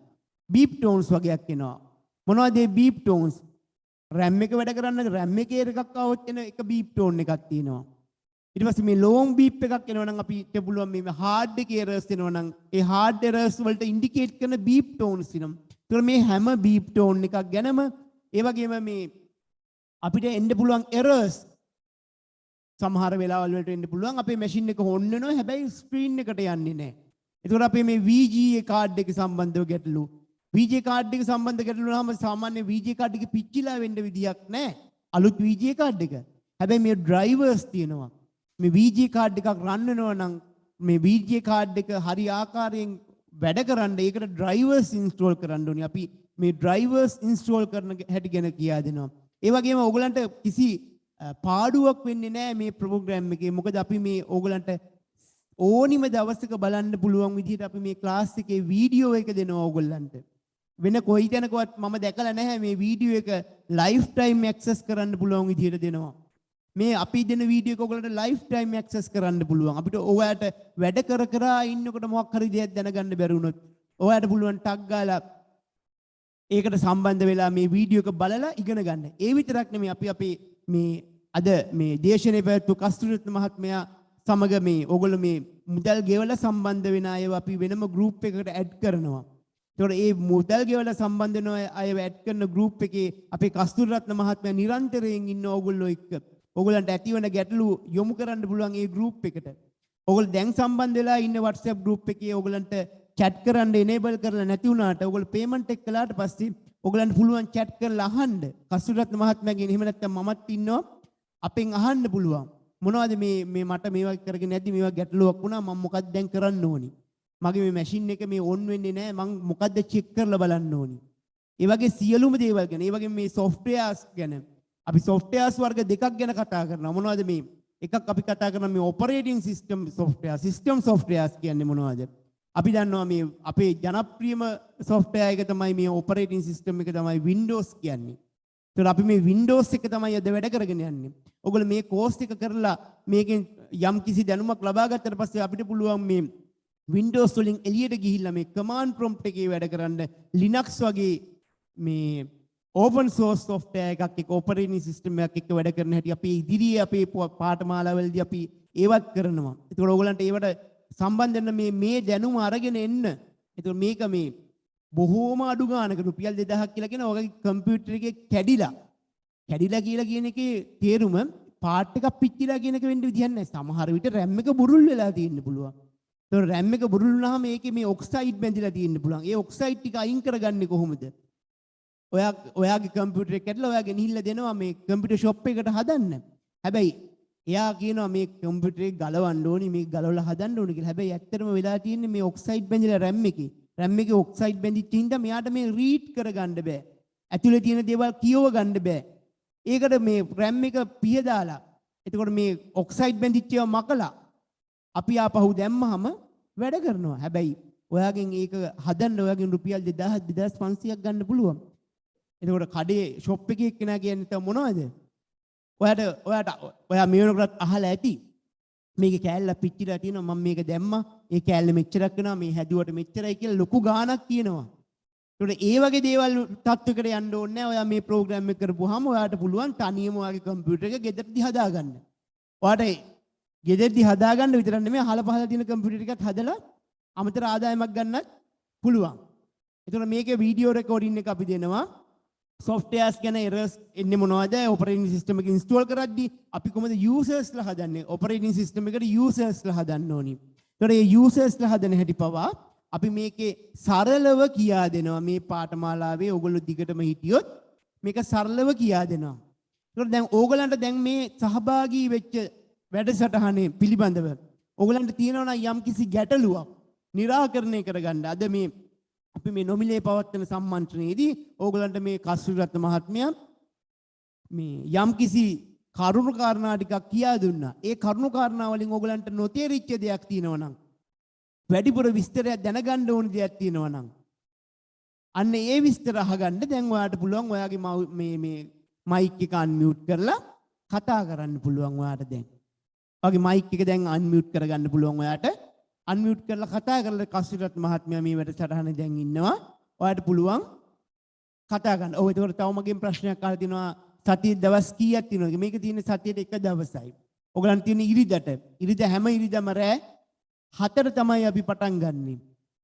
බීප් ටෝන්ස් වගේක් එනවා. මොනවද මේ බීප් ටෝන්ස්? RAM එක වැඩ කරන්න RAM එකේ එකක් આવොත් එන එක බීප් ටෝන් එකක් තියෙනවා. ඊට පස්සේ මේ ලොං බීප් එකක් එනවා නම් අපිට පුළුවන් මේ හાર્ඩ් එකේ එරර්ස් එනවා නම් ඒ හાર્ඩ් එරර්ස් වලට ඉන්ඩිකේට් කරන බීප් ටෝන්ස් තියෙනවා. ඒතර මේ හැම බීප් ටෝන් එකක් ගැනම ඒ වගේම මේ අපිට එන්න පුළුවන් එරර්ස් සමහර වෙලාවල් වලට එන්න පුළුවන් අපේ මැෂින් එක ඔන් වෙනවා හැබැයි ස්ක්‍රීන් එකට යන්නේ නැහැ. ඒතකොට අපේ මේ VGA කාඩ් එක සම්බන්ධව ගැටලු VGA කාඩ් එක සම්බන්ධ ගැටලු නම් සාමාන්‍ය VGA කාඩ් එක පිච්චිලා වෙන්න විදියක් නැහැ. අලුත් VGA කාඩ් එක. හැබැයි මේ ඩ්‍රයිවර්ස් තියෙනවා. මේ VG කාඩ් එකක් රන් වෙනවා නම් මේ VG කාඩ් එක හරි ආකාරයෙන් වැඩ කරන්න ඒකට ඩ්‍රයිවර්ස් ඉන්ස්ටෝල් කරන්න ඕනේ. අපි මේ ඩ්‍රයිවර්ස් ඉන්ස්ටෝල් කරන හැටි ගැන කියා දෙනවා. ඒ වගේම ඕගලන්ට කිසි පාඩුවක් වෙන්නේ නැහැ මේ ප්‍රෝග්‍රෑම් එකේ. මොකද අපි මේ ඕගලන්ට ඕනිම දවසක බලන්න පුළුවන් විදිහට අපි මේ ක්ලාස් එකේ වීඩියෝ එක දෙනවා ඕගොල්ලන්ට. වෙන කොයි තැනකවත් මම දැකලා නැහැ මේ වීඩියෝ එක ලයිෆ් ටයිම් ඇක්සස් කරන්න පුළුවන් විදිහට දෙනවා. මේ අපි දෙන වීඩියෝ එක ඔයගලන්ට ලයිෆ් ටයිම් ඇක්සස් කරන්න පුළුවන්. අපිට ඔයාලට වැඩ කර කර ඉන්නකොට මොකක් හරි දෙයක් දැනගන්න බැරි වුණොත් ඔයාලට පුළුවන් ටක් ගාලා ඒකට සම්බන්ධ වෙලා මේ වීඩියෝ එක බලලා ඉගෙන ගන්න. ඒ විතරක් නෙමෙයි අපි මේ අද මේ දේශනේ පැවැත්වූ කස්තුරිරත්න මහත්මයා සමග මේ ඕගොල්ලෝ මේ මුදල් ගෙවලා සම්බන්ධ වෙන අයව අපි වෙනම ගෲප් එකකට ඇඩ් කරනවා. ඒතකොට මේ මුදල් ගෙවලා සම්බන්ධ වෙන අයව ඇඩ් කරන ගෲප් එකේ අපේ කස්තුරිරත්න මහත්මයා නිරන්තරයෙන් ඉන්න ඕගොල්ලෝ එක්ක ඕගොල්ලන්ට ඇතිවන ගැටලු යොමු කරන්න පුළුවන් මේ ගෲප් එකට. ඕගොල්ලෝ දැන් සම්බන්ධ වෙලා ඉන්න WhatsApp ගෲප් එකේ ඕගොල්ලන්ට chat කරන්න enable කරලා නැති වුණාට ඕගොල්ලෝ payment එක කළාට පස්සේ ඕගොල්ලන්ට පුළුවන් chat කරලා අහන්න. කස්තුරිරත්න මහත්මයාගෙන් එහෙම නැත්නම් මමත් ඉන්නවා අපෙන් අහන්න පුළුවන්. මොනවද මේ මට මේවා කරගෙන නැද්දි මේවා ගැටලුවක් වුණා මම මොකක්ද දැන් කරන්න ඕනි. මගේ මේ මැෂින් එක මේ ඔන් වෙන්නේ නැහැ මම මොකද්ද චෙක් කරලා බලන්න ඕනි. ඒ වගේ සියලුම දේවල් ගැන ඒ වගේ මේ softwares ගැන අපි softwares වර්ග දෙකක් ගැන කතා කරනවා. මොනවද මේ එකක් අපි කතා කරන මේ operating system software system softwares කියන්නේ මොනවද? අපි දන්නවා මේ අපේ ජනප්‍රියම software එක තමයි මේ operating system එක තමයි Windows කියන්නේ. ඒතර අපි මේ Windows එක තමයි අද වැඩ කරගෙන යන්නේ. ඔයගොල්ලෝ මේ කෝස් එක කරලා මේකෙන් යම් කිසි දැනුමක් ලබා ගත්තට පස්සේ අපිට පුළුවන් මේ Windows වලින් එළියට ගිහිල්ලා මේ command prompt එකේ වැඩ කරන්න Linux වගේ මේ open source software එකක් එක්ක operating system එකක් එක්ක වැඩ කරන හැටි අපි ඉදිරියේ අපේ පාඨමාලාවලදී අපි ඒවත් කරනවා. ඒතකොට ඔයගොල්ලන්ට ඒවට සම්බන්ධ වෙන මේ දැනුම අරගෙන එන්න. ඒතකොට මේක මේ බොහෝම අඩු ගානක රුපියල් 2000ක් කියලා කියන ඔයගේ කම්පියුටර් එකේ කැඩිලා කියලා කියන එකේ තේරුම පාර්ට් එකක් පිච්චිලා කියන එක වෙන්න විදියක් නැහැ. සමහර විට RAM එක බුරුල් වෙලා තියෙන්න පුළුවන්. ඒතකොට RAM එක බුරුල් වුණාම ඒකේ මේ ඔක්සයිඩ් බැඳිලා තියෙන්න පුළුවන්. ඒ ඔක්සයිඩ් ටික අයින් කරගන්නේ කොහොමද? ඔයාගේ කම්පියුටර් එක කැඩලා ඔයා ගෙනහිල්ලා දෙනවා මේ කම්පියුටර් ෂොප් එකකට හදන්න. හැබැයි එයා කියනවා මේ කම්පියුටර් එක ගලවන්න ඕනි මේක ගලවලා හදන්න ඕනි කියලා. හැබැයි ඇත්තටම වෙලා තියෙන්නේ මේ ඔක්සයිඩ් බැඳිලා RAM එකේ. RAM එකේ ඔක්සයිඩ් බැඳිච්ච හින්දා මෙයාට මේ රීඩ් කරගන්න බෑ. ඇතුලේ තියෙන දේවල් කියව ගන්න බෑ. ඒකට මේ RAM එක පිය දාලා එතකොට මේ ඔක්සයිඩ් බැඳිච්ච ඒවා මකලා අපි ආපහු දැම්මහම වැඩ කරනවා. හැබැයි ඔයාගෙන් ඒක හදන්න ඔයාගෙන් රුපියල් 2000 2500ක් ගන්න පුළුවන්. එතකොට කඩේ ෂොප් එකේ කෙනා කියන්නේ මොනවද? ඔයා මේ වෙනකොට අහලා ඇති. මේකේ කෑල්ල පිච්චිලා තියෙනවා මම මේක දැම්මා. ඒ කෑල්ල මෙච්චරක් වෙනවා මේ හැදුවට මෙච්චරයි කියලා ලොකු ගාණක් කියනවා. ඒකට ඒ වගේ දේවල් තත්ත්වයකට යන්න ඕනේ නැහැ. ඔයා මේ ප්‍රෝග්‍රෑම් එක කරපුවාම ඔයාට පුළුවන් තනියම ඔයාගේ කම්පියුටර් එක ගෙදරදී හදාගන්න. ඔයාට ගෙදරදී හදාගන්න විතරක් නෙමෙයි අහල පහල තියෙන කම්පියුටර් එකත් හදලා අමතර ආදායමක් ගන්නත් පුළුවන්. ඒතකොට මේකේ වීඩියෝ රෙකෝඩින් එක අපි දෙනවා. softwares ගැන errors එන්නේ මොනවද? operating system එක install කරද්දී අපි කොහොමද usersලා හදන්නේ? operating system එකට usersලා හදන්න ඕනි. ඒතකොට මේ usersලා හදන හැටි පවා අපි මේකේ සරලව කියා දෙනවා. මේ පාඨමාලාවේ ඕගොල්ලෝ දිගටම හිටියොත් මේක සරලව කියා දෙනවා. ඒතකොට දැන් ඕගලන්ට දැන් මේ සහභාගී වෙච්ච වැඩසටහනේ පිළිබඳව ඕගලන්ට තියෙනවා නම් යම්කිසි ගැටලුවක් निराකරණය කරගන්න අද මේ අපි මේ නොමිලේ පවත්වන සම්මන්ත්‍රණයේදී ඕගලන්ට මේ කස්තුරිරත්න මහත්මයා මේ යම්කිසි කරුණු කාරණා ටිකක් කියා දුන්නා. ඒ කරුණු කාරණා වලින් ඕගලන්ට නොතේරිච්ච දෙයක් තියෙනවා නම් වැඩිපුර විස්තරයක් දැනගන්න ඕන දෙයක් තියෙනවා නම් අන්න ඒ විස්තර අහගන්න දැන් ඔයාලට පුළුවන් ඔයාගේ මේ මයික් එක අන්මියුට් කරලා කතා කරන්න පුළුවන් ඔයාලට දැන්. ඔයාගේ මයික් එක දැන් අන්මියුට් කරගන්න පුළුවන් ඔයාලට. අන්මියුට් කරලා කතා කරලා කස්තුරිරත්න මහත්මයා මේ වැඩසටහනේ දැන් ඉන්නවා. ඔයාලට පුළුවන් කතා කරන්න. ඔව් ඒකට තව මගෙන් ප්‍රශ්නයක් අහලා තිනවා සතියේ දවස් කීයක් තියෙනවද? මේක තියෙන්නේ සතියේට එක දවසයි. ඔයගලන් තියෙන ඉරිදට. ඉරිද හැම ඉරිදම රෑ 4 තමයි අපි පටන් ගන්නෙ.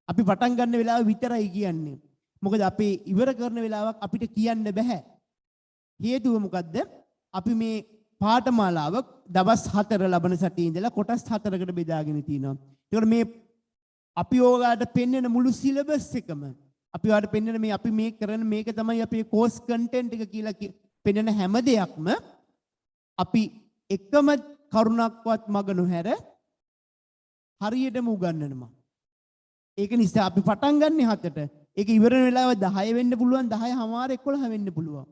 අපි පටන් ගන්න වෙලාව විතරයි කියන්නේ. මොකද අපේ ඉවර කරන වෙලාවක් අපිට කියන්න බෑ. හේතුව මොකද්ද? අපි මේ පාඨමාලාව දවස් 4 ලබන සතියේ ඉඳලා කොටස් 4කට බෙදාගෙන තිනවා. ඒකට මේ අපි ඕගාට පෙන්වන මුළු සිලබස් එකම අපි ඔයාලට පෙන්වන මේ අපි මේ කරන මේක තමයි අපේ කෝස් කන්ටෙන්ට් එක කියලා පෙන්වන හැම දෙයක්ම අපි එකම කරුණක්වත් මග නොහැර හරියටම උගන්වනවා. ඒක නිසා අපි පටන් ගන්න 7ට. ඒක ඉවර වෙන වෙලාව 10 වෙන්න පුළුවන්, 10:00 11 වෙන්න පුළුවන්.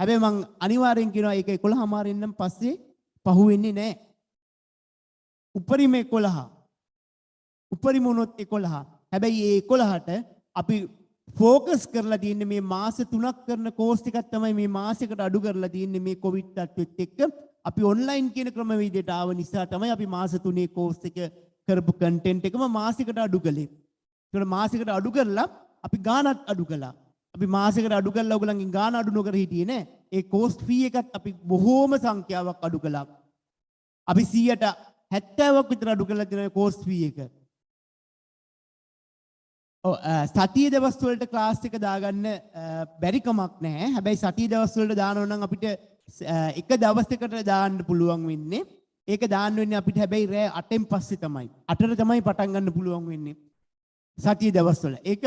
හැබැයි මං අනිවාර්යෙන් කියනවා ඒක 11:00 නම් පස්සේ පහු වෙන්නේ නැහැ. උපරිම 11. උපරිම උනොත් 11. හැබැයි ඒ 11ට අපි ફોකස් කරලා තියෙන්නේ මේ මාස 3ක් කරන කෝස් එකක් තමයි මේ මාසයකට අඩු කරලා තියෙන්නේ මේ කොවිඩ් තත්ත්වෙත් එක්ක. අපි ඔන්ලයින් කියන ක්‍රමවේදයට ආව නිසා තමයි අපි මාස 3 කෝස් එක කරපු කන්ටෙන්ට් එකම මාසයකට අඩු කළේ. ඒකට මාසයකට අඩු කරලා අපි ගාණත් අඩු කළා. අපි මාසයකට අඩු කරලා ඔයගලන්ගෙන් ගාණ අඩු නොකර හිටියේ නෑ. ඒ කෝස්ට් ෆී එකත් අපි බොහෝම සංඛ්‍යාවක් අඩු කළා. අපි 70%ක් විතර අඩු කරලා තියෙන කෝස්ට් ෆී එක. සතිය දවස් වලට ක්ලාස් එක දාගන්න බැරි කමක් නැහැ. හැබැයි සතිය දවස් වලට දානවා නම් අපිට එක දවසකට දාන්න පුළුවන් වෙන්නේ. ඒක දාන්න වෙන්නේ අපිට හැබැයි රෑ 8න් පස්සේ තමයි. 8ට තමයි පටන් ගන්න පුළුවන් වෙන්නේ. සතිය දවස් වල. ඒක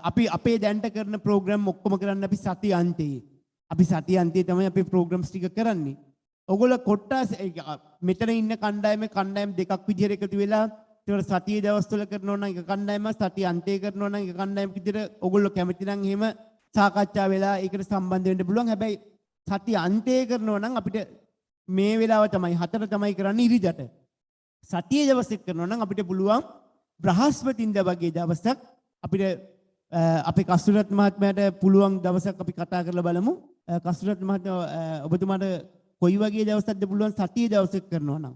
අපි අපේ දැන්ට කරන ප්‍රෝග්‍රෑම් ඔක්කොම කරන්න අපි සතිය අන්තයේ. අපි සතිය අන්තයේ තමයි අපි ප්‍රෝග්‍රෑම්ස් ටික කරන්නේ. ඔයගොල්ලෝ කොටස් මෙතන ඉන්න කණ්ඩායම දෙකක් විදිහට එකතු වෙලා ඒකට සතිය දවස් වල කරනවා නම් එක කණ්ඩායමක් සතිය අන්තයේ කරනවා නම් එක කණ්ඩායමක් විදිහට ඔයගොල්ලෝ කැමති නම් එහෙම සාකච්ඡා වෙලා ඒකට සම්බන්ධ වෙන්න පුළුවන්. හැබැයි සතිය අන්තයේ කරනවා නම් අපිට මේ වෙලාව තමයි 4 තමයි කරන්නේ ඉරිදට. සතිය දවසෙත් කරනවා නම් අපිට පුළුවන් බ්‍රහස්පතින්දා වගේ දවසක් අපිට අපේ කස්තුරත් මහත්මයාට පුළුවන් දවසක් අපි කතා කරලා බලමු. කස්තුරත් මහත්මයා ඔබතුමාට කොයි වගේ දවසක්ද පුළුවන් සතිය දවසෙත් කරනවා නම්?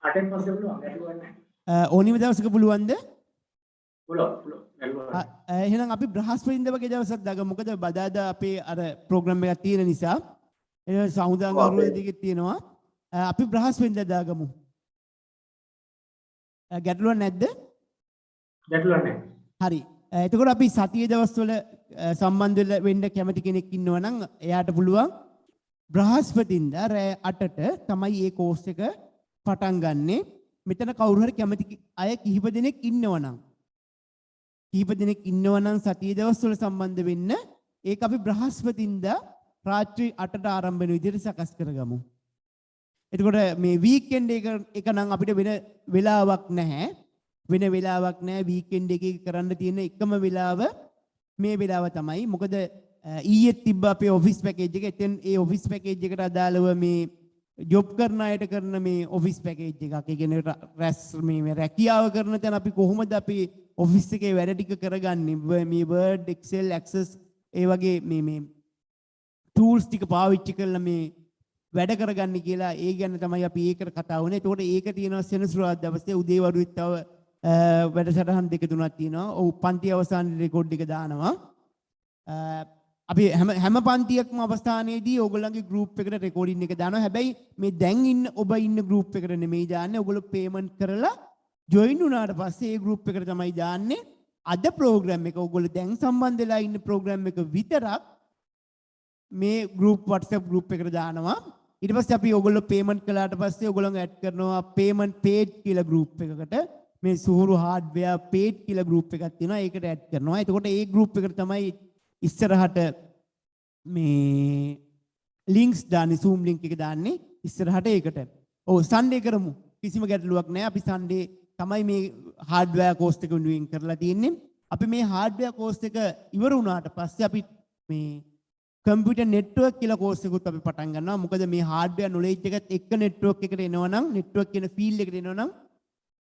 8න් පස්සේ පුළුවන් ගැටුවක් නැහැ. ඕනිම දවසක පුළුවන්ද? පුළුවන් ගැටුවක්. එහෙනම් අපි බ්‍රහස්පතින්දා වගේ දවසක් දාගමු. මොකද බදාදා අපේ අර ප්‍රෝග්‍රෑම් එකක් තියෙන නිසා ඒ සමුදාංග අරුවල දිගෙත් තියෙනවා. අපි බ්‍රහස්පතින්දා දාගමු. ගැටලුවක් නැද්ද? ගැටලුවක් නැහැ. හරි. එතකොට අපි සතිය දවස්වල සම්බන්ධ වෙන්න කැමති කෙනෙක් ඉන්නවා නම් එයාට පුළුවන් බ්‍රහස්පතින්දා රෑ 8ට තමයි මේ කෝස් එක පටන් ගන්නෙ. මෙතන කවුරු හරි කැමති අය කිහිප දෙනෙක් ඉන්නවනම් සතිය දවස්වල සම්බන්ධ වෙන්න ඒක අපි බ්‍රහස්පතින්දා රාත්‍රී 8ට ආරම්භ වෙන විදිහට සකස් කරගමු. එතකොට මේ වීකෙන්ඩ් එක නම් අපිට වෙන වෙලාවක් නැහැ. වීකෙන්ඩ් එකේ කරන්න තියෙන එකම වෙලාව මේ වෙලාව තමයි. මොකද ඊයේ තිබ්බ අපේ ඔෆිස් පැකේජ් එක. එතෙන් ඒ ඔෆිස් පැකේජ් එකට අදාළව මේ ජොබ් කරන අයට කරන මේ ඔෆිස් පැකේජ් එකක්. ඒ කියන්නේ මේ රැකියාව කරන තැන අපි කොහොමද අපි ඔෆිස් එකේ වැඩ ටික කරගන්නේ? මේ Word, Excel, Access ඒ වගේ මේ tools ටික පාවිච්චි කරලා මේ වැඩ කරගන්නේ කියලා ඒ ගැන තමයි අපි ඒකට කතා වුණේ. ඒතකොට ඒක තියෙනවා සෙනසුරාදා දවසේ උදේවරුෙත් තව වැඩසටහන් දෙක තුනක් තියෙනවා. ඔව් පන්ති අවසානයේ රෙකෝඩ් එක දානවා. අපි හැම පන්තියක්ම අවස්ථානයේදී ඕගොල්ලන්ගේ ගෲප් එකට රෙකෝඩින් එක දානවා. හැබැයි මේ දැන් ඔබ ඉන්න ගෲප් එකට නෙමෙයි දාන්නේ. ඕගොල්ලෝ පේමන්ට් කරලා ජොයින් වුණාට පස්සේ ඒ ගෲප් එකට තමයි දාන්නේ. අද ප්‍රෝග්‍රෑම් එක ඕගොල්ලෝ දැන් සම්බන්ධ වෙලා ඉන්න ප්‍රෝග්‍රෑම් එක විතරක් මේ ගෲප් WhatsApp ගෲප් එකට දානවා. ඊට පස්සේ අපි ඕගොල්ලෝ පේමන්ට් කළාට පස්සේ ඕගොල්ලෝ ඇඩ් කරනවා පේමන්ට් පේජ් කියලා ගෲප් එකකට. මේ සුහුරු හાર્ඩ්වෙයාර් පේජ් කියලා ගෲප් එකක් තියෙනවා. ඒකට ඇඩ් කරනවා. එතකොට ඒ ගෲප් එකට තමයි ඉස්සරහට මේ ලින්ක්ස් දාන්නේ, Zoom link එක දාන්නේ ඉස්සරහට ඒකට. ඔව් සන්ඩේ කරමු. කිසිම ගැටලුවක් නැහැ. අපි සන්ඩේ තමයි මේ හાર્ඩ්වෙයාර් කෝස් එක උන්වින් කරලා තියෙන්නේ. අපි මේ හાર્ඩ්වෙයාර් කෝස් එක ඉවර වුණාට පස්සේ අපි මේ කම්පියුටර් නෙට්වර්ක් කියලා කෝස් එකකුත් අපි පටන් ගන්නවා. මොකද මේ හાર્ඩ්වෙයාර් නොලෙජ් එකත් එක්ක නෙට්වර්ක් එකට එනවනම්, නෙට්වර්ක් කියන ෆීල්ඩ් එකට එනවනම්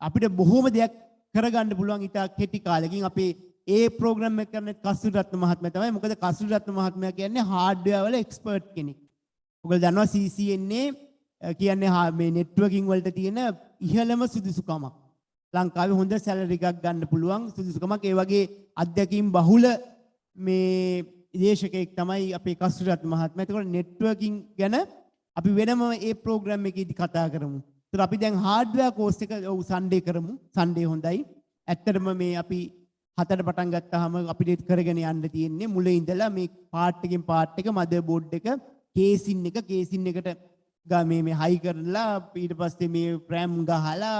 අපිට බොහොම දෙයක් කරගන්න පුළුවන් ඉතා කෙටි කාලෙකින්. අපි ඒ ප්‍රෝග්‍රෑම් එක කරන්නේ කස්තුරත්න මහත්මයා තමයි. මොකද කස්තුරත්න මහත්මයා කියන්නේ හાર્ඩ්වෙයාර් වල එක්ස්පර්ට් කෙනෙක්. ඔයගොල්ලෝ දන්නවා CCNA කියන්නේ මේ නෙට්වර්කින් වලට තියෙන ඉහළම සුදුසුකමක්. ලංකාවේ හොඳ සැලරි එකක් ගන්න පුළුවන් සුදුසුකමක්. ඒ වගේ අධ්‍යක්ීම් බහුල මේ දේශකයෙක් තමයි අපේ කස්තුරත්න මහත්මයා. ඒකෝට නෙට්වර්කින් ගැන අපි වෙනම ඒ ප්‍රෝග්‍රෑම් එකේදී කතා කරමු. ඒතර අපි දැන් හાર્ඩ්වෙයාර් කෝස් එක සන්ඩේ කරමු. සන්ඩේ හොඳයි. ඇත්තටම මේ අපි 7ට පටන් ගත්තාම අපිට කරගෙන යන්න තියෙන්නේ මුලින් ඉඳලා මේ පාර්ට් එකෙන් පාර්ට් එක මදර් බෝඩ් එක කේසින් එකට මේ හයි කරලා ඊට පස්සේ මේ RAM ගහලා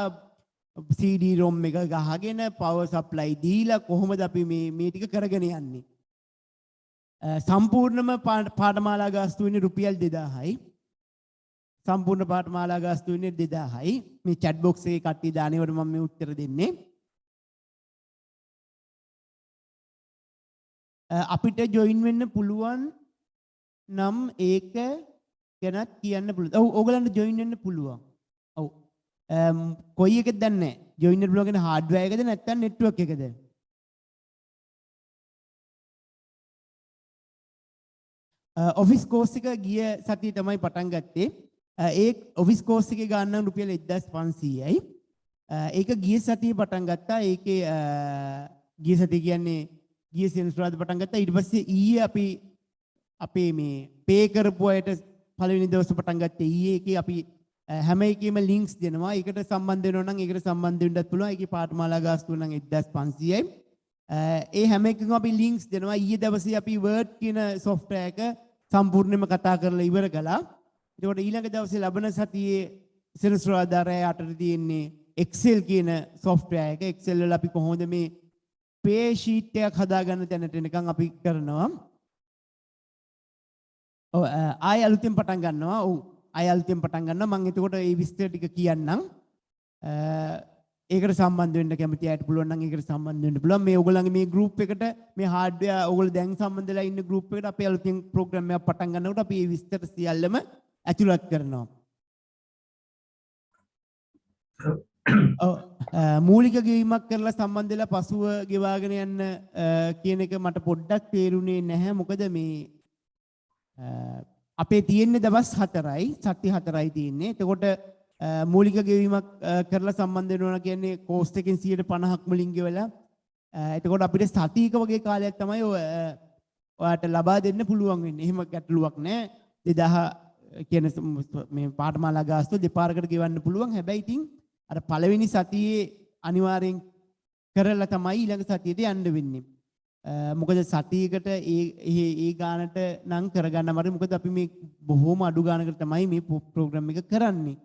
CD ROM එක ගහගෙන power supply දීලා කොහොමද අපි මේ ටික කරගෙන යන්නේ. සම්පූර්ණම පාඨමාලා ගාස්තු වෙන්නේ රුපියල් 2000යි. සම්පූර්ණ පාඨමාලා ගාස්තු වෙන්නේ 2000යි. මේ chat box එකේ කට්ටිය දානේවට මම මේ උත්තර දෙන්නේ. අපිට join වෙන්න පුළුවන් නම් ඒක ගැනත් කියන්න පුළුවන්. ඔව් ඕගලන්ට join වෙන්න පුළුවන්. ඔව්. කොයි එකද දන්නේ නැහැ. join වෙන්න පුළුවන් කියන hardware එකද නැත්නම් network එකද? ඔෆිස් කෝස් එක ගිය සතියේ තමයි පටන් ගත්තේ. ඒ ඔෆිස් කෝස් එකේ ගන්න රුපියල් 1500යි. ඒක ගිය සතියේ පටන් ගත්තා. ඒකේ ගිය සතිය කියන්නේ ගිය සෙනසුරාදා පටන් ගත්තා. ඊට පස්සේ ඊයේ අපි අපේ මේ පේ කරපු අයට පළවෙනි දවසේ පටන් ගත්තේ. ඊයේ එකේ අපි හැම එකේම ලින්ක්ස් දෙනවා. ඒකට සම්බන්ධ වෙනවා නම් ඒකට සම්බන්ධ වෙන්නත් පුළුවන්. ඒකේ පාඨමාලා ගාස්තුව නම් 1500යි. ඒ හැම එකකම අපි ලින්ක්ස් දෙනවා. ඊයේ දවසේ අපි Word කියන software එක සම්පූර්ණයෙන්ම කතා කරලා ඉවර කළා. ඒකට ඊළඟ දවසේ ලබන සතියේ සෙනසුරාදා රෑ 8ට තියෙන්නේ Excel කියන software එක. Excel වල අපි කොහොමද මේ pay sheet එකක් හදාගන්න තැනට එනකන් අපි කරනවා. ඔව් ආයෙ අලුතෙන් පටන් ගන්නවා. ඔව් ආයෙ අලුතෙන් පටන් ගන්නවා. මම එතකොට මේ විස්තර ටික කියන්නම්. ඒකට සම්බන්ධ වෙන්න කැමති අයට පුළුවන් නම් ඒකට සම්බන්ධ වෙන්න පුළුවන්. මේ ඔයගොල්ලන්ගේ මේ group එකට මේ hardware ඔයගොල්ලෝ දැන් සම්බන්ධ වෙලා ඉන්න group එකට අපි අලුතෙන් program එකක් පටන් ගන්නකොට අපි මේ විස්තර සියල්ලම ඇතුළත් කරනවා. මූලික ගෙවීමක් කරලා සම්බන්ධ වෙලා පසුව ගෙවාගෙන යන්න කියන එක මට පොඩ්ඩක් තේරුනේ නැහැ. මොකද මේ අපේ තියෙන්නේ දවස් 4යි, සති 4යි තියෙන්නේ. එතකොට මූලික ගෙවීමක් කරලා සම්බන්ධ වෙනවා කියන්නේ කෝස්ට් එකෙන් 50%ක් මුලින් ගෙවලා එතකොට අපිට සතියක වගේ කාලයක් තමයි ඔයාලට ලබා දෙන්න පුළුවන් වෙන්නේ. එහෙම ගැටලුවක් නැහැ. 2000 කියන මේ පාඨමාලා ගාස්තුව දෙපාරකට ගෙවන්න පුළුවන්. හැබැයි ඉතින් අර පළවෙනි සතියේ අනිවාර්යෙන් කරලා තමයි ඊළඟ සතියට යන්න වෙන්නේ. මොකද සතියකට ඒ ගානට නම් කරගන්න අමාරුයි. මොකද අපි මේ බොහොම අඩු ගානකට තමයි මේ ප්‍රෝග්‍රෑම් එක කරන්නේ.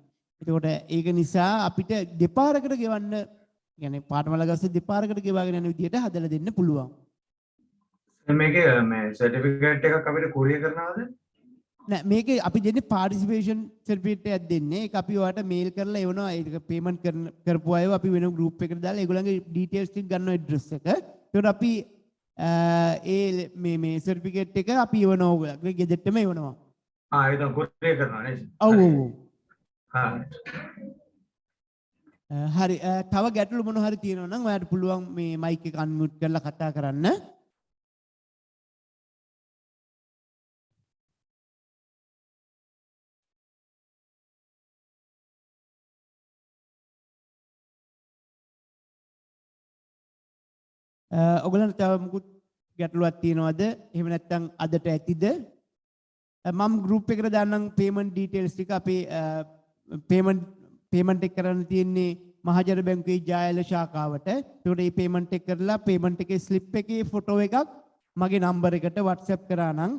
එතකොට ඒක නිසා අපිට දෙපාරකට ගෙවන්න يعني පාඨමාලා ගාස්තුව දෙපාරකට ගෙවාගෙන යන විදිහට හදලා දෙන්න පුළුවන්. මේකේ මේ සර්ටිෆිකේට් එකක් අපිට කුරියර් කරනවද? නෑ මේකේ අපි දෙන්නේ පාටිසිපේෂන් සර්ටිෆිකේට් එකක් දෙන්නේ. ඒක අපි ඔයාලට මේල් කරලා එවනවා. ඒක පේමන්ට් කරපු අයව අපි වෙන ගෲප් එකකට දාලා ඒගොල්ලන්ගේ ඩීටේල්ස් ටික ගන්නවා ඇඩ්‍රස් එක. ඒකට අපි මේ සර්ටිෆිකේට් එක අපි එවනවා ඔයගොල්ලන්ගේ ගෙදරටම එවනවා. ඒක කුරියර් කරනවා නේද? ඔව් ඔව්. හරි. හරි තව ගැටලු මොන හරි තියෙනවා නම් ඔයාලට පුළුවන් මේ මයික් එක අන්මියුට් කරලා කතා කරන්න. ඔයගොල්ලන්ට තව මොකුත් ගැටලුවක් තියෙනවද? එහෙම නැත්නම් අදට ඇතිද? මම group එකට දාන්නම් payment details ටික. අපේ payment එක කරන්න තියෙන්නේ මහජන බැංකුවේ ජායල ශාඛාවට. ඒකට මේ payment එක කරලා payment එකේ slip එකේ photo එකක් මගේ number එකට WhatsApp කරා නම්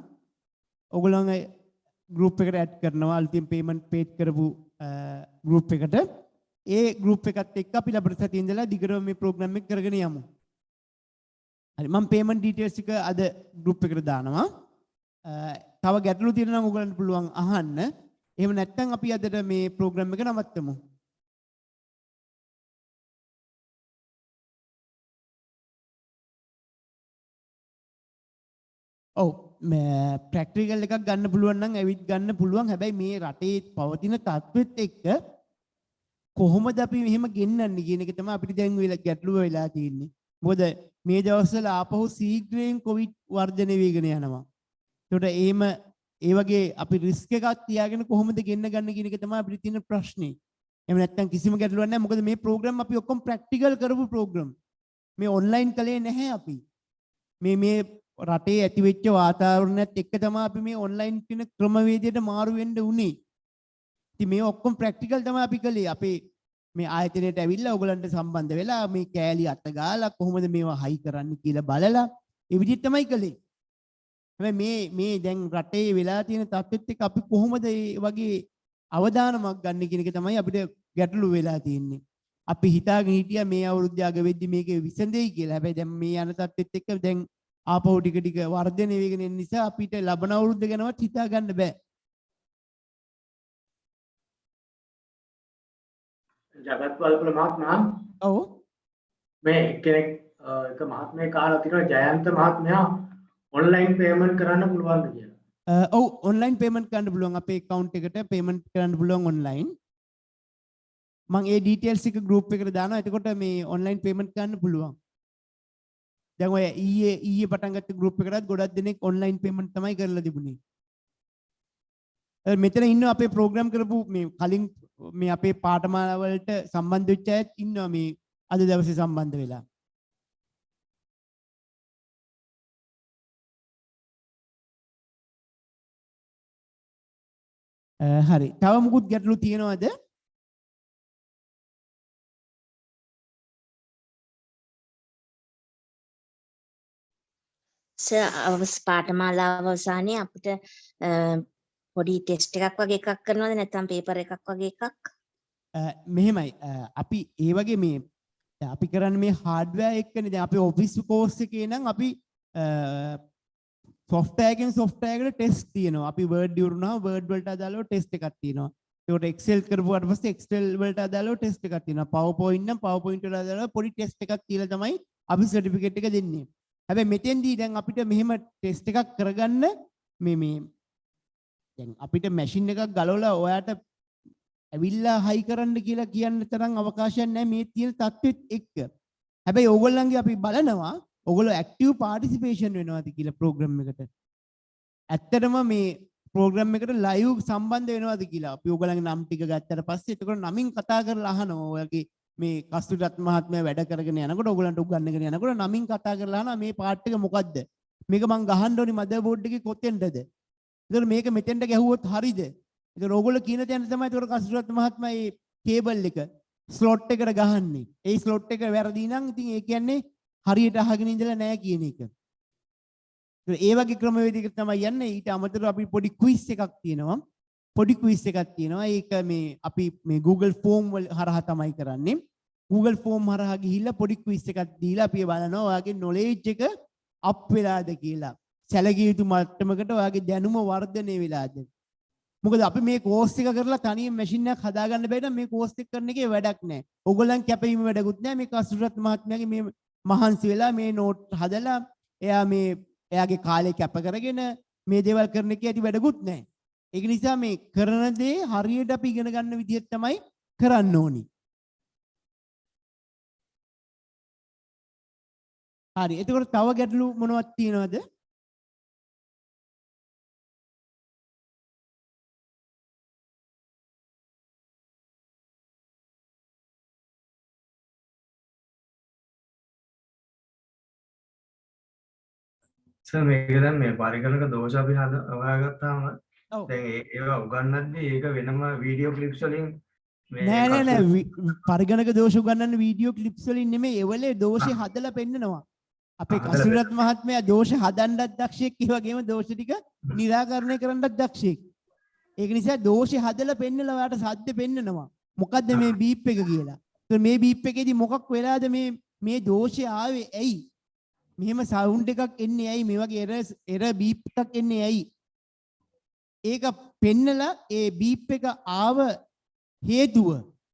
ඔයගොල්ලන් group එකට add කරනවා. අලුතින් payment paid කරපු group එකට. ඒ group එකත් එක්ක අපි ලබන සතියේ ඉඳලා දිගටම මේ program එක කරගෙන යමු. හරි මම payment details ටික අද group එකට දානවා. තව ගැටලු තියෙනවා නම් ඔයගලන්ට පුළුවන් අහන්න. එහෙම නැත්නම් අපි අදට මේ program එක නවත්තමු. ඔව් ප්‍රැක්ටිකල් එකක් ගන්න පුළුවන් නම් ඇවිත් ගන්න පුළුවන්. හැබැයි මේ රටේ පවතින තත්ත්වෙත් එක්ක කොහොමද අපි මෙහෙම ගෙන්නන්නේ කියන එක තමයි අපිට දැන් ගැටලුව වෙලා තියෙන්නේ. මොකද මේ දවස්වල ආපහු ශීඝ්‍රයෙන් කොවිඩ් වර්ධනය වෙගෙන යනවා. ඒකට ඒ වගේ අපි රිස්ක් එකක් තියාගෙන කොහොමද ගෙන්න ගන්න කියන එක තමයි අපිට තියෙන ප්‍රශ්නේ. එහෙම නැත්නම් කිසිම ගැටලුවක් නැහැ. මොකද මේ ප්‍රෝග්‍රෑම් අපි ඔක්කොම ප්‍රැක්ටිකල් කරපු ප්‍රෝග්‍රෑම්. මේ ඔන්ලයින් කලේ නැහැ අපි. මේ රටේ ඇති වෙච්ච වාතාවරණයත් එක්ක තමයි අපි මේ ඔන්ලයින් කියන ක්‍රමවේදයට මාරු වෙන්න උනේ. ඉතින් මේ ඔක්කොම ප්‍රැක්ටිකල් තමයි අපි කළේ. අපේ මේ ආයතනයට ඇවිල්ලා ඔයගලන්ට සම්බන්ධ වෙලා මේ කෑලි අත ගාලා කොහොමද මේවා හයි කරන්න කියලා බලලා ඒ විදිහට තමයි කළේ. හැබැයි මේ දැන් රටේ වෙලා තියෙන තත්ත්වෙත් එක්ක අපි කොහොමද මේ වගේ අවදානමක් ගන්න කියන එක තමයි අපිට ගැටලු වෙලා තියෙන්නේ. අපි හිතාගෙන හිටියා මේ අවුරුද්ද අග වෙද්දි මේක විසඳෙයි කියලා. හැබැයි දැන් මේ යන තත්ත්වෙත් එක්ක දැන් ආපහු ටික ටික වර්ධනය වෙගෙන යන නිසා අපිට ලබන අවුරුද්ද ගැනවත් හිතා ගන්න බෑ. ජගත් වල්පල මහත්මයා ඔව් මේ කෙනෙක් එක මහත්මයෙක් කාලා තිනවා ජයන්ත මහත්මයා ඔන්ලයින් පේමන්ට් කරන්න පුළුවන්ද කියලා. ඔව් ඔන්ලයින් පේමන්ට් කරන්න පුළුවන් අපේ account එකට පේමන්ට් කරන්න පුළුවන් ඔන්ලයින්. මම ඒ details එක group එකට දානවා. එතකොට මේ ඔන්ලයින් පේමන්ට් කරන්න පුළුවන්. දැන් ඔය ඊයේ පටන් ගත්ත group එකටත් ගොඩක් දෙනෙක් ඔන්ලයින් පේමන්ට් තමයි කරලා තිබුණේ. මෙතන ඉන්න අපේ ප්‍රෝග්‍රෑම් කරපු මේ කලින් මේ අපේ පාඨමාලා වලට සම්බන්ධ වෙච්ච අයත් ඉන්නවා මේ අද දවසේ සම්බන්ධ වෙලා. හරි. තව මොකුත් ගැටලු තියෙනවද? පාඨමාලාව අවසානයේ අපිට පොඩි ටෙස්ට් එකක් වගේ එකක් කරනවද නැත්නම් පේපර් එකක් වගේ එකක්? මෙහෙමයි අපි ඒ වගේ මේ අපි කරන්නේ මේ හાર્ඩ්වෙයාර් එක්කනේ. දැන් අපි ඔෆිස් කෝස් එකේ නම් අපි software එකෙන් software එකට ටෙස්ට් තියෙනවා. අපි Word දියුරුනහම Word වලට අදාළව ටෙස්ට් එකක් තියෙනවා. ඒකට Excel කරපුවාට පස්සේ Excel වලට අදාළව ටෙස්ට් එකක් තියෙනවා. PowerPoint නම් PowerPoint වලට අදාළව පොඩි ටෙස්ට් එකක් කියලා තමයි අපි සර්ටිෆිකේට් එක දෙන්නේ. හැබැයි මෙතෙන්දී දැන් අපිට මෙහෙම ටෙස්ට් එකක් කරගන්න මේ දැන් අපිට මැෂින් එකක් ගලවලා ඔයාට ඇවිල්ලා හයි කරන්න කියලා කියන්න තරම් අවකාශයක් නැහැ මේ තියෙන තත්ත්වෙත් එක්ක. හැබැයි ඕගොල්ලන්ගේ අපි බලනවා ඕගොල්ලෝ ඇක්ටිව් පාටිසිපේෂන් වෙනවාද කියලා ප්‍රෝග්‍රෑම් එකට. ඇත්තටම මේ ප්‍රෝග්‍රෑම් එකට ලයිව් සම්බන්ධ වෙනවාද කියලා. අපි ඕගොල්ලන්ගේ නම් ටික ගත්තට පස්සේ එතකොට නමින් කතා කරලා අහනවා. ඔයගේ මේ කස්තුරත් මහත්මයා වැඩ කරගෙන යනකොට ඕගොල්ලන්ට උගන්වගෙන යනකොට නමින් කතා කරලා අහනවා මේ පාර්ට් එක මොකද්ද? මේක මං ගහන්න ඕනි මදර් බෝඩ් එකේ කොතෙන්ද? ඒතර මේක මෙතෙන්ට ගැහුවොත් හරිද? ඒතර ඕගොල්ලෝ කියන තැන තමයි ඒතර කස්තුරත් මහත්මයා මේ කේබල් එක ස්ලොට් එකට ගහන්නේ. ඒ ස්ලොට් එක වැරදි නම් ඉතින් ඒ කියන්නේ හරියට අහගෙන ඉඳලා නැහැ කියන එක. ඒ වගේ ක්‍රමවේදයකට තමයි යන්නේ. ඊට අමතරව අපි පොඩි ක්විස් එකක් තියෙනවා. පොඩි ක්විස් එකක් තියෙනවා. ඒක මේ අපි මේ Google Form වල හරහා තමයි කරන්නේ. Google Form හරහා ගිහිල්ලා පොඩි ක්විස් එකක් දීලා අපි බලනවා ඔයාගේ knowledge එක අප් වෙලාද කියලා. සැලකිය යුතු මට්ටමකට ඔයාගේ දැනුම වර්ධනය වෙලාද? මොකද අපි මේ කෝස් එක කරලා තනියෙන් මැෂින් එකක් හදාගන්න බැරි නම් මේ කෝස් එක කරන එකේ වැඩක් නැහැ. ඕගොල්ලන් කැපවීම වැඩකුත් නැහැ. මේ කස්තුරත් මහත්මයාගේ මේ මහන්සි වෙලා මේ නෝට් හදලා එයා මේ එයාගේ කාලය කැප කරගෙන මේ දේවල් කරන එකේ ඇති වැඩකුත් නැහැ. ඒක නිසා මේ කරන දේ හරියට අපි ඉගෙන ගන්න විදිහට තමයි කරන්න ඕනි. හරි. එතකොට තව ගැටලු මොනවද තියෙනවද? සර් මේක දැන් මේ පරිගණක දෝෂ අපි හොයාගත්තාම ඔව්. දැන් ඒවා උගන්වද්දී ඒක වෙනම වීඩියෝ ක්ලිප්ස් වලින් නෑ පරිගණක දෝෂ උගන්වන්න වීඩියෝ ක්ලිප්ස් වලින් නෙමෙයි ඒවලේ දෝෂේ හදලා පෙන්නනවා. අපේ කසුරත් මහත්මයා දෝෂ හදන්නත් දක්ෂයෙක් ඒ වගේම දෝෂ ටික निराකරණය කරන්නත් දක්ෂයෙක්. ඒක නිසා දෝෂේ හදලා පෙන්නලා ඔයාලට සද්ද පෙන්නනවා. මොකද්ද මේ බීප් එක කියලා. ඒත් මේ බීප් එකේදී මොකක් වෙලාද මේ දෝෂේ ආවේ ඇයි? මෙහෙම සවුන්ඩ් එකක් එන්නේ ඇයි? මේ වගේ එරර් බීප් එකක් එන්නේ ඇයි? ඒක පෙන්නලා ඒ බීප් එක ආව හේතුව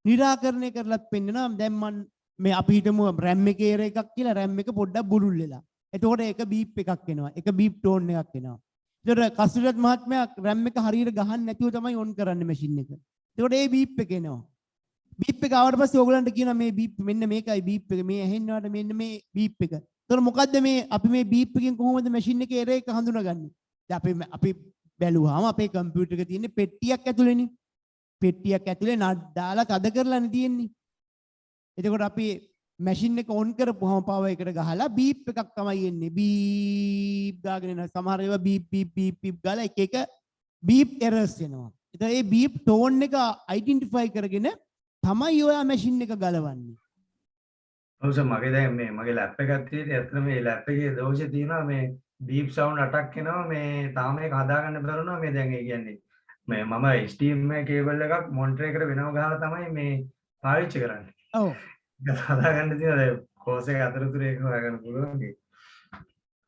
निराකරණය කරලත් පෙන්නනවා. දැන් මම මේ අපි හිතමු RAM එකේ error එකක් කියලා RAM එක පොඩ්ඩක් බුරුල් වෙලා. එතකොට ඒක බීප් එකක් එනවා. ඒක බීප් ටෝන් එකක් එනවා. ඒතර කස්තුරත් මහත්මයා RAM එක හරියට ගහන්න නැතුව තමයි ඔන් කරන්නේ මැෂින් එක. එතකොට ඒ බීප් එක එනවා. බීප් එක ආවට පස්සේ ඕගලන්ට කියනවා මේ බීප් මෙන්න මේකයි බීප් එක. මේ ඇහෙන්නවට මෙන්න මේ බීප් එක. එතකොට මොකද්ද මේ අපි මේ බීප් එකෙන් කොහොමද මැෂින් එකේ error එක හඳුනගන්නේ? දැන් අපි බැලුවාම අපේ කම්පියුටර් එකේ තියෙන පෙට්ටියක් ඇතුලේනේ. පෙට්ටියක් ඇතුලේ නට් දාලා තද කරලානේ තියෙන්නේ. එතකොට අපි මැෂින් එක ඔන් කරපුවම පවර් එකට ගහලා බීප් එකක් තමයි එන්නේ. බීප් ගාගෙන එනවා. සමහර ඒවා බීප් බීප් බීප් බීප් ගාලා එක එක බීප් එරර්ස් එනවා. එතකොට මේ බීප් ටෝන් එක අයිඩෙන්ටිෆයි කරගෙන තමයි ඔයා මැෂින් එක ගලවන්නේ. ඔව් සර් මගේ දැන් මේ මගේ ලැප් එකක් තියෙන්නේ. ඇත්තටම මේ ලැප් එකේ දෝෂේ තියෙනවා මේ බීප් සවුන්ඩ් අටක් එනවා. මේ තාම මේක හදාගන්න බැරුණා. මේ දැන් ඒ කියන්නේ මේ මම HDMI කේබල් එකක් මොනිටර් එකට වෙනම ගහලා තමයි මේ පාවිච්චි කරන්නේ. ඔව්. ඒක හදාගන්න තියෙනවා. කෝස් එක අතරතුර ඒක හොයාගන්න පුළුවන්.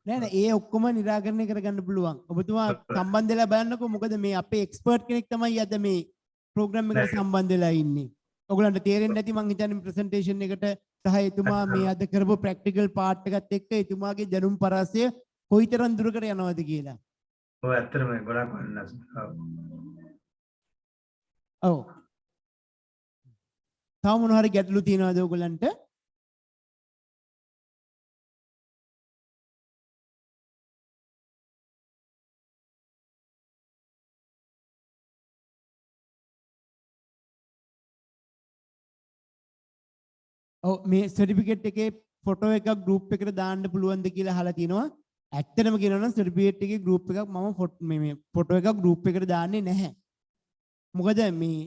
නෑ ඒ ඔක්කොම निराකරණය කරගන්න පුළුවන්. ඔබතුමා සම්බන්ධ වෙලා බලන්නකෝ. මොකද මේ අපේ එක්ස්පර්ට් කෙනෙක් තමයි අද මේ ප්‍රෝග්‍රෑම් එකට සම්බන්ධ වෙලා ඉන්නේ. ඔයගලන්ට තේරෙන්නේ නැති මං හිතන්නේ ප්‍රසන්ටේෂන් එකට සහ එතුමා මේ අද කරපු ප්‍රැක්ටිකල් පාර්ට් එකත් එක්ක එතුමාගේ දැනුම් පරාසය කොයිතරම් දුරකට යනවද කියලා. ඔය ඇත්තටම ගොඩක් වෙනස්. ඔව්. තව මොන හරි ගැටලු තියෙනවද ඔයගලන්ට? ඔව් මේ සර්ටිෆිකේට් එකේ ෆොටෝ එකක් ගෲප් එකට දාන්න පුළුවන්ද කියලා අහලා තිනවා. ඇත්තටම කියනවා නම් සර්ටිෆිකේට් එකේ ගෲප් එකක් මම මේ ෆොටෝ එකක් ගෲප් එකට දාන්නේ නැහැ. මොකද මේ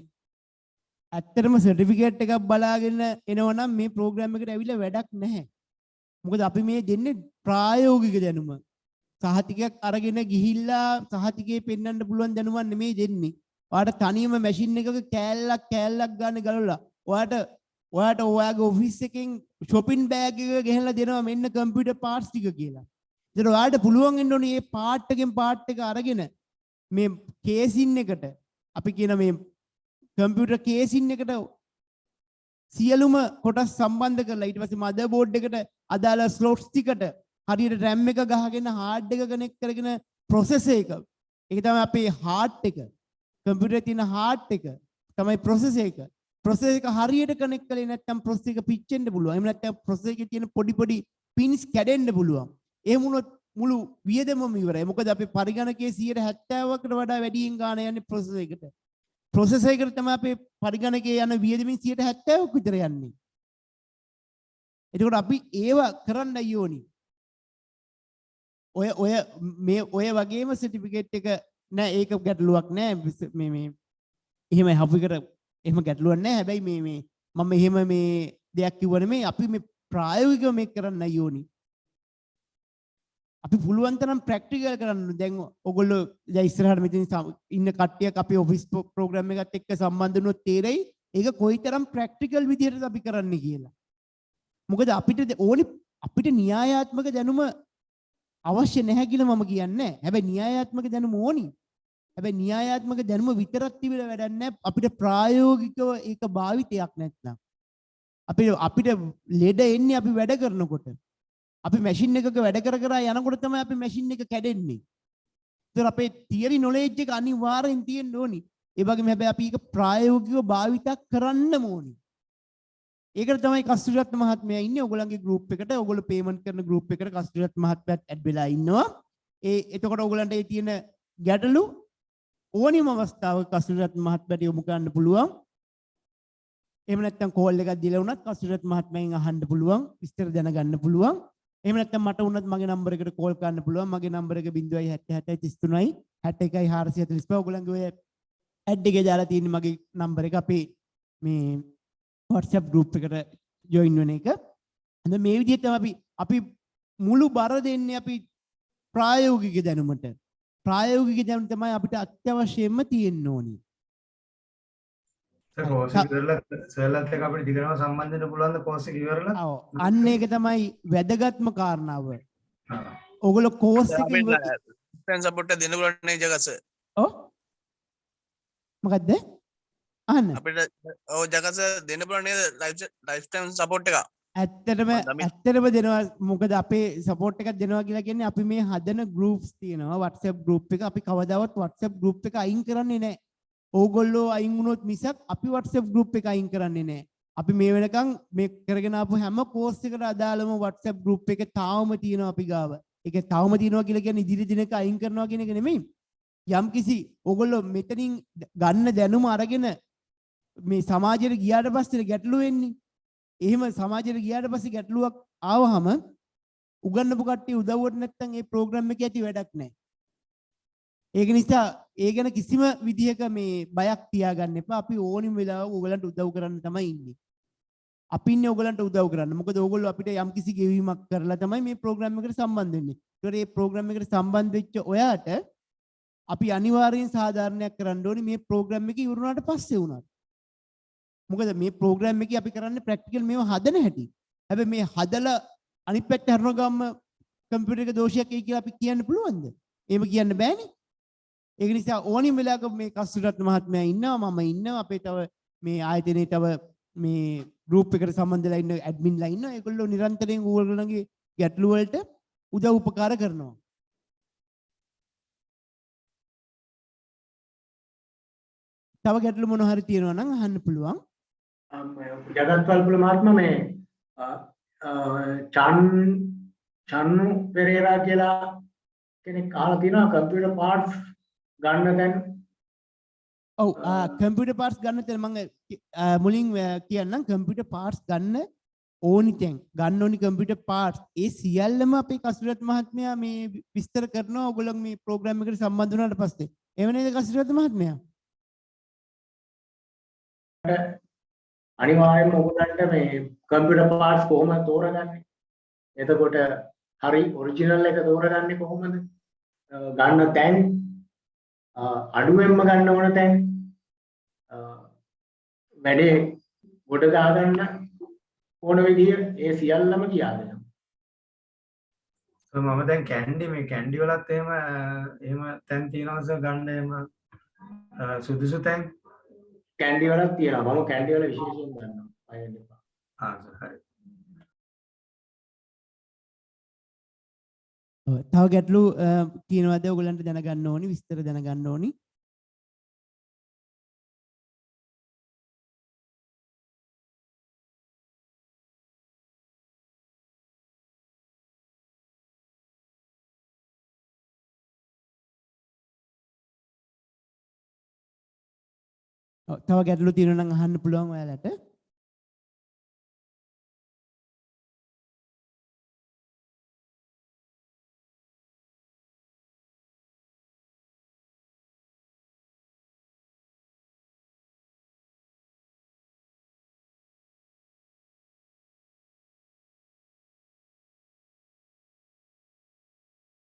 ඇත්තටම සර්ටිෆිකේට් එකක් බලාගෙන එනවනම් මේ ප්‍රෝග්‍රෑම් එකට ඇවිල්ලා වැඩක් නැහැ. මොකද අපි මේ දෙන්නේ ප්‍රායෝගික දැනුම. සහතිකයක් අරගෙන ගිහිල්ලා සහතිකේ පෙන්වන්න පුළුවන් දැනුමක් නෙමෙයි දෙන්නේ. ඔයාලට තනියම මැෂින් එකක කෑල්ලක් ගන්න ගලවලා ඔයාට ඔයාගේ ඔෆිස් එකෙන් shopping bag එක ගෙනලා දෙනවා මෙන්න කම්පියුටර් පාර්ට්ස් ටික කියලා. ඒතර ඔයාලට පුළුවන් වෙන්න ඕනේ මේ පාර්ට් එකෙන් පාර්ට් එක අරගෙන මේ කේසින් එකට අපි කියන මේ කම්පියුටර් කේසින් එකට සියලුම කොටස් සම්බන්ධ කරලා ඊට පස්සේ මදර් බෝඩ් එකට අදාළ ස්ලොට්ස් ටිකට හරියට RAM එක ගහගෙන හાર્ඩ් එක කනෙක්ට් කරගෙන ප්‍රොසෙසර් එක. ඒක තමයි අපේ හાર્ට් එක. කම්පියුටරේ තියෙන හાર્ට් එක තමයි ප්‍රොසෙසර් එක. ප්‍රොසෙසර් එක හරියට කනෙක්ට් කරේ නැත්නම් ප්‍රොසෙසර් එක පිච්චෙන්න පුළුවන්. එහෙම නැත්නම් ප්‍රොසෙසර් එකේ තියෙන පොඩි පින්ස් කැඩෙන්න පුළුවන්. එහෙම වුණොත් මුළු වියදමම ඉවරයි. මොකද අපි පරිගණකයේ 70%කට වඩා වැඩියෙන් ගාණ යන්නේ ප්‍රොසෙසර් එකට. ප්‍රොසෙසර් එකට තමයි අපේ පරිගණකයේ යන වියදමින් 70%ක් විතර යන්නේ. එතකොට අපි ඒව කරන්නයි ඕනි. ඔය වගේම සර්ටිෆිකේට් එක නෑ ඒක ගැටලුවක් නෑ මේ එහෙම හපුකට එහෙම ගැටලුවක් නෑ. හැබැයි මේ මම එහෙම මේ දෙයක් කිව්ව නෙමෙයි. අපි මේ ප්‍රායෝගිකව මේක කරන්නයි ඕනි. අපි පුළුවන් තරම් ප්‍රැක්ටිකල් කරන්න. දැන් ඔයගොල්ලෝ දැන් ඉස්සරහට මෙතන ඉන්න කට්ටියක් අපේ ඔෆිස් ප්‍රෝග්‍රෑම් එකත් එක්ක සම්බන්ධ වුණොත් තේරෙයි ඒක කොයිතරම් ප්‍රැක්ටිකල් විදිහටද අපි කරන්නේ කියලා. මොකද අපිට න්‍යායාත්මක දැනුම අවශ්‍ය නැහැ කියලා මම කියන්නේ. හැබැයි න්‍යායාත්මක දැනුම ඕනි. හැබැයි න්‍යායාත්මක දැනුම විතරක් තිබිලා වැඩක් නැහැ. අපිට ප්‍රායෝගිකව ඒක භාවිතයක් නැත්නම් අපිට ලෙඩ එන්නේ අපි වැඩ කරනකොට. අපි මැෂින් එකක වැඩ කර යනකොට තමයි අපි මැෂින් එක කැඩෙන්නේ. ඒතර අපේ තියරි නොලෙජ් එක අනිවාර්යෙන් තියෙන්න ඕනි. ඒ වගේම හැබැයි අපි ඒක ප්‍රායෝගිකව භාවිත කරන්නම ඕනි. ඒකට තමයි කස්තුරිරත්න මහත්මයා ඉන්නේ. ඔයගොල්ලන්ගේ ගෲප් එකට ඔයගොල්ලෝ පේමන්ට් කරන ගෲප් එකට කස්තුරිරත්න මහත්මයාත් ඇඩ් වෙලා ඉන්නවා. එතකොට ඔයගොල්ලන්ට ඒ තියෙන ගැටලු ඕනිම අවස්ථාවක කස්තුරිරත්න මහත්මයාට යොමු කරන්න පුළුවන්. එහෙම නැත්නම් කෝල් එකක් දීලා වුණත් කස්තුරිරත්න මහත්මයාගෙන් අහන්න පුළුවන්. විස්තර දැනගන්න පුළුවන්. එහෙම නැත්නම් මට වුණත් මගේ නම්බර එකට කෝල් කරන්න පුළුවන්. මගේ නම්බර එක 077 33 61 445. ඔයගොල්ලන්ගේ ඔය ඇඩ් එකේ දාලා තියෙන මගේ නම්බර එක අපේ මේ WhatsApp group එකට join වෙන එක. හඳ මේ විදිහට තමයි අපි මුළු බර දෙන්නේ අපි ප්‍රායෝගික දැනුමට. ප්‍රායෝගික දැනුම තමයි අපිට අත්‍යවශ්‍යයෙන්ම තියෙන්න ඕනි. කෝස් එක ඉවරලා සර්ලත් එක්ක අපිට දිගටම සම්බන්ධ වෙන්න පුළුවන් ද කෝස් එක ඉවරලා? ඔව්. අන්න ඒක තමයි වැදගත්ම කාරණාව. ඔයගොල්ලෝ කෝස් එක ටෙන් සපෝට් එක දෙන්න පුළුවන් නේ ජගස. ඔව්. මොකද්ද? අහන්න. අපිට ඔව් ජගස දෙන්න පුළුවන් නේද ලයිෆ් ටයිම් සපෝට් එක? ඇත්තටම දෙනවා. මොකද අපේ සපෝට් එකක් දෙනවා කියලා කියන්නේ අපි මේ හදන groups තියෙනවා. WhatsApp group එක අපි කවදාවත් WhatsApp group එක අයින් කරන්නේ නැහැ. ඕගොල්ලෝ අයින් වුණොත් මිසක් අපි WhatsApp group එක අයින් කරන්නේ නැහැ. අපි මේ වෙනකන් මේ කරගෙන ආපු හැම කෝස් එකකට අදාළම WhatsApp group එක තාම තියෙනවා අපි ගාව. ඒක තාම තියෙනවා කියලා කියන්නේ ඉදිරි දිනක අයින් කරනවා කියන එක නෙමෙයි. යම්කිසි ඕගොල්ලෝ මෙතනින් ගන්න දැනුම අරගෙන මේ සමාජයට ගියාට පස්සේ ගැටලු වෙන්නේ. එහෙම සමාජයට ගියාට පස්සේ ගැටලුවක් ආවහම උගන්නපු කට්ටිය උදව්වට නැත්නම් ඒ ප්‍රෝග්‍රෑම් එකේ ඇති වැඩක් නැහැ. ඒක නිසා ඒ ගැන කිසිම විදිහක මේ බයක් තියාගන්න එපා. අපි ඕනිම වෙලාවක ඕගලන්ට උදව් කරන්න තමයි ඉන්නේ. අපි ඉන්නේ ඕගලන්ට උදව් කරන්න. මොකද ඕගොල්ලෝ අපිට යම්කිසි ගෙවීමක් කරලා තමයි මේ ප්‍රෝග්‍රෑම් එකට සම්බන්ධ වෙන්නේ. ඒතකොට මේ ප්‍රෝග්‍රෑම් එකට සම්බන්ධ වෙච්ච ඔයාට අපි අනිවාර්යෙන් සාධාරණයක් කරන්න ඕනේ මේ ප්‍රෝග්‍රෑම් එක ඉවරුනාට පස්සේ වුණත්. මොකද මේ ප්‍රෝග්‍රෑම් එකේ අපි කරන්නේ ප්‍රැක්ටිකල් මේව හදන හැටි. හැබැයි මේ හදලා අනිත් පැත්ත හරන ගම්ම කම්පියුටර් එක දෝෂයක් එයි කියලා අපි කියන්න පුළුවන්ද? එහෙම කියන්න බෑනේ. ඒක නිසා ඕනිම වෙලාවක මේ කස්තුරිරත්න මහත්මයා ඉන්නවා, මම ඉන්නවා, අපේ තව මේ ආයතනයේ තව මේ ගෲප් එකට සම්බන්ධ වෙලා ඉන්න ඇඩ්මින්ලා ඉන්නවා. ඒගොල්ලෝ නිරන්තරයෙන් ඕගොල්ලන්ගේ ගැටළු වලට උදව් උපකාර කරනවා. තව ගැටළු මොන හරි තියෙනවා නම් අහන්න පුළුවන්. ජගත්වල්පුල මහත්මයා මේ චන්නු පෙරේරා කියලා කෙනෙක් අහලා තියෙනවා කම්පියුටර් පාර්ට්ස් ගන්න දැන්. ඔව් කම්පියුටර් පාර්ට්ස් ගන්න තැන මම මුලින් කියන්නම් කම්පියුටර් පාර්ට්ස් ගන්න ඕනි තැන් ගන්න ඕනි කම්පියුටර් පාර්ට්ස් ඒ සියල්ලම අපේ කසුරත් මහත්මයා මේ විස්තර කරනවා ඔයගොල්ලෝ මේ ප්‍රෝග්‍රෑම් එකට සම්බන්ධ වුණාට පස්සේ. එහෙම නේද කසුරත් මහත්මයා? අනිවාර්යයෙන්ම ඔයගොල්ලන්ට මේ කම්පියුටර් පාර්ට්ස් කොහොමද තෝරගන්නේ? එතකොට හරි ඔරිජිනල් එක තෝරගන්නේ කොහොමද? ගන්න තැන් අඩුවෙන්ම ගන්න ඕන තැන් වැඩේ ගොඩ ගා ගන්න ඕන විදිය ඒ සියල්ලම කියා දෙනවා. මම දැන් කැන්ඩි මේ කැන්ඩි වලත් එහෙම තැන් තියෙනවා සර් ගන්න එහෙම සුදුසු තැන් කැන්ඩි වලත් තියෙනවා. මම කැන්ඩි වල විශේෂයෙන් ගන්නවා. අයින් එපා. සර් හරි. තව ගැටලු තියෙනවද ඔයගොල්ලන්ට දැනගන්න ඕනි විස්තර දැනගන්න ඕනි? තව ගැටලු තියෙනවා නම් අහන්න පුළුවන් ඔයාලට.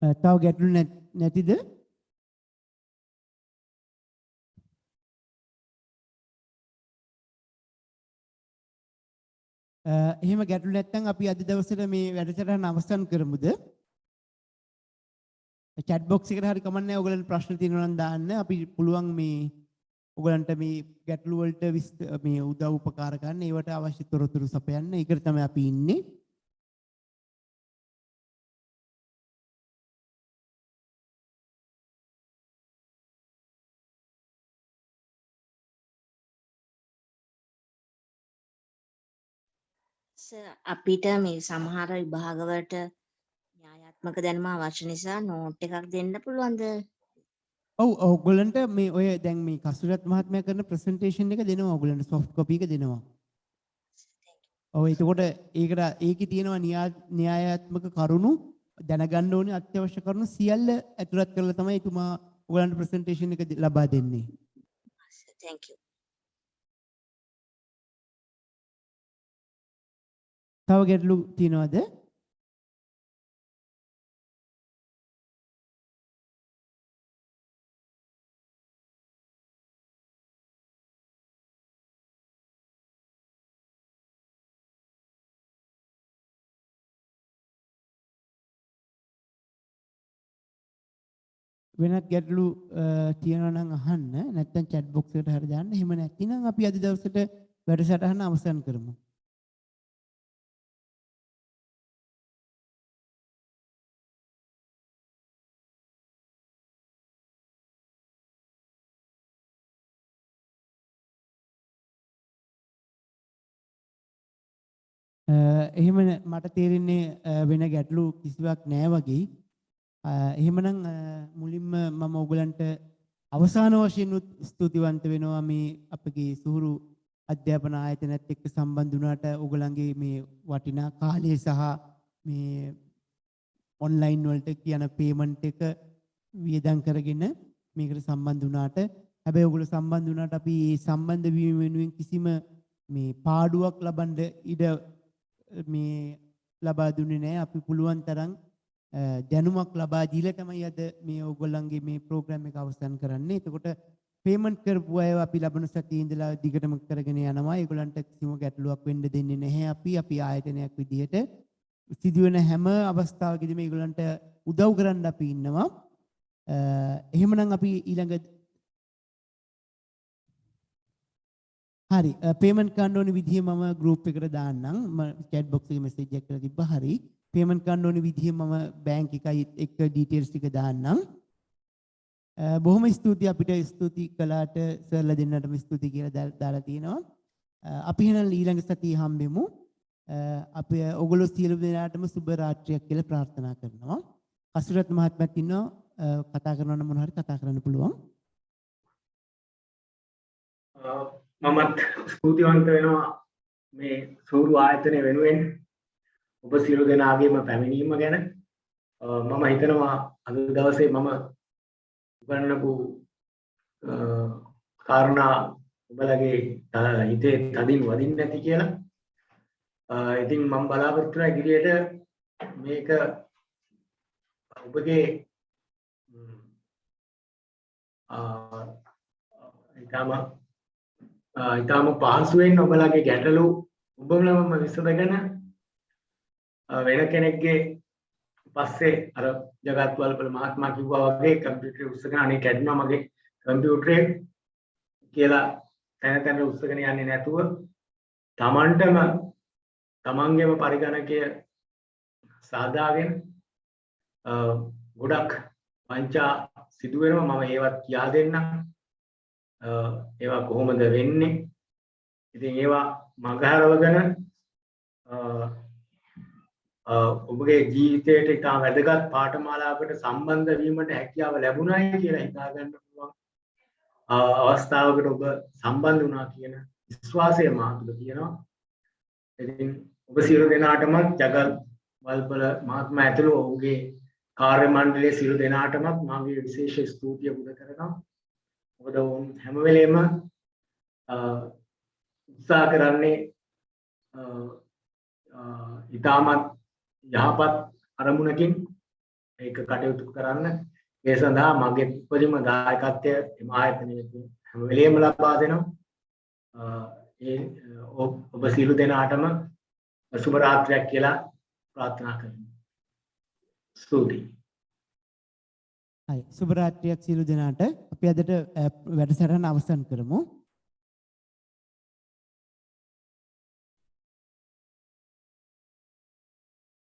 තව ගැටලු නැතිද? එහෙම ගැටලු නැත්නම් අපි අද දවසට මේ වැඩසටහන අවසන් කරමුද? chat box එකට හරි කමක් නැහැ ඔයගලන්ට ප්‍රශ්න තියෙනවා නම් දාන්න. අපි පුළුවන් මේ ඔයගලන්ට මේ ගැටලු වලට මේ උදව් උපකාර ගන්න ඒවට අවශ්‍ය තොරතුරු සපයන්න. ඒකට තමයි අපි ඉන්නේ. අපිට මේ සමහර විභාගවලට න්‍යායාත්මක දැනුම අවශ්‍ය නිසා නෝට් එකක් දෙන්න පුළුවන්ද? ඔව් ඔයගලන්ට මේ ඔය දැන් මේ කසුරත් මහත්මයා කරන ප්‍රසන්ටේෂන් එක දෙනවා ඔයගලන්ට සොෆ්ට් කොපි එක දෙනවා. ඔව් එතකොට ඒකේ තියෙනවා න්‍යායාත්මක කරුණු දැනගන්න ඕනේ අත්‍යවශ්‍ය කරුණු සියල්ල ඇතුළත් කරලා තමයි එතුමා ඔයගලන්ට ප්‍රසන්ටේෂන් එක ලබා දෙන්නේ. Thank you. තව ගැටලු තියෙනවද? වෙනත් ගැටලු තියෙනවා නම් අහන්න නැත්නම් chat box එකට හරි දාන්න. එහෙම නැත්නම් අපි අද දවසට වැඩසටහන අවසන් කරමු. එහෙම මට තේරෙන්නේ වෙන ගැටලු කිසිවක් නැහැ වගේ. එහෙමනම් මුලින්ම මම ඔයගලන්ට අවසාන වශයෙන් ස්තුතිවන්ත වෙනවා මේ අපගේ සුහුරු අධ්‍යාපන ආයතනයත් එක්ක සම්බන්ධ වුණාට ඔයගලන්ගේ මේ වටිනා කාලය සහ මේ ඔන්ලයින් වලට කියන පේමන්ට් එක වියදම් කරගෙන මේකට සම්බන්ධ වුණාට හැබැයි ඔයගොල්ලෝ සම්බන්ධ වුණාට අපි මේ සම්බන්ධ වීම වෙනුවෙන් කිසිම මේ පාඩුවක් ලබන්න ඉඩ මේ ලබා දුන්නේ නැහැ. අපි පුළුවන් තරම් දැනුමක් ලබා දීලා තමයි අද මේ ඔයගොල්ලන්ගේ මේ ප්‍රෝග්‍රෑම් එක අවසන් කරන්නේ. එතකොට පේමන්ට් කරපු අය අපි ලබන සතියේ ඉඳලා දිගටම කරගෙන යනවා. ඒගොල්ලන්ට කිසිම ගැටලුවක් වෙන්න දෙන්නේ නැහැ. අපි ආයතනයක් විදිහට සිදුවෙන හැම අවස්ථාවකදීම ඒගොල්ලන්ට උදව් කරන්න අපි ඉන්නවා. එහෙමනම් අපි ඊළඟ හරි පේමන්ට් කරන්න ඕන විදිහ මම ගෲප් එකට දාන්නම් chat box එකේ message එකක් කරලා තිබ්බා හරි පේමන්ට් කරන්න ඕන විදිහ මම බැංක් එකයි එක්ක details ටික දාන්නම් බොහොම ස්තුතියි අපිට ස්තුති කළාට සර්ලා දෙන්නටම ස්තුති කියලා දාලා තිනවා අපි එහෙනම් ඊළඟ සතියේ හම්බෙමු අපි ඔයගොල්ලෝ සියලු දෙනාටම සුබ රාත්‍රියක් කියලා ප්‍රාර්ථනා කරනවා කසුරත් මහත්මයාත් ඉන්නවා කතා කරනවා නම් මොන හරි කතා කරන්න පුළුවන් මමත් ස්තුතිවන්ත වෙනවා මේ සූරු ආයතනය වෙනුවෙන් ඔබ සියලු දෙනාගේම පැමිණීම ගැන මම හිතනවා අද දවසේ මම උගන්වපු කාරණා ඔබලගේ හිතේ තදින් වදින්න නැති කියලා ඉතින් මම බලාපොරොත්තු වෙනවා ඉදිරියට මේක ඔබගේ ඊටම පහසුවෙන් ඔබලගේ ගැටලු ඔබලම විසඳගෙන වෙන කෙනෙක්ගේ පස්සේ අර ජගත් වල්පල මහත්මයා කිව්වා වගේ කම්පියුටර් උස්සගෙන අනේ කැඩුනා මගේ කම්පියුටරේ කියලා තැන උස්සගෙන යන්නේ නැතුව තමන්ටම තමන්ගේම පරිගණකය සාදාගෙන ගොඩක් වංචා සිදු වෙනවා මම ඒවත් කියා දෙන්නම් ඒවා කොහොමද වෙන්නේ ඉතින් ඒවා මගහරවගෙන ඔබගේ ජීවිතයට ඉතා වැදගත් පාඨමාලාවකට සම්බන්ධ වීමට හැකියාව ලැබුණයි කියලා හිතා ගන්න පුළුවන් අවස්ථාවකට ඔබ සම්බන්ධ වුණා කියන විශ්වාසය මා තුළ තියෙනවා ඉතින් ඔබ සියලු දෙනාටම ජගත් වල්පල මහත්මයා ඇතුළු ඔහුගේ කාර්ය මණ්ඩලයේ සියලු දෙනාටම මාගේ විශේෂ ස්තුතිය පුද කරනවා මොකද ඔවුන් හැම වෙලේම උත්සාහ කරන්නේ ඊටමත් යහපත් අරමුණකින් ඒක කටයුතු කරන්න ඒ සඳහා මගේ උපරිම දායකත්වය එම ආයතනයේ හැම වෙලේම ලබා දෙනවා ඒ ඔබ සියලු දෙනාටම සුබ රාත්‍රියක් කියලා ප්‍රාර්ථනා කරනවා ස්තුතියි හරි සුබ රාත්‍රියක් සියලු දෙනාට අපි අදට වැඩසටහන අවසන් කරමු